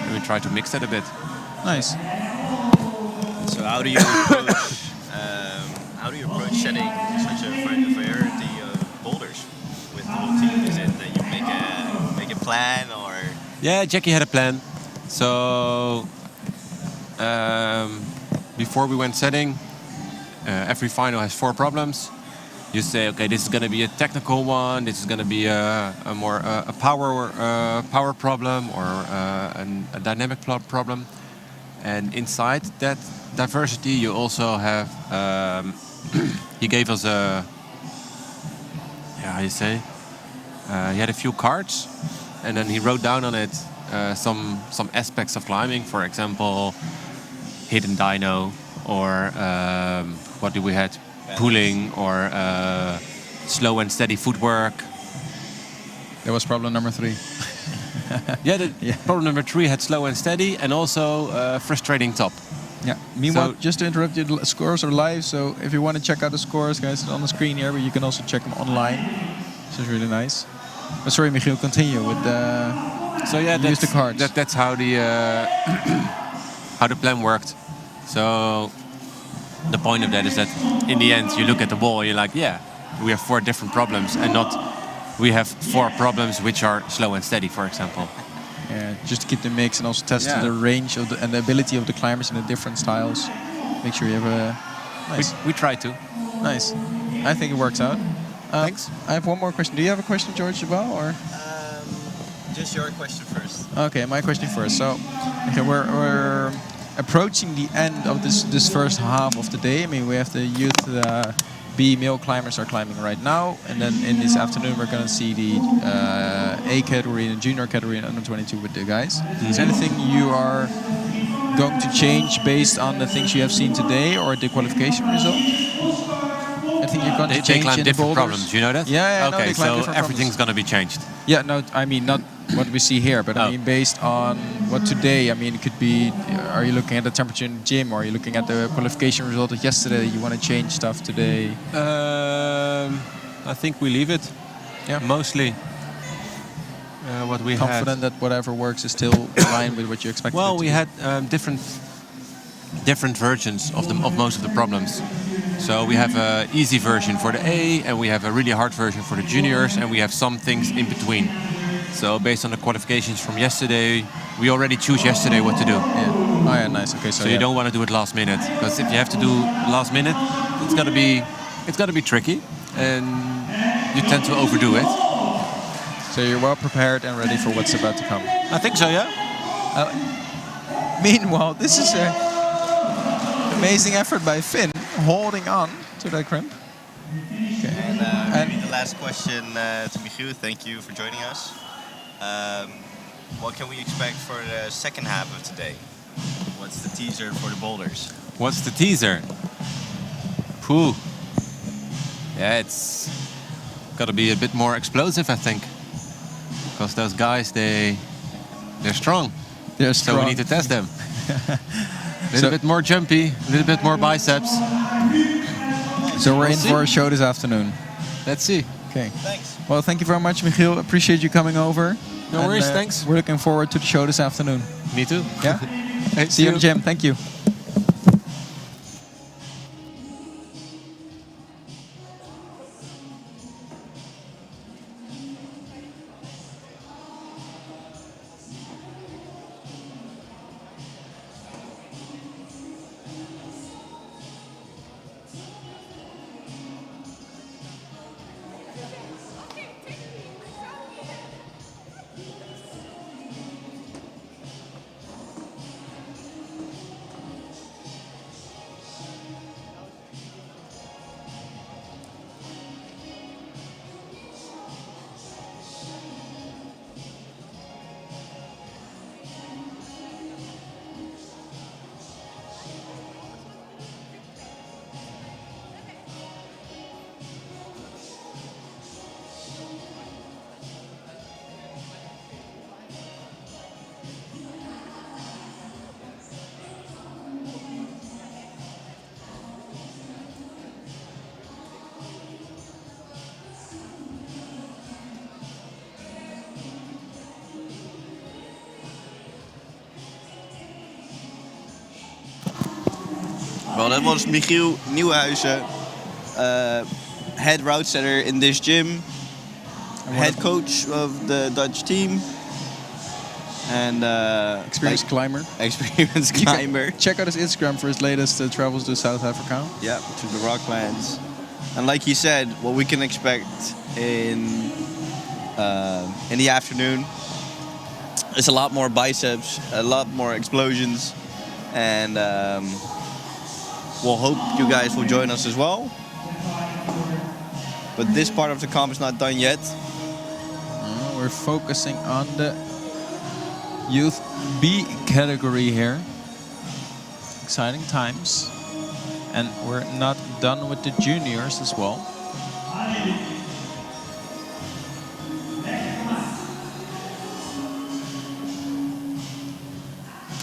And we try to mix that a bit. Nice. So how do you approach setting such a variety of boulders with the whole team? Is it that you make a plan, or? Yeah, Jackie had a plan. So before we went setting, every final has 4 problems. You say, okay, this is going to be a technical one. This is going to be a power problem, or a dynamic problem. And inside that diversity, you also have. He gave us a. Yeah, how you say? He had a few cards, and then he wrote down on it some aspects of climbing. For example, hidden dyno, or what do we had? Pulling, or slow and steady footwork. That was problem number 3. Problem number 3 had slow and steady, and also frustrating top. Yeah. Meanwhile, So- just to interrupt you, the scores are live. So if you want to check out the scores, guys, it's on the screen here, but you can also check them online. So it's really nice. But sorry, Michiel, continue with the. So yeah, use the cards. That's how the how the plan worked. So the point of that is that in the end, you look at the wall, you're like, yeah, we have 4 different problems, and not we have 4 problems which are slow and steady, for example. Yeah, just to keep the mix and also test the range of and the ability of the climbers in the different styles. Make sure you have a nice. We try to. Nice. I think it works out. Thanks. I have one more question. Do you have a question, George, as well, or? Just your question first. Okay, my question first. So, okay, we're approaching the end of this first half of the day. I mean, we have the youth B male climbers are climbing right now, and then in this afternoon we're gonna see the A category and the junior category and under 22 with the guys. Is there anything you are going to change based on the things you have seen today or the qualification result? anything you're going to They change climb in the different boulders? problems, you know that? Yeah, yeah, I know Okay, they climb so different everything's going to be changed. Yeah, no, I mean not what we see here, but I Oh. mean based on what today. I mean, it could be. Are you looking at the temperature in the gym, or are you looking at the qualification result of yesterday? You want to change stuff today? I think we leave it. Yeah. Mostly what we Confident had. that whatever works is still in line with what you expected. Well, it to we be. had different versions of most of the problems. So we have an easy version for the A, and we have a really hard version for the juniors, and we have some things in between. So based on the qualifications from yesterday, we already choose yesterday what to do. Yeah. Oh yeah, nice. Okay, so, So you don't want to do it last minute, because if you have to do last minute, it's gonna be tricky, and you tend to overdo it. So you're well prepared and ready for what's about to come. I think so, yeah. Meanwhile, this is an amazing effort by Finn, holding on to that crimp. And maybe the last question to Michiel. Thank you for joining us. What can we expect for the second half of today? What's the teaser for the boulders? What's the teaser? Phew. Yeah, it's got to be a bit more explosive, I think, because those guys they're strong. They're So strong. we need to test them. A little bit more jumpy, a little bit more biceps. So we're We'll in see. for a show this afternoon. Let's see. Okay. Thanks. Well, thank you very much, Michiel. Appreciate you coming over. No And, worries, thanks. We're looking forward to the show this afternoon. Me too. Yeah? Hey, See you in the gym. Thank you. Well, that was Michiel Nieuwenhuizen, head route setter in this gym, head coach of the Dutch team, and Experienced climber. experienced You can climber. check out his Instagram for his latest travels to South Africa. Yeah, to the Rocklands. And like he said, what we can expect in the afternoon is a lot more biceps, a lot more explosions, and we'll hope you guys will join us as well. But this part of the comp is not done yet. We're focusing on the Youth B category here. Exciting times. And we're not done with the juniors as well.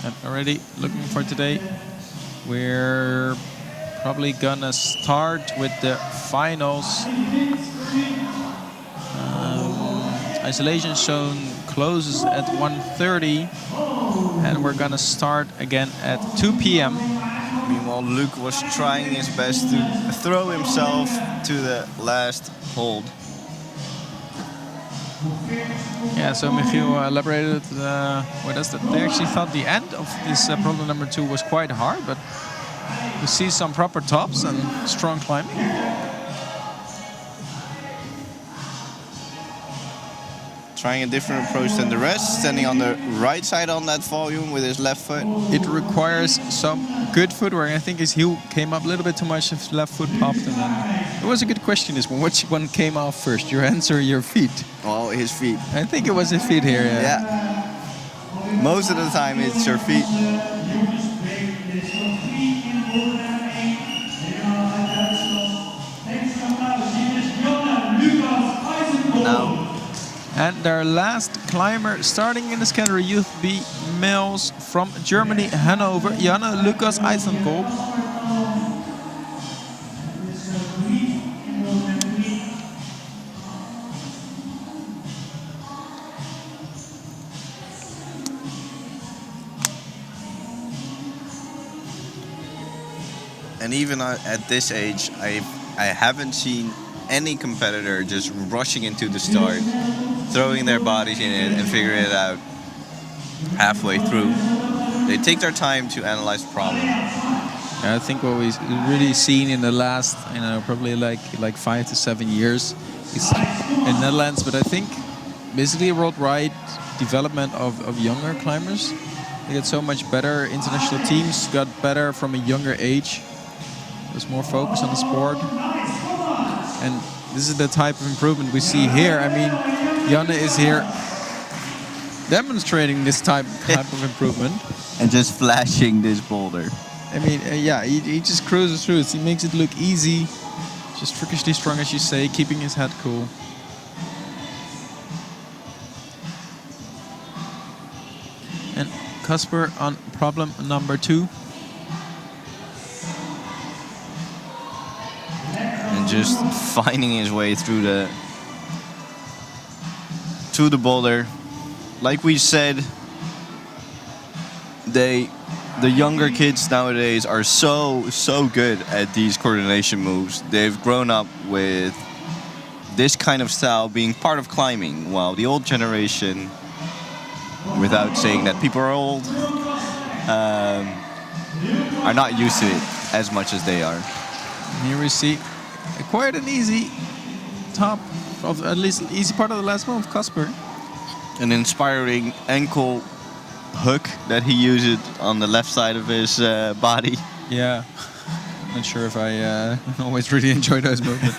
And already looking for today, we're probably gonna start with the finals. Isolation zone closes at 1:30, and we're gonna start again at 2 p.m. Meanwhile, Luke was trying his best to throw himself to the last hold. Yeah, so Michiel elaborated with us that they actually thought the end of this problem number 2 was quite hard, but you see some proper tops and strong climbing. Trying a different approach than the rest, standing on the right side on that volume with his left foot. It requires some good footwork. I think his heel came up a little bit too much, his left foot popped. And then it was a good question, this one. Which one came off first, your hands or your feet? Oh, his feet. I think it was his feet here, yeah. Yeah. Most of the time it's your feet. And their last climber starting in the Scandinavia Youth B males from Germany, Hanover, Janne Lucas Eisenkolb. And even at this age, I haven't seen any competitor just rushing into the start, throwing their bodies in it and figuring it out halfway through. They take their time to analyze the problem. I think what we've really seen in the last, probably like 5 to 7 years is in Netherlands, but I think basically a worldwide development of younger climbers. They get so much better. International teams got better from a younger age. There's more focus on the sport. And this is the type of improvement we see here. I mean, Janne is here demonstrating this type of improvement. And just flashing this boulder. I mean, yeah, he just cruises through it. He makes it look easy. Just freakishly strong, as you say, keeping his head cool. And Casper on problem number 2. And just finding his way through the boulder. Like we said, the younger kids nowadays are so good at these coordination moves. They've grown up with this kind of style being part of climbing, while the old generation, without saying that people are old, are not used to it as much as they are. Here we see quite an easy top of, at least easy part of the last move, Casper. An inspiring ankle hook that he used on the left side of his body. Yeah, not sure if I always really enjoy those movements.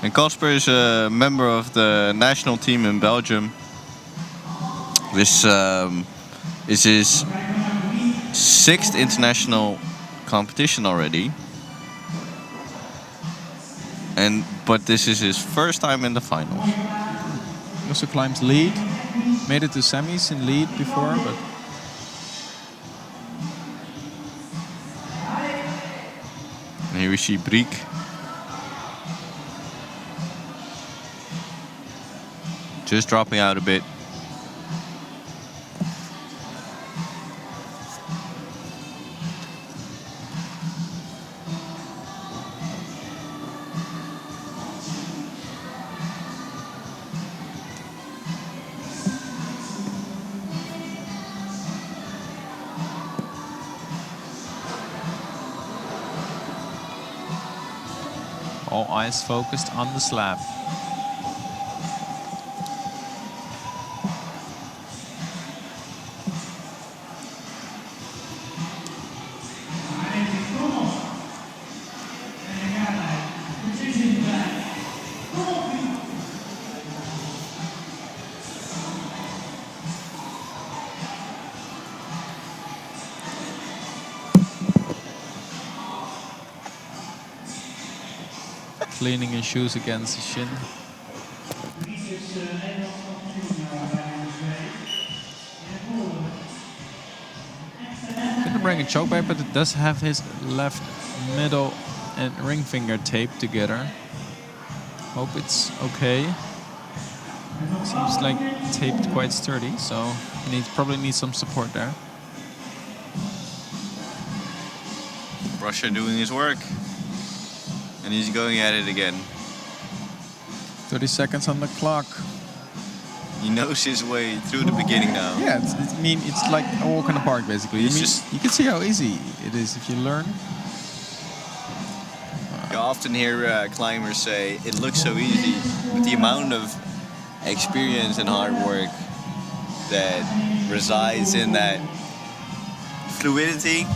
And Casper is a member of the national team in Belgium. This is his 6th international competition already. But this is his first time in the finals. He also climbs lead. Made it to semis in lead before, but and here we see Briek. Just dropping out a bit. all eyes focused on the slab. Cleaning his shoes against his shin. Didn't bring a choke back, but it does have his left middle and ring finger taped together. Hope it's okay. Seems like taped quite sturdy, so probably needs some support there. Russia doing his work. And he's going at it again. 30 seconds on the clock. He knows his way through the beginning now. Yeah, it's like a walk in the park, basically. You can see how easy it is if you learn. You often hear climbers say, it looks so easy, but the amount of experience and hard work that resides in that fluidity.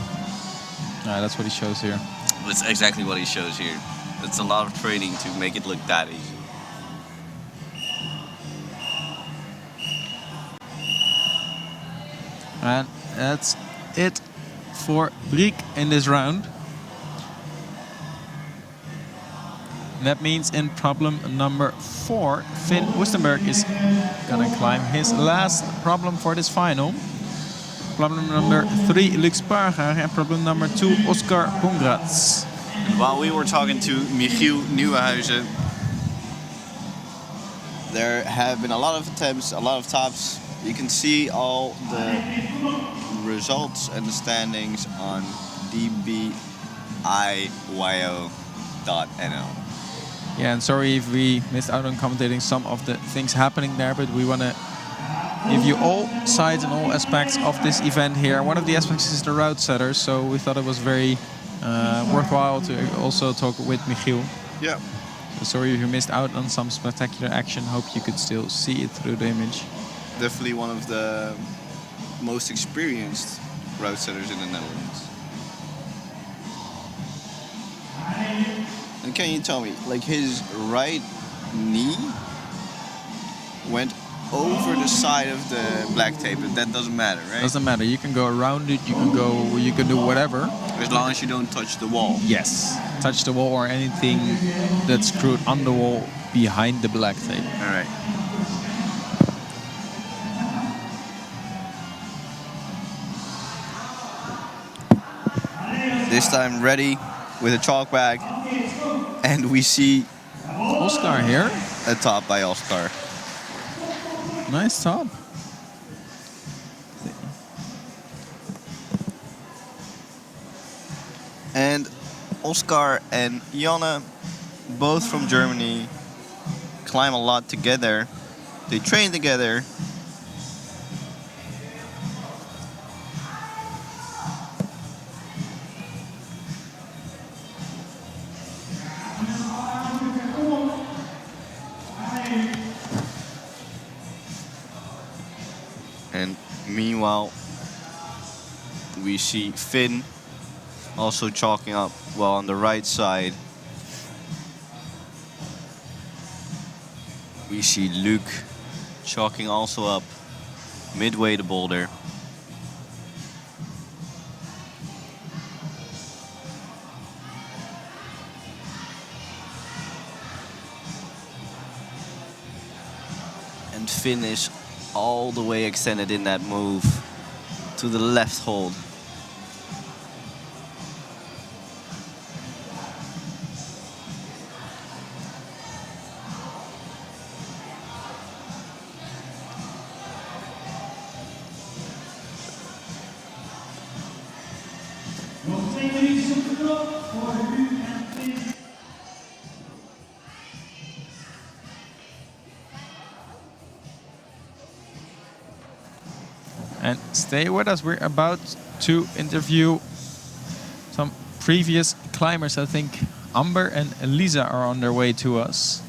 That's what he shows here. That's exactly what he shows here. It's a lot of training to make it look that easy. And that's it for Briek in this round. And that means in problem number 4, Finn Wustenberg is gonna climb his last problem for this final. Problem number 3, Luc Spargaar, and problem number 2, Oscar Bongrats. While we were talking to Michiel Nieuwenhuizen, there have been a lot of attempts, a lot of tops. You can see all the results and the standings on DBIYO.nl. Yeah, and sorry if we missed out on commentating some of the things happening there, but we want to give you all sides and all aspects of this event here. One of the aspects is the route setters, so we thought it was very worthwhile to also talk with Michiel. Yeah. So sorry if you missed out on some spectacular action. Hope you could still see it through the image. Definitely one of the most experienced route setters in the Netherlands. And can you tell me, like his right knee went over the side of the black tape, but that doesn't matter, right? Doesn't matter. You can go around it. You can do whatever. As long as you don't touch the wall. Yes. Touch the wall or anything that's screwed on the wall behind the black tape. All right. This time ready with a chalk bag, and we see Oscar here. a top by Oscar. Nice top. And Oscar and Janne, both from Germany, climb a lot together. They train together. And meanwhile, we see Finn also chalking up well on the right side. We see Luc chalking also up midway the boulder. And Finn is all the way extended in that move to the left hold. And stay with us. We're about to interview some previous climbers. I think Amber and Lisa are on their way to us.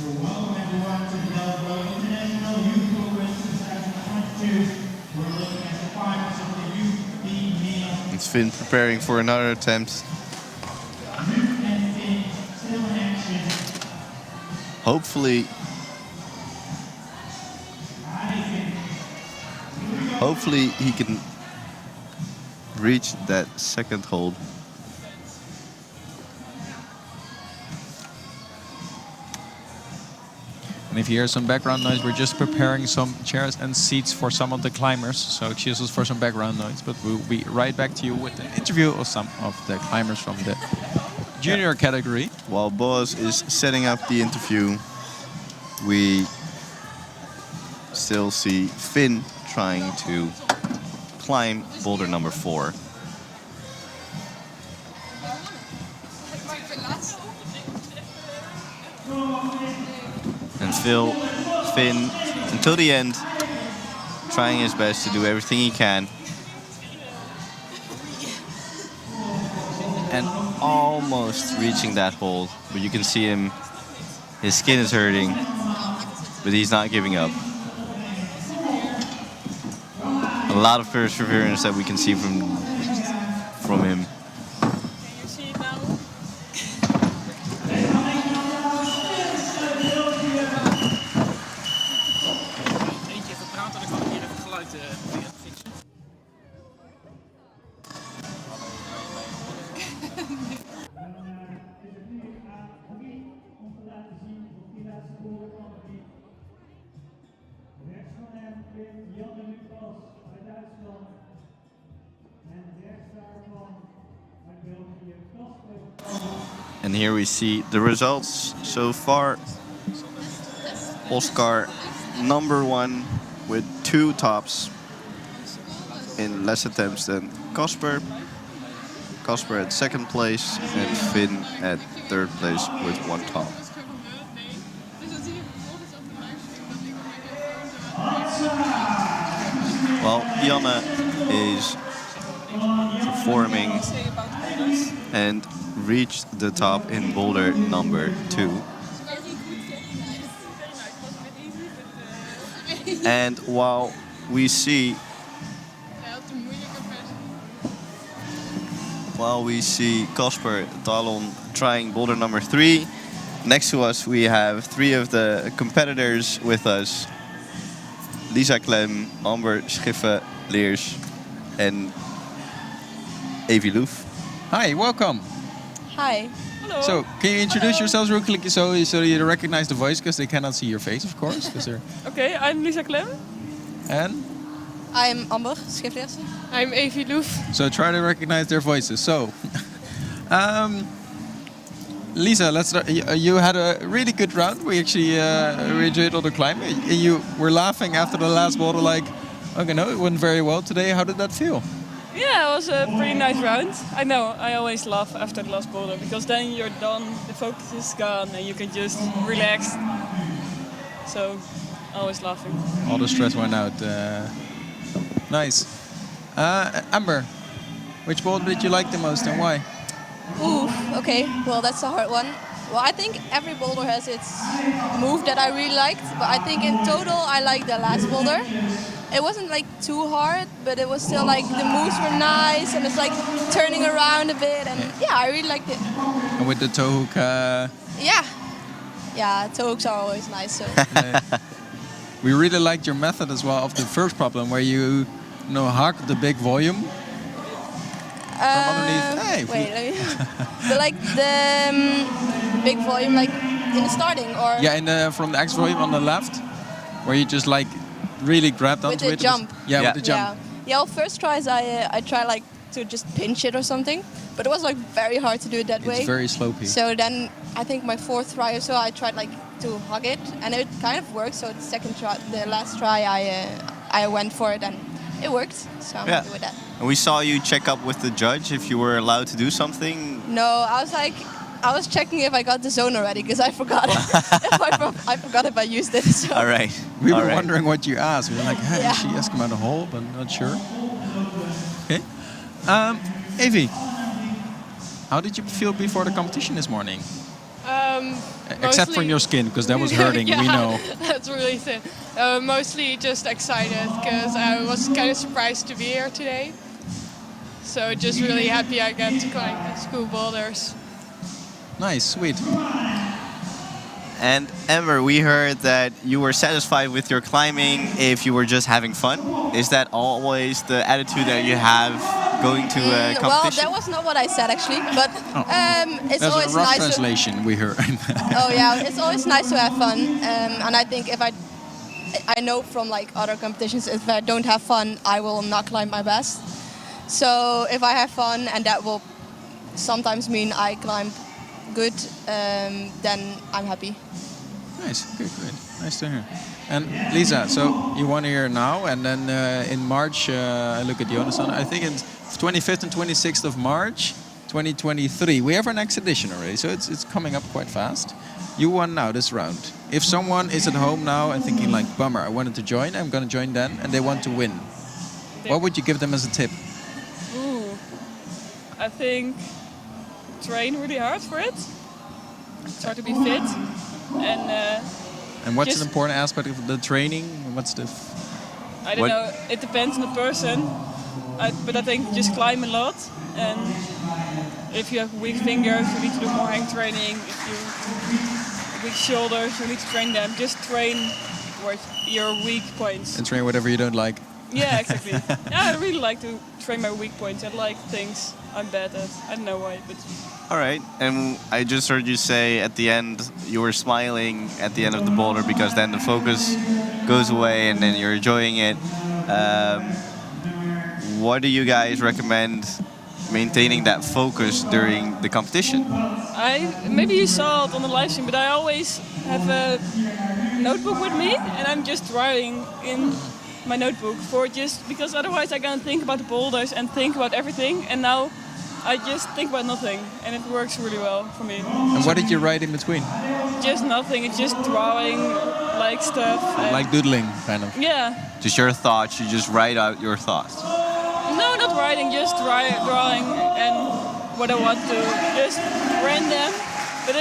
Welcome everyone to the DBIYO International Youth Congress 2022. We're looking at the finals of the Youth B-Male. It's Finn preparing for another attempt. Luc and Finn still in action. Hopefully he can reach that second hold. And if you hear some background noise, we're just preparing some chairs and seats for some of the climbers. So excuse us for some background noise, but we'll be right back to you with an interview of some of the climbers from the junior category. While Boaz is setting up the interview, we still see Finn trying to climb boulder number 4. And Finn, until the end, trying his best to do everything he can. And almost reaching that hold, but you can see him, his skin is hurting, but he's not giving up. A lot of perseverance that we can see from him. boulder company. Rechts van hem vindt Jan en Lucas uit Duitsland. En rechts daarvan uit België Kasper. And here we see the results so far. Oscar number 1 with 2 tops in less attempts than Kasper. Kasper at 2nd place and Finn at 3rd place with 1 top. Well, Janne is performing and reached the top in boulder number 2. And while we see Kasper Talon trying boulder number 3, next to us we have 3 of the competitors with us. Lisa Klem, Amber Schiffe-Leers and Evie Loof. Hi, welcome. Hi. Hello. So, can you introduce yourselves real quick so you recognize the voice, because they cannot see your face, of course. Okay, I'm Lisa Klem. And? I'm Amber Schifleers. I'm Evie Loof. So try to recognize their voices. So, Lisa, let's start. You had a really good round. We actually we enjoyed all the climbing. You were laughing after the last boulder, like, okay, no, it went very well today. How did that feel? Yeah, it was a pretty nice round. I know, I always laugh after the last boulder because then you're done, the focus is gone and you can just relax. So, always laughing. All the stress went out. Nice. Amber, which boulder did you like the most and why? Ooh, okay. Well, that's a hard one. Well, I think every boulder has its move that I really liked, but I think in total I liked the last boulder. It wasn't like too hard, but it was still like the moves were nice and it's like turning around a bit and yeah, I really liked it. And with the toe hook? Yeah, toe hooks are always nice. So. We really liked your method as well of the first problem where you hacked the big volume. From underneath. Hey, wait, let me. But like the big volume, like in the starting, or yeah, from the X volume on the left, where you just like really grabbed onto with it. the jump. Yeah, with the jump. Yeah. Well, first tries I try like to just pinch it or something, but it was like very hard to do it that way. It's very slopey. So then I think my 4th try or so I tried like to hug it, and it kind of worked. So the last try I went for it and it worked. So I'm happy with that. And we saw you check up with the judge if you were allowed to do something. No, I was checking if I got the zone already because I forgot. I forgot if I used it. So. All right. We were wondering what you asked. We were like, hey, Yeah. she asked him out a hole, but not sure. Okay. Evie, how did you feel before the competition this morning? Except from your skin, because that was hurting, yeah, we know. That's really thin. Mostly just excited because I was kind of surprised to be here today. So just really happy I got to climb the school boulders. Nice, sweet. And Amber, we heard that you were satisfied with your climbing if you were just having fun. Is that always the attitude that you have going to a competition? Well, that was not what I said actually, but it's There's always a rough nice. translation we heard. Oh yeah, it's always nice to have fun, and I think if I know from like other competitions, if I don't have fun, I will not climb my best. So if I have fun, and that will sometimes mean I climb good, then I'm happy. Nice, good. Nice to hear. And Lisa, so you won here now, and then in March, I look at Jonas, I think it's 25th and 26th of March, 2023. We have our next edition already, so it's coming up quite fast. You won now this round. If someone is at home now and thinking like, bummer, I wanted to join, I'm going to join then, and they want to win, what would you give them as a tip? I think train really hard for it. Try to be fit. And what's just an important aspect of the training? What's the... I don't know, it depends on the person. But I think just climb a lot. And if you have weak fingers, you need to do more hang training. If you have weak shoulders, you need to train them. Just train what your weak points. And train whatever you don't like. Yeah, exactly. Yeah, I really like to train my weak points. I like things I'm bad at. I don't know why, but All right, and I just heard you say at the end you were smiling at the end of the boulder because then the focus goes away and then you're enjoying it. What do you guys recommend maintaining that focus during the competition? Maybe you saw it on the live stream, but I always have a notebook with me, and I'm just drawing in my notebook because otherwise I can't think about the boulders and think about everything. And now I just think about nothing, and it works really well for me. And what did you write in between? Just nothing. It's just drawing, like stuff. Like doodling, kind of. Yeah. Just your thoughts. You just write out your thoughts. No, not writing. Just drawing and what I want to. Just random, but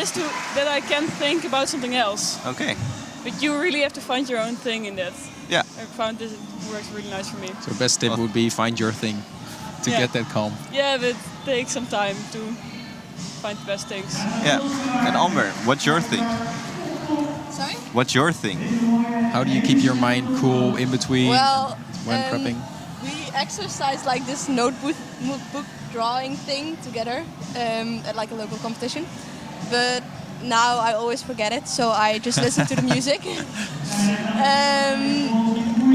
that I can think about something else. Okay. But you really have to find your own thing in that. Yeah. I found this works really nice for me. So best tip would be find your thing to get that calm. Yeah, but it takes some time to find the best things. Yeah. And Amber, what's your thing? Sorry? What's your thing? How do you keep your mind cool in between when prepping? We exercise like this notebook drawing thing together at like a local competition. But now I always forget it, so I just listen to the music.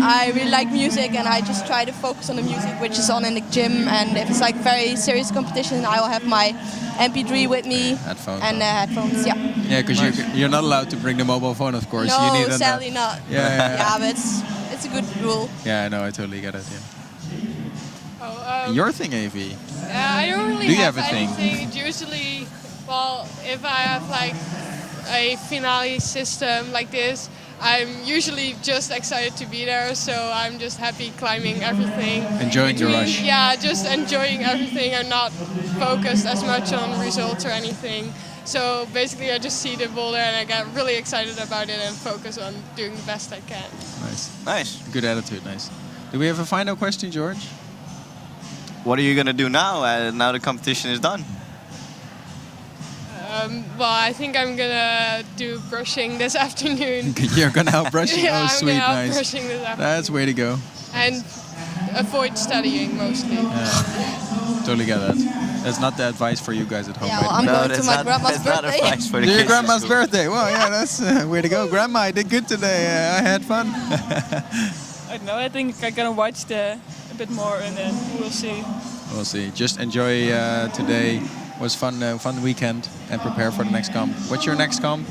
I really like music and I just try to focus on the music which is on in the gym, and if it's like very serious competition I will have my MP3 with me and headphones, yeah. Yeah, because you're not allowed to bring the mobile phone, of course. No, you need sadly not. Yeah, but it's a good rule. Yeah, I know, I totally get it, yeah. Your thing, AV? I don't really Do you have have a thing? anything. It's usually, well, if I have like a finale system like this, I'm usually just excited to be there, so I'm just happy climbing everything. Enjoying the rush. Yeah, just enjoying everything. I'm not focused as much on results or anything. So basically I just see the boulder and I get really excited about it and focus on doing the best I can. Nice. Nice. Good attitude, nice. Do we have a final question, George? What are you gonna do now? Now the competition is done. Well, I think I'm gonna do brushing this afternoon. You're gonna help brushing? Yeah, oh, I'm sweet, gonna help nice. brushing this afternoon. That's way to go. And avoid studying mostly. Totally get that. That's not the advice for you guys at home. Yeah, well, I'm going to my grandma's birthday. Advice for the Your kids at grandma's school. birthday. Well, yeah, that's way to go. Grandma, I did good today. I had fun. I don't know. I think I'm gonna watch a bit more and then we'll see. We'll see. Just enjoy today. It was fun weekend, and prepare for the next comp. What's your next comp?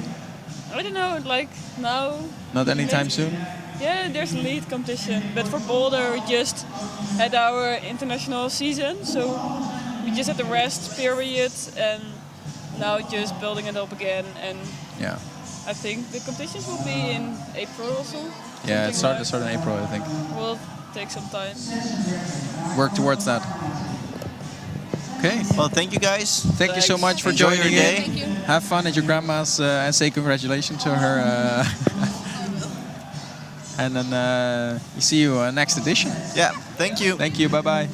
I don't know. Like now. Not anytime soon. Yeah, there's a lead competition, but for Boulder we just had our international season, so we just had the rest period and now just building it up again. And Yeah. I think the competitions will be in April also. Yeah, it something started in April, I think. Will take some time. Work towards that. Okay. Well, thank you guys. Thank you so much for Enjoy your joining day. in. Thank you. Have fun at your grandma's and say congratulations to her. And then see you next edition. Yeah, thank you. Thank you. Bye bye.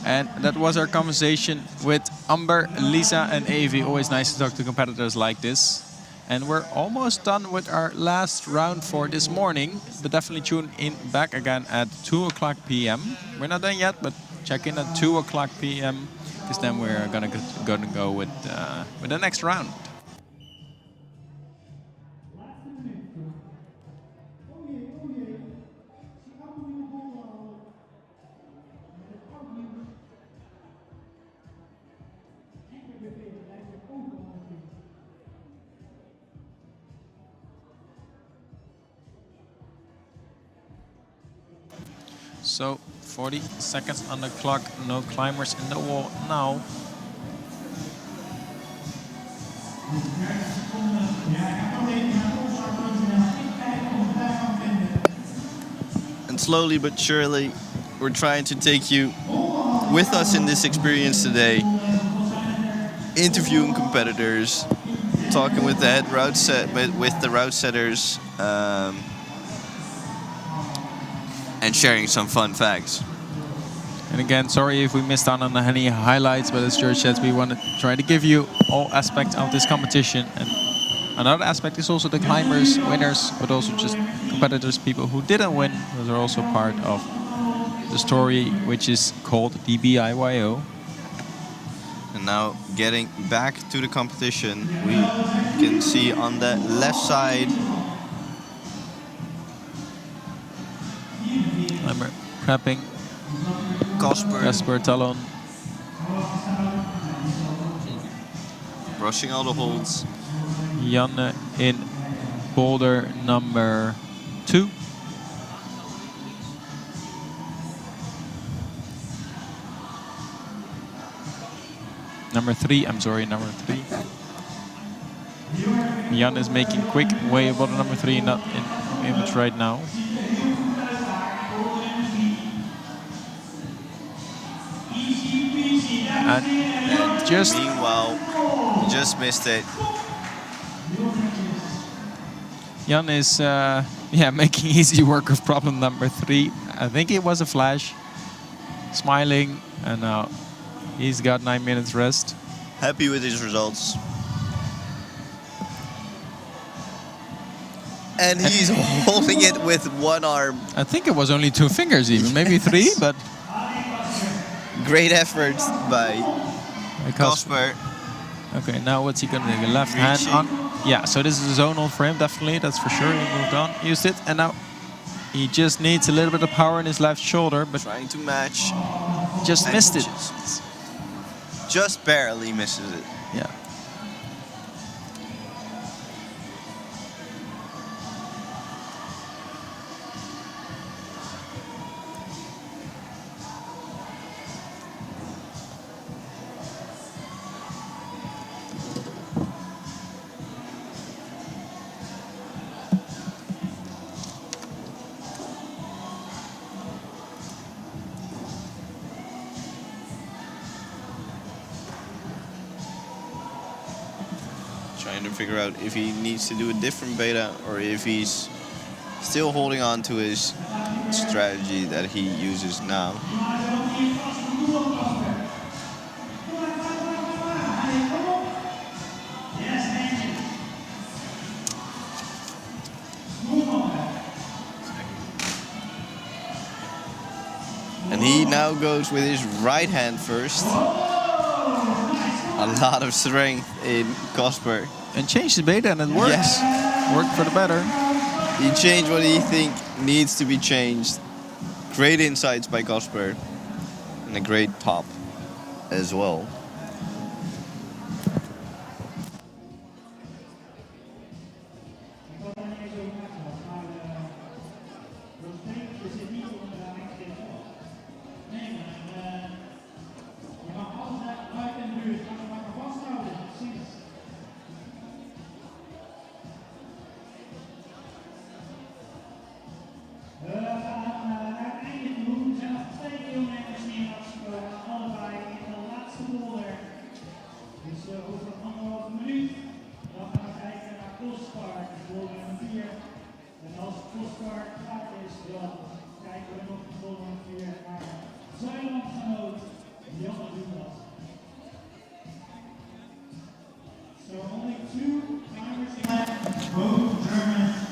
And that was our conversation with Amber, Lisa, and Avi. Always nice to talk to competitors like this. And we're almost done with our last round for this morning, but definitely tune in back again at 2 o'clock p.m. We're not done yet, but check in at 2 o'clock p.m. because then we're gonna go with the next round. So 40 seconds on the clock, no climbers in the wall now. And slowly but surely, we're trying to take you with us in this experience today. Interviewing competitors, talking with the head route with the route setters, and sharing some fun facts. And again, sorry if we missed out on any highlights, but as George says, we want to try to give you all aspects of this competition. And another aspect is also the climbers, winners, but also just competitors, people who didn't win. Those are also part of the story which is called DBIYO. And now getting back to the competition, we can see on the left side I'm prepping Casper Talon. brushing all the holds. Janne in boulder number 2. Number 3, I'm sorry, number 3. Jan is making quick way above number 3, not in image right now. And just Meanwhile, just missed it. Jan is making easy work of problem number 3. I think it was a flash. Smiling, and now he's got 9 minutes rest. Happy with his results. And he's holding it with one arm. I think it was only 2 fingers even, maybe 3, but great effort by Casper. Okay, now what's he gonna do? Left hand on. Yeah, so this is a zonal frame, definitely, that's for sure. He moved on, used it, and now he just needs a little bit of power in his left shoulder, but trying to match. Just missed it. Just barely misses it. Yeah. Trying to figure out if he needs to do a different beta or if he's still holding on to his strategy that he uses now. And he now goes with his right hand first. A lot of strength in Casper. And changed the beta and it works. Yes. Worked for the better. He changed what he think needs to be changed. Great insights by Casper. And a great pop as well.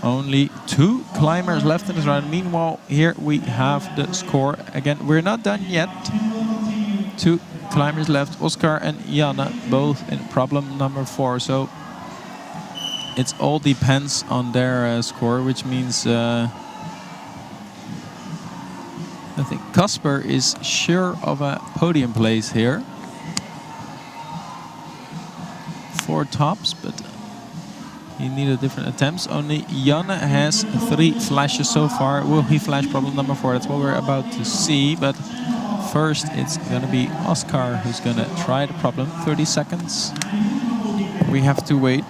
Only 2 climbers left in this round. Meanwhile, here we have the score. Again, we're not done yet. 2 climbers left, Oscar and Janne, both in problem number 4. So it all depends on their score, which means I think Casper is sure of a podium place here. 4 tops, but he needed different attempts. Only Janne has 3 flashes so far. Will he flash problem number 4? That's what we're about to see. But first, it's going to be Oscar who's going to try the problem. 30 seconds. We have to wait.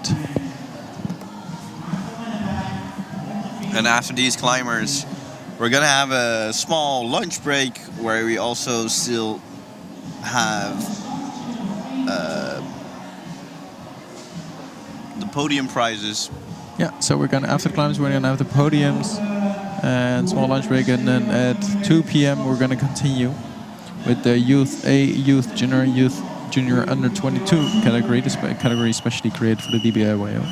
And after these climbers, we're going to have a small lunch break where we also still have the podium prizes. Yeah, so we're gonna, after the climbs, we're gonna have the podiums and small lunch break, and then at 2 p.m. we're gonna continue with the youth A, youth junior under 22 category, the category especially created for the DBIYO.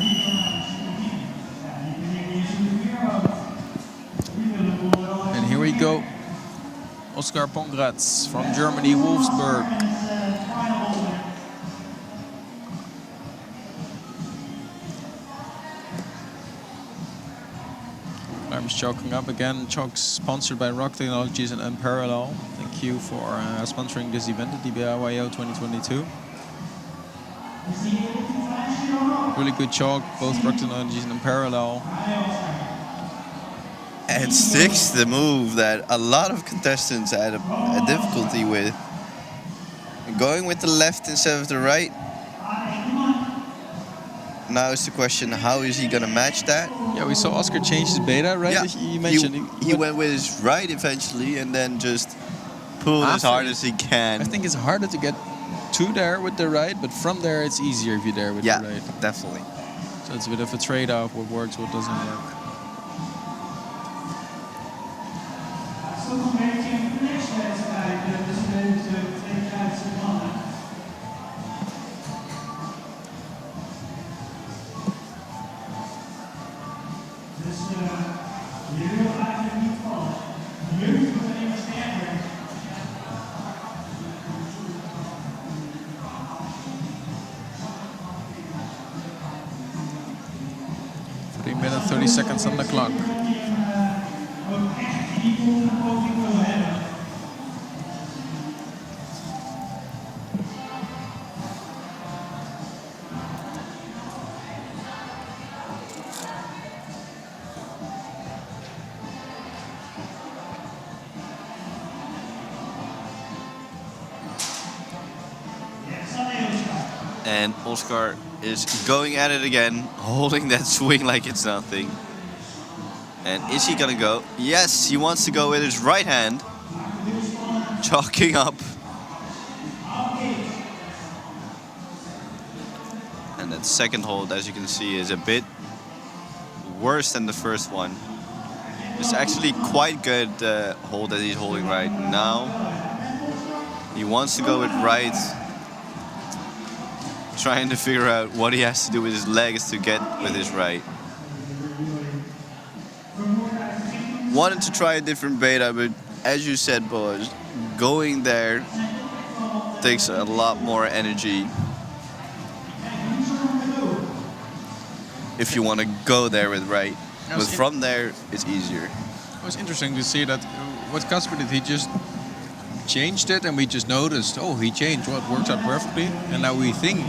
And here we go. Oscar Pongratz from Germany, Wolfsburg. Climbers choking up again. Chokes sponsored by Rock Technologies and Unparallel. Thank you for sponsoring this event at DBIYO 2022. Really good chalk, both Rock Technologies and Unparallel. And sticks the move that a lot of contestants had a difficulty with. Going with the left instead of the right. Now is the question, how is he going to match that? Yeah, we saw Oscar change his beta, right? Yeah, You mentioned he went with his right eventually and then just pulled as hard as he can. I think it's harder to get to there with the right, but from there it's easier if you're there with the right. Yeah, definitely. So it's a bit of a trade-off, what works, what doesn't work. Minute 30 seconds on the clock. And Oscar is going at it again, holding that swing like it's nothing. And is he gonna go? Yes, he wants to go with his right hand. Chalking up. And that second hold, as you can see, is a bit worse than the first one. It's actually quite good hold that he's holding right now. He wants to go with right. Trying to figure out what he has to do with his legs to get with his right. Wanted to try a different beta, but as you said, boys, going there takes a lot more energy if you want to go there with right. But from there, it's easier. It was interesting to see that what Casper did, he just changed it and we just noticed, oh, he changed, well, it worked out perfectly. And now we think,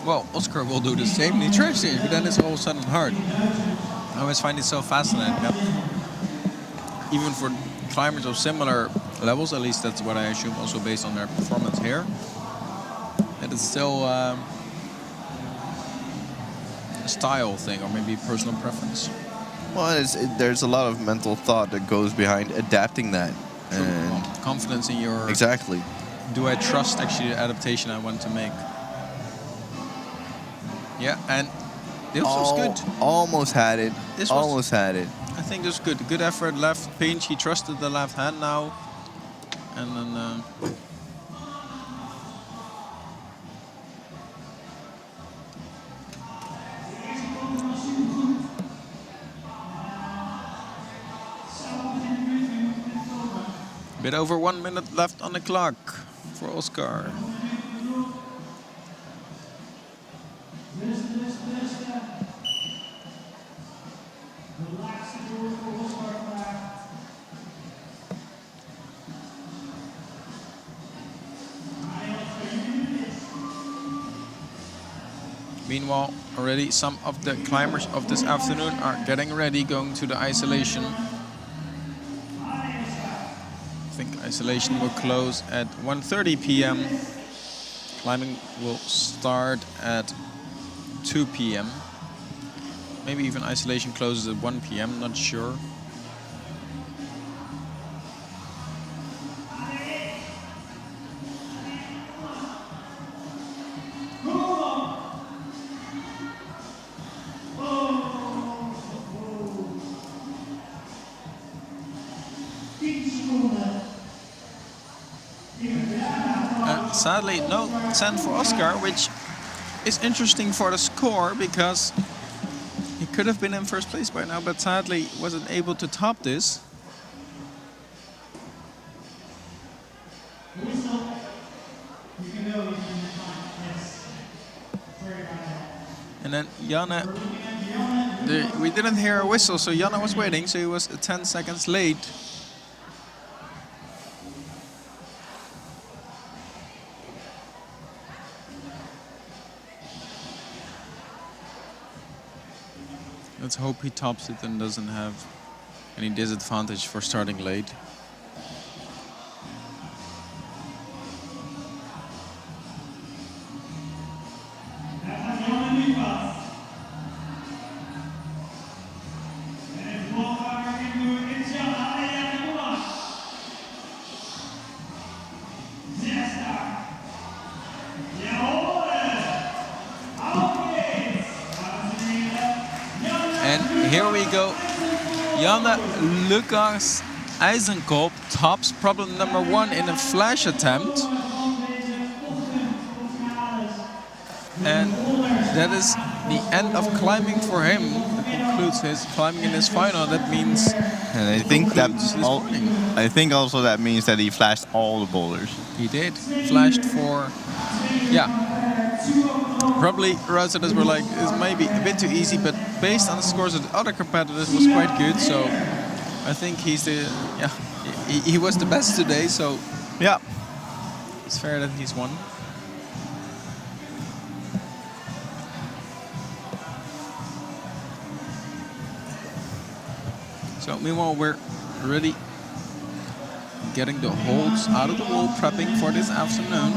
well, Oscar will do the same, and he tries it, but then it's all of a sudden hard. I always find it so fascinating that even for climbers of similar levels, at least that's what I assume, also based on their performance here, that it's still a style thing or maybe personal preference. Well, there's a lot of mental thought that goes behind adapting that. And confidence in your... Exactly. Do I trust actually the adaptation I want to make? Yeah, and this was good. Almost had it. Almost had it. I think this was good. Good effort, left pinch. He trusted the left hand now. And then... a bit over 1 minute left on the clock for Oscar. Meanwhile, already some of the climbers of this afternoon are getting ready, going to the isolation. I think isolation will close at 1:30 p.m. Climbing will start at 2 p.m. Maybe even isolation closes at 1 p.m., not sure. Sadly, no send for Oscar, which is interesting for the score because he could have been in first place by now, but sadly wasn't able to top this. And then Janne, we didn't hear a whistle, so Janne was waiting, so he was 10 seconds late. Let's hope he tops it and doesn't have any disadvantage for starting late. And here we go. Janne Lucas Eisenkop tops problem number 1 in a flash attempt. And that is the end of climbing for him. That concludes his climbing in his final. That means, And I think I think also that means that he flashed all the boulders. he did. Flashed for, yeah. Probably Rosetters were like, it's maybe a bit too easy, but based on the scores of the other competitors, it was quite good. So I think he's the, yeah, he was the best today. So Yeah. it's fair that he's won. So meanwhile, we're already getting the holds out of the wall, prepping for this afternoon.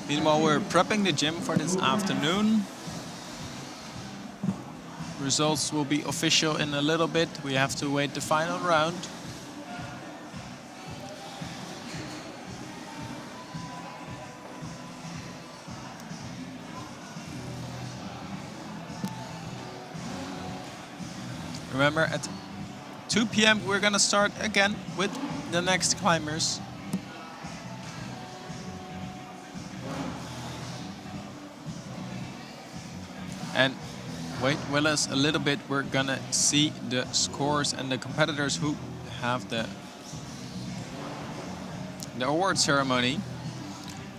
Meanwhile, we're prepping the gym for this afternoon. Results will be official in a little bit. We have to wait the final round. Remember, at 2 p.m. we're gonna start again with the next climbers. And wait with us a little bit, we're gonna see the scores and the competitors who have the award ceremony.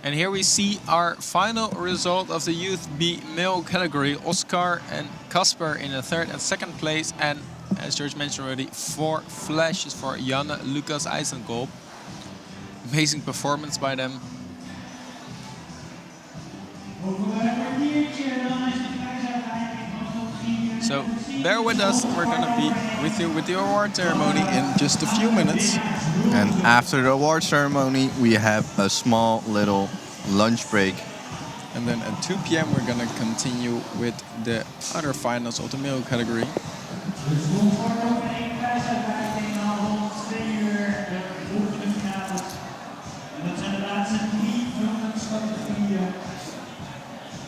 And here we see our final result of the Youth B male category. Oscar and Casper in the 3rd and 2nd place, and as George mentioned already, 4 flashes for Janne Lucas Eisenkop. Amazing performance by them. So bear with us, we're gonna be with you with the award ceremony in just a few minutes. And after the award ceremony, we have a small little lunch break. And then at 2 p.m. we're gonna continue with the other finals of the male category.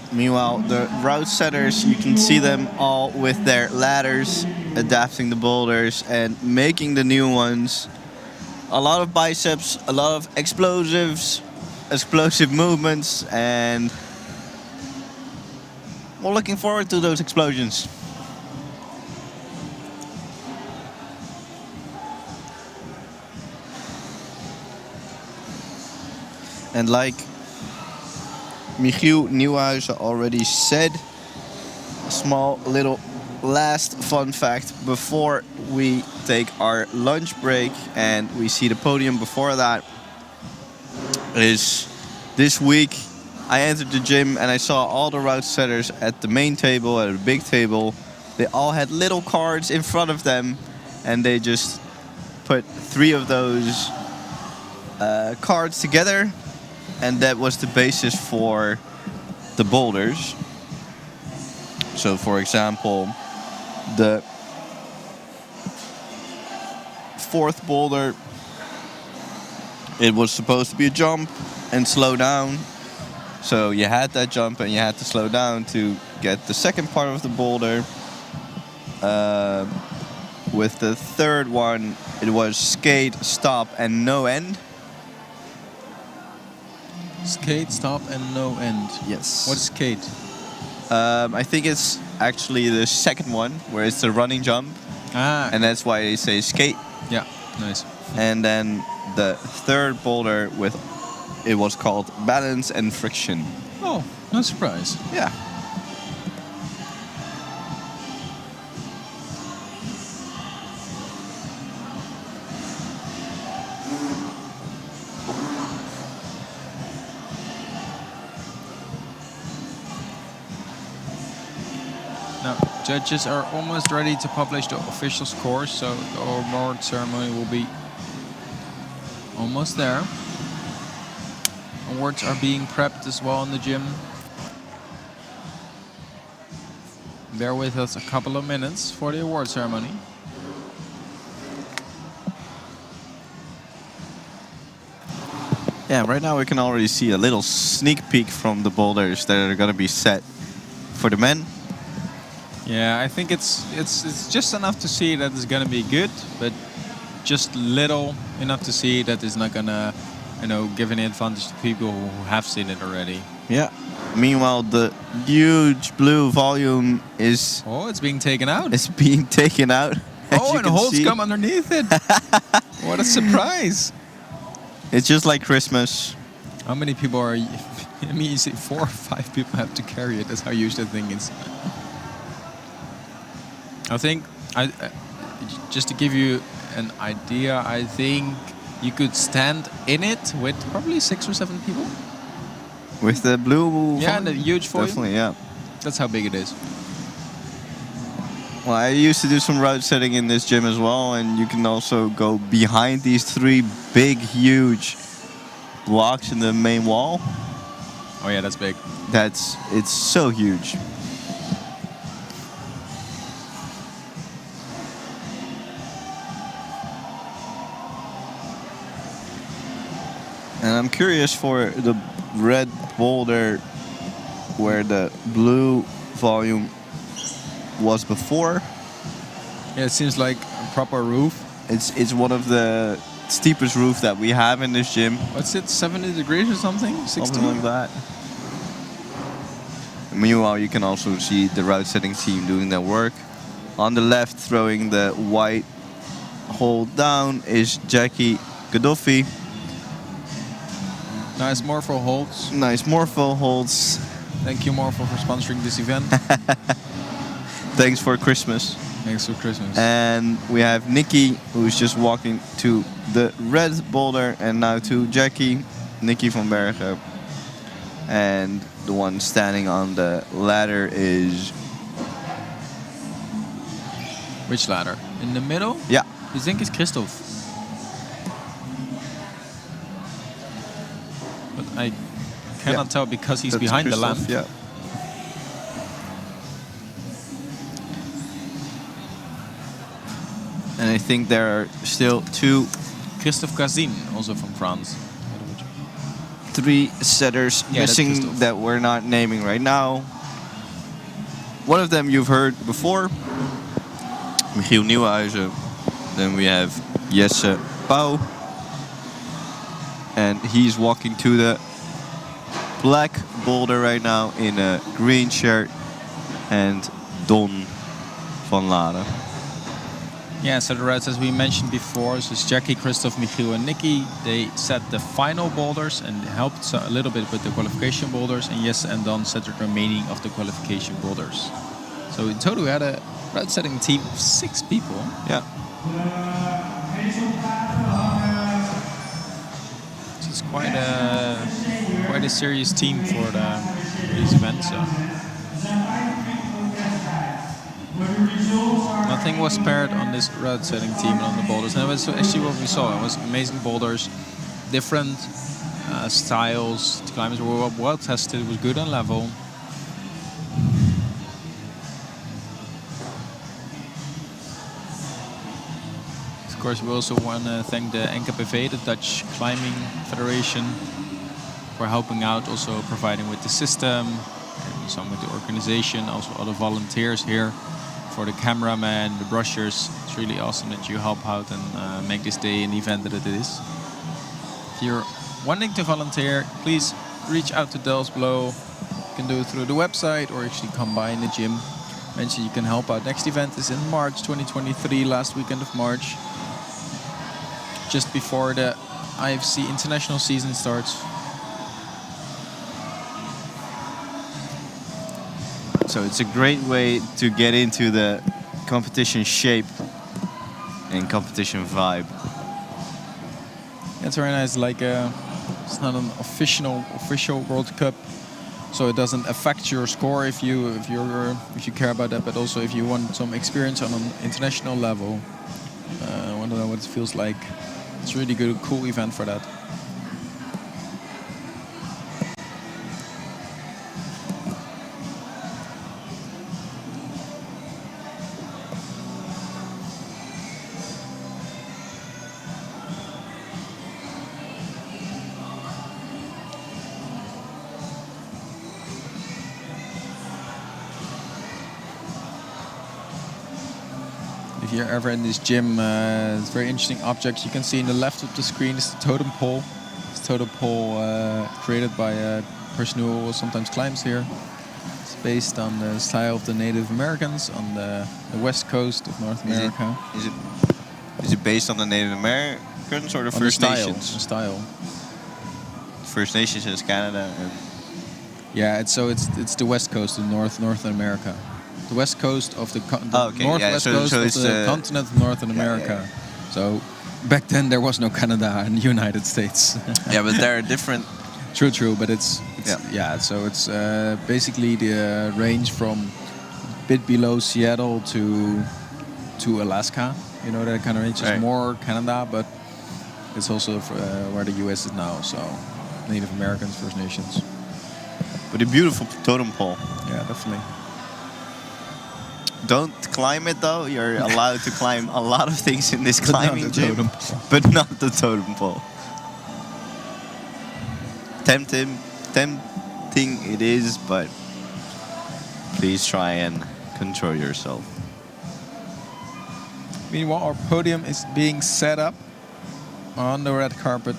Meanwhile, the route setters, you can see them all with their ladders, adapting the boulders and making the new ones. A lot of biceps, a lot of explosive movements, and we're looking forward to those explosions. And like Michiel Nieuwhuizen already said, a small little last fun fact before we take our lunch break and we see the podium before that is this week I entered the gym and I saw all the route setters at the main table, at a big table. They all had little cards in front of them and they just put 3 of those cards together, and that was the basis for the boulders. So for example, the 4th boulder, it was supposed to be a jump and slow down. So you had that jump and you had to slow down to get the second part of the boulder, with the third one, it was skate, stop, and no end. Skate, stop, and no end. Yes. What is skate? I think it's actually the second one, where it's the running jump. Ah. And that's why they say skate. Yeah, nice. And then the third boulder it was called balance and friction. Oh, no surprise. Yeah. Now, judges are almost ready to publish the official scores, so the award ceremony will be almost there. Awards are being prepped as well in the gym. Bear with us a couple of minutes for the award ceremony. Yeah, right now we can already see a little sneak peek from the boulders that are going to be set for the men. Yeah, I think it's just enough to see that it's gonna be good, but just little enough to see that it's not gonna, give any advantage to people who have seen it already. Yeah. Meanwhile, the huge blue volume is... Oh, it's being taken out. It's being taken out. Oh, and holes come underneath it. What a surprise. It's just like Christmas. How many people are... I mean, you see 4 or 5 people have to carry it. That's how huge that thing is. I think, just to give you an idea, I think you could stand in it with probably 6 or 7 people. With the blue... Yeah, and the huge volume. Definitely, yeah. That's how big it is. Well, I used to do some route setting in this gym as well, and you can also go behind these 3 big, huge blocks in the main wall. Oh yeah, that's big. It's so huge. And I'm curious for the red boulder where the blue volume was before. Yeah, it seems like a proper roof. It's one of the steepest roof that we have in this gym. What's it, 70 degrees or something? 60? Something like that. Meanwhile, you can also see the route setting team doing their work. On the left, throwing the white hold down, is Jackie Gaddafi. Nice Morpho holds. Nice Morpho holds. Thank you, Morpho, for sponsoring this event. Thanks for Christmas. Thanks for Christmas. And we have Nikki, who's just walking to the red boulder, and now to Jackie, Nikki van Bergen. And the one standing on the ladder is... Which ladder? In the middle? Yeah. I think it's Christoph. But I cannot tell because he's That's behind the lamp. Yeah. And I think there are still 2... Christophe Gazin, also from France. 3 setters missing Christophe. that we're not naming right now. One of them you've heard before, Michiel Nieuwenhuizen. Then we have Jesse Pauw. And he's walking to the black boulder right now in a green shirt. And Don van Laren. Yeah, so the reds, as we mentioned before, so it's Jackie, Christoph, Michiel and Nikki. They set the final boulders and helped a little bit with the qualification boulders. And Jesse and Don set the remaining of the qualification boulders. So in total we had a route setting team of 6 people. Yeah. So it's quite a serious team for this event. So. Nothing was spared on this route setting team and on the boulders. And it was actually what we saw. It was amazing boulders, different styles. The climbers were well tested. It was good on level. Of course, we also want to thank the NKPV, the Dutch Climbing Federation, for helping out, also providing with the system, and some with the organization, also other volunteers here for the cameraman, the brushers. It's really awesome that you help out and make this day an event that it is. If you're wanting to volunteer, please reach out to Dels below. You can do it through the website or actually come by in the gym. Mention you can help out. Next event is in March 2023, last weekend of March, just before the IFC international season starts. So it's a great way to get into the competition shape and competition vibe. It's very nice. Like it's not an official World Cup, so it doesn't affect your score if you care about that. But also if you want some experience on an international level, want to know what it feels like. It's a really good, cool event for that. If you're ever in this gym, it's very interesting objects. You can see in the left of the screen is the totem pole. It's a totem pole created by a person who sometimes climbs here. It's based on the style of the Native Americans on the west coast of North America. Is it based on the Native Americans or the On First the style, Nations? the style. First Nations is Canada. Yeah, it's the west coast of North America. The west coast of the northwest coast of the continent of North America. Yeah. So back then there was no Canada and the United States. Yeah, but there are different. True, but it's so it's basically the range from a bit below Seattle to Alaska. You know, that kind of range is more Canada, but it's also where the US is now. So Native Americans, First Nations. But a beautiful totem pole. Yeah, definitely. Don't climb it though. You're allowed to climb a lot of things in this But not climbing the gym, totem pole. but not the totem pole. Tempting it is, but please try and control yourself. Meanwhile, our podium is being set up on the red carpet.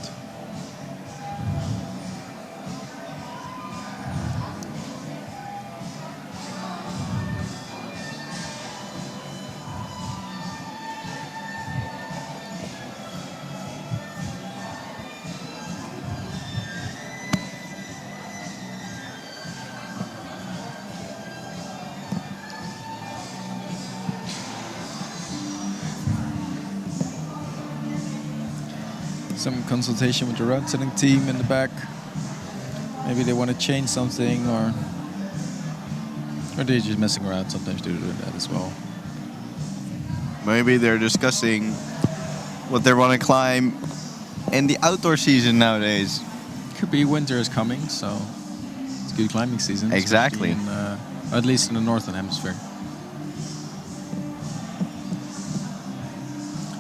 Some consultation with the road setting team in the back. Maybe they want to change something, or they're just messing around. Sometimes they do that as well. Maybe they're discussing what they want to climb in the outdoor season nowadays. Could be winter is coming, so it's a good climbing season. Exactly. At least in the northern hemisphere.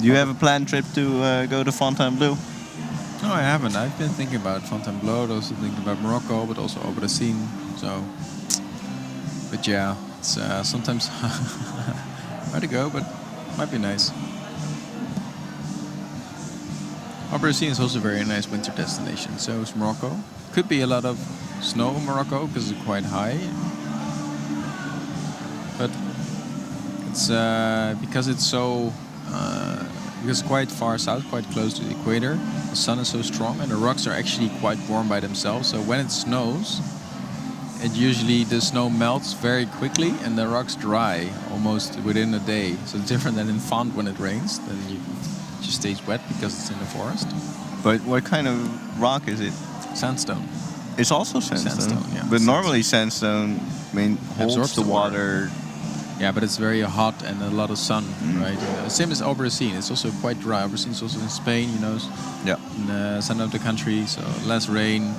Do you have a planned trip to go to Fontainebleau? No, I haven't. I've been thinking about Fontainebleau, also thinking about Morocco, but also Oberacine. So, but yeah, it's sometimes hard to go, but might be nice. Oberacine is also a very nice winter destination. So is Morocco. Could be a lot of snow in Morocco because it's quite high. But it's because it's so because quite far south, quite close to the equator. The sun is so strong, and the rocks are actually quite warm by themselves. So when it snows, the snow melts very quickly, and the rocks dry almost within a day. So it's different than in Font when it rains. Then it just stays wet because it's in the forest. But what kind of rock is it? Sandstone. It's also sandstone. Sandstone, yeah. But normally sandstone holds Absorbs the the water. Yeah, but it's very hot and a lot of sun, right? Same as Oberacine. It's also quite dry. Oberacine is also in Spain, you know. Yeah. In the center of the country, so less rain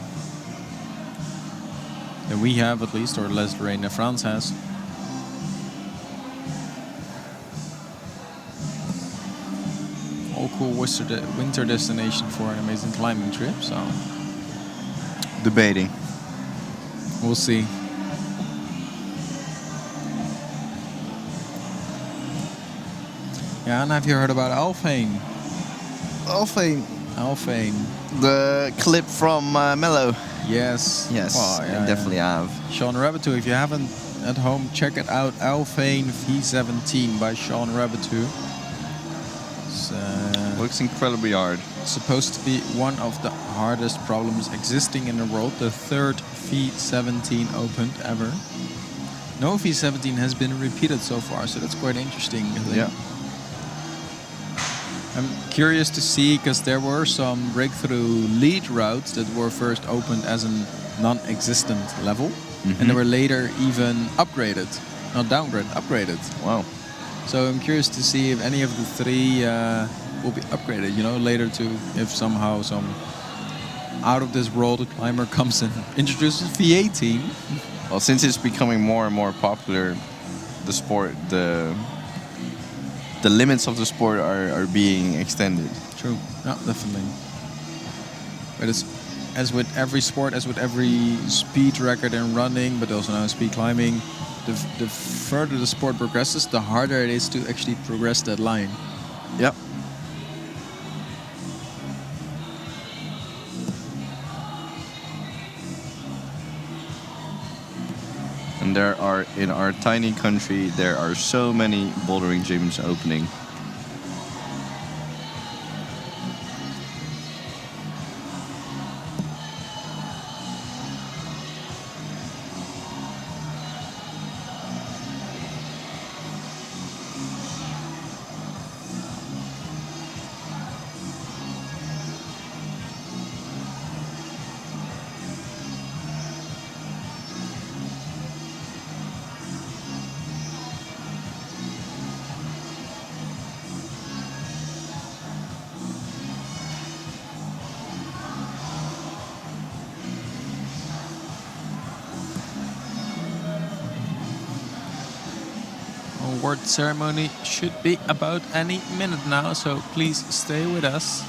than we have, at least, or less rain than France has. All cool winter destination for an amazing climbing trip. So Debating. we'll see. Yeah, and have you heard about Alphane? Alphane. Alphane. The clip from Mello. Yes. Yes, Well, I definitely have. Sean Rabbitoux, if you haven't at home, check it out. Alphane V17 by Sean Rabbitoux. Looks incredibly hard. Supposed to be one of the hardest problems existing in the world. The third V17 opened ever. No V17 has been repeated so far, so that's quite interesting. I think. Yeah. I'm curious to see, because there were some breakthrough lead routes that were first opened as a non-existent level, and they were later even upgraded, not downgraded, upgraded. Wow. So I'm curious to see if any of the three will be upgraded, you know, later to, if somehow some out of this world climber comes and introduces V18. Well, since it's becoming more and more popular, the sport, the limits of the sport are being extended. True, yeah, definitely. But it's, as with every sport, as with every speed record in running, but also now speed climbing, the further the sport progresses, the harder it is to actually progress that line. Yep. And there are, in our tiny country, there are so many bouldering gyms opening. Award ceremony should be about any minute now, so please stay with us.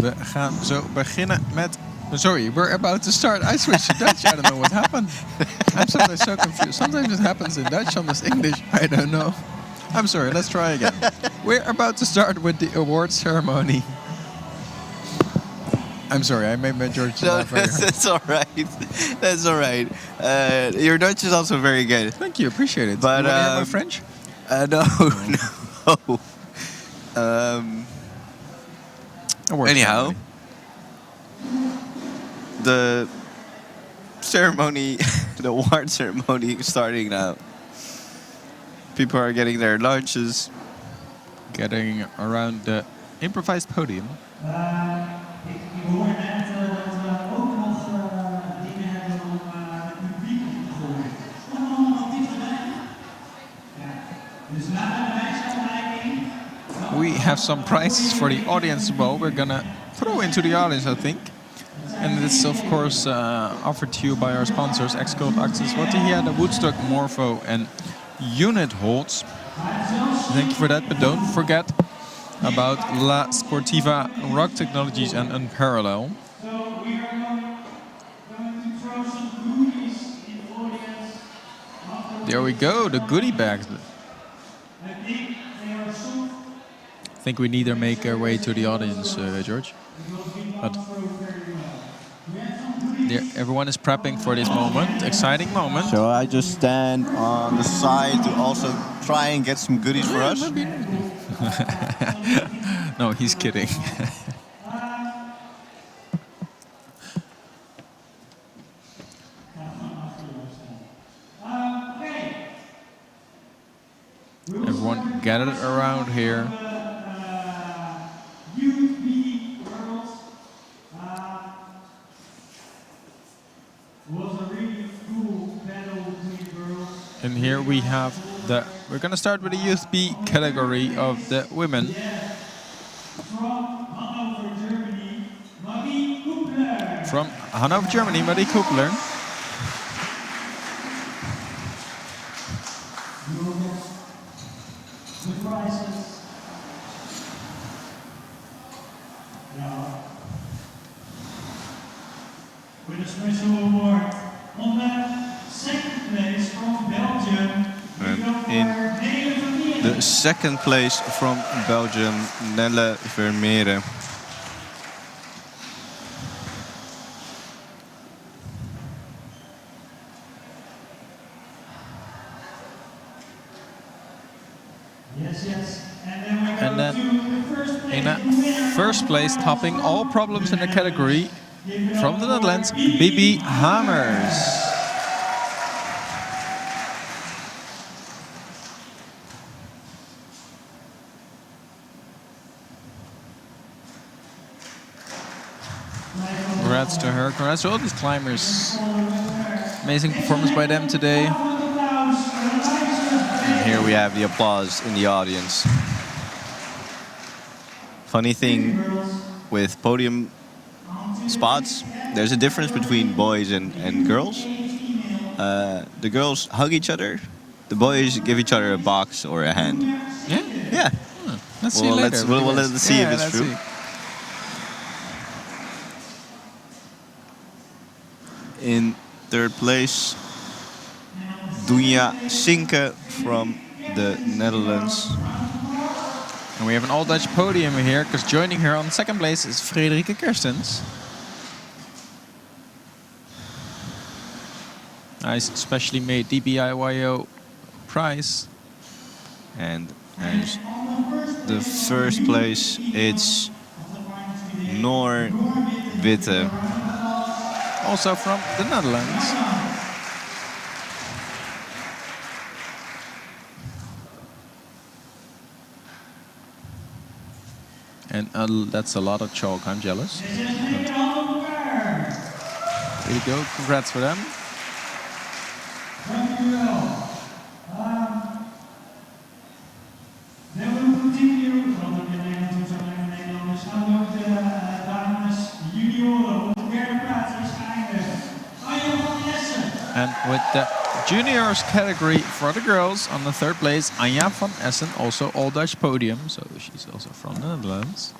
We gaan zo beginnen met... Sorry, we're about to start. I switched to Dutch. I don't know what happened. I'm sometimes so confused. Sometimes it happens in Dutch, sometimes English. I don't know. I'm sorry, let's try again. We're about to start with the award ceremony. I'm sorry, I made my George laugh earlier. That's all right. That's all right. Your Dutch is also very good. Thank you, appreciate it. But, you want to hear my French? No, no. Award Anyhow, ceremony. the ceremony, the award ceremony is starting now. People are getting their lunches. Getting around the improvised podium. Ik hoor net dat we ook nog dingen hebben om het publiek op te gooien. Om allemaal dit te doen. Ja. Dus na de prijsuitreiking. We have some prizes for the audience as well. We're gonna throw into the audience, I think. And it's of course offered to you by our sponsors, X-Code, Access, Wattia, the Woodstock, Morpho and Unit Holds. Thank you for that, but don't forget about La Sportiva, Rock Technologies and Unparallel. So we are going to throw some goodies in the audience. There we go, the goodie bags. I think they are soft. I think we neither make our way to the audience, George. But there, everyone is prepping for this moment, exciting moment. So I just stand on the side to also try and get some goodies for us. No, he's kidding. Everyone gathered around here. And here we have the... We're going to start with the Youth B category of the women. From Hanover, Germany, Marie Kupler. With a special award on the second place from Belgium. In the second place from Belgium, Nelle Vermeeren. Yes, yes. And then we And then to the first place. in a first place, topping all problems in the category, from the Netherlands, Bibi Hamers. Congrats to her, congrats to all these climbers. Amazing performance by them today. And here we have the applause in the audience. Funny thing with podium spots, there's a difference between boys and girls. The girls hug each other. The boys give each other a box or a hand. Yeah? Yeah. Let's see later. Let's see if it's true. See. In third place, Dunja Sinke from the Netherlands. And we have an all-Dutch podium here, because joining her on second place is Frederike Kerstens. Nice, specially made DBIYO prize. And there's the first place, it's Noor Witte. Also from the Netherlands. And that's a lot of chalk, I'm jealous. There you go, congrats for them. Then we will continue. Want ook in Nederland zo zijn de Nederlanders. Gaan ook de dames junioren. Om de derde plaats waarschijnlijk. Anja van Essen. And with the juniors category for the girls on the third place, Anja van Essen, also all Dutch podium, so she's also from the Netherlands.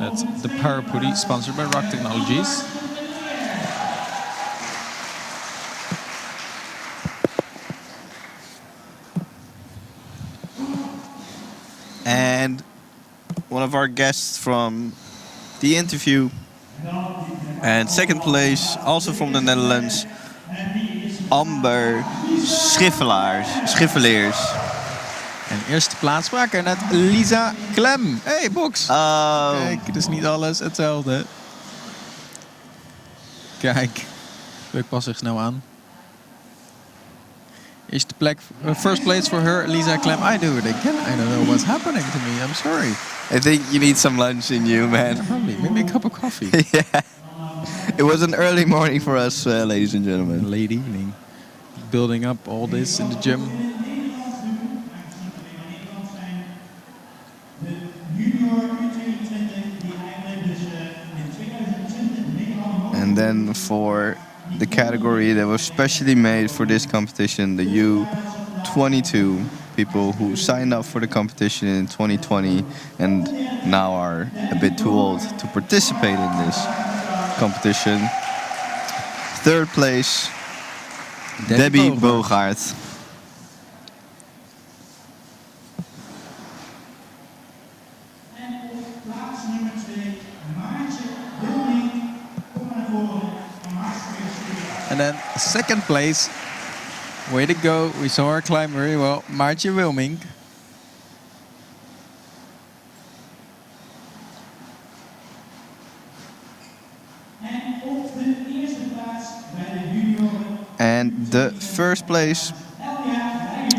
That's the Parapudi, sponsored by Rock Technologies. And one of our guests from the interview, and second place, also from the Netherlands, Amber Schiffeleers. En eerste plaats spraken we net Lisa Klem. Hey, Box. Kijk, het is niet alles hetzelfde. Kijk, ik pas zich snel aan. Eerste plek, first place for her, Lisa Klem. I do it again. I don't know what's happening to me. I'm sorry. I think you need some lunch in you, man. Probably, maybe a cup of coffee. Yeah. It was an early morning for us, ladies and gentlemen. Late evening. Building up all this in the gym. And then for the category that was specially made for this competition, the U22 people who signed up for the competition in 2020 and now are a bit too old to participate in this competition. Third place, Debbie Bogaert. And then second place, way to go. We saw her climb very well. Maartje Wilming. And the first place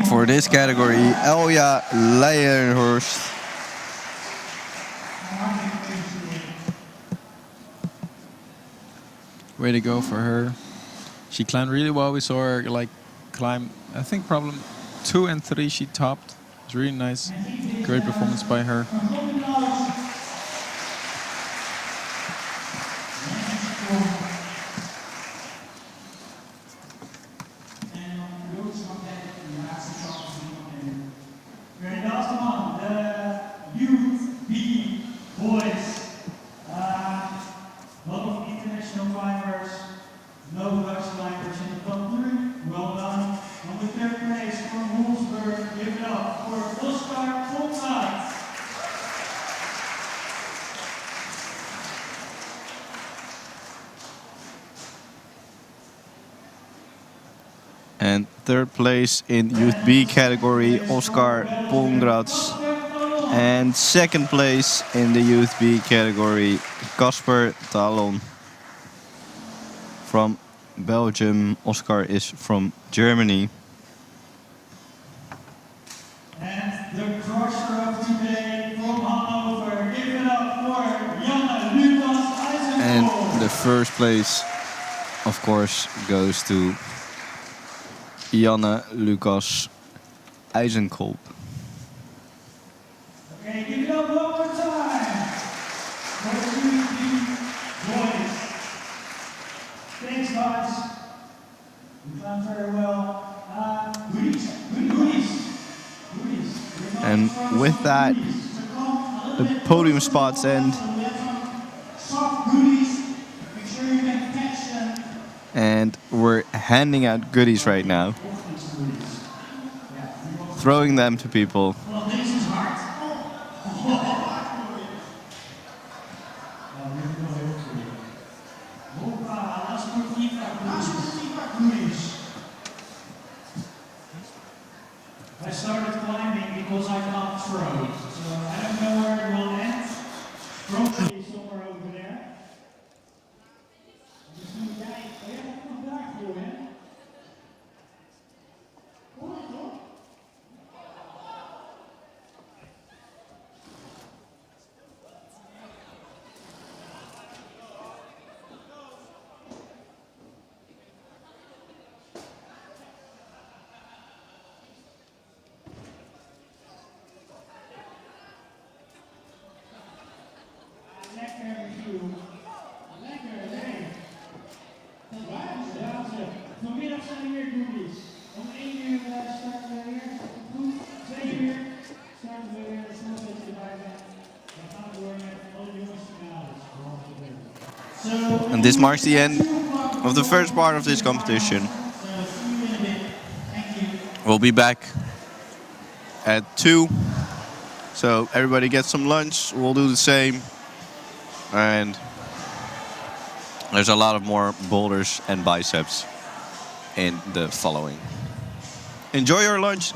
for this category, Elja Leijenhorst. Way to go for her. She climbed really well. We saw her like climb, I think problem 2 and 3 she topped. It's really nice. Great performance by her. And third place in Youth B category, Oscar Pongrads. And second place in the Youth B category, Casper Talon from Belgium. Oscar is from Germany. And the crusher of today from Hanover, give it up for Janne Lucas Eisenhower. And the first place, of course, goes to Janne Lucas Eisenkolb. Okay, give it up one more time for the UP boys. Thanks, guys. You done very well. Goodies. And with that, the podium spots end. Soft goodies. Make sure you can catch them. And we're handing out goodies right now. Throwing them to people. Well, this is hard. I started climbing because I can't throw. So I don't know where it will end. Probably somewhere over there. Misschien jij, jij hebt nog daarvoor, hè? Hoor je toch? And this marks the end of the first part of this competition. We'll be back at 2. So everybody gets some lunch. We'll do the same. And there's a lot of more boulders and biceps in the following. Enjoy your lunch.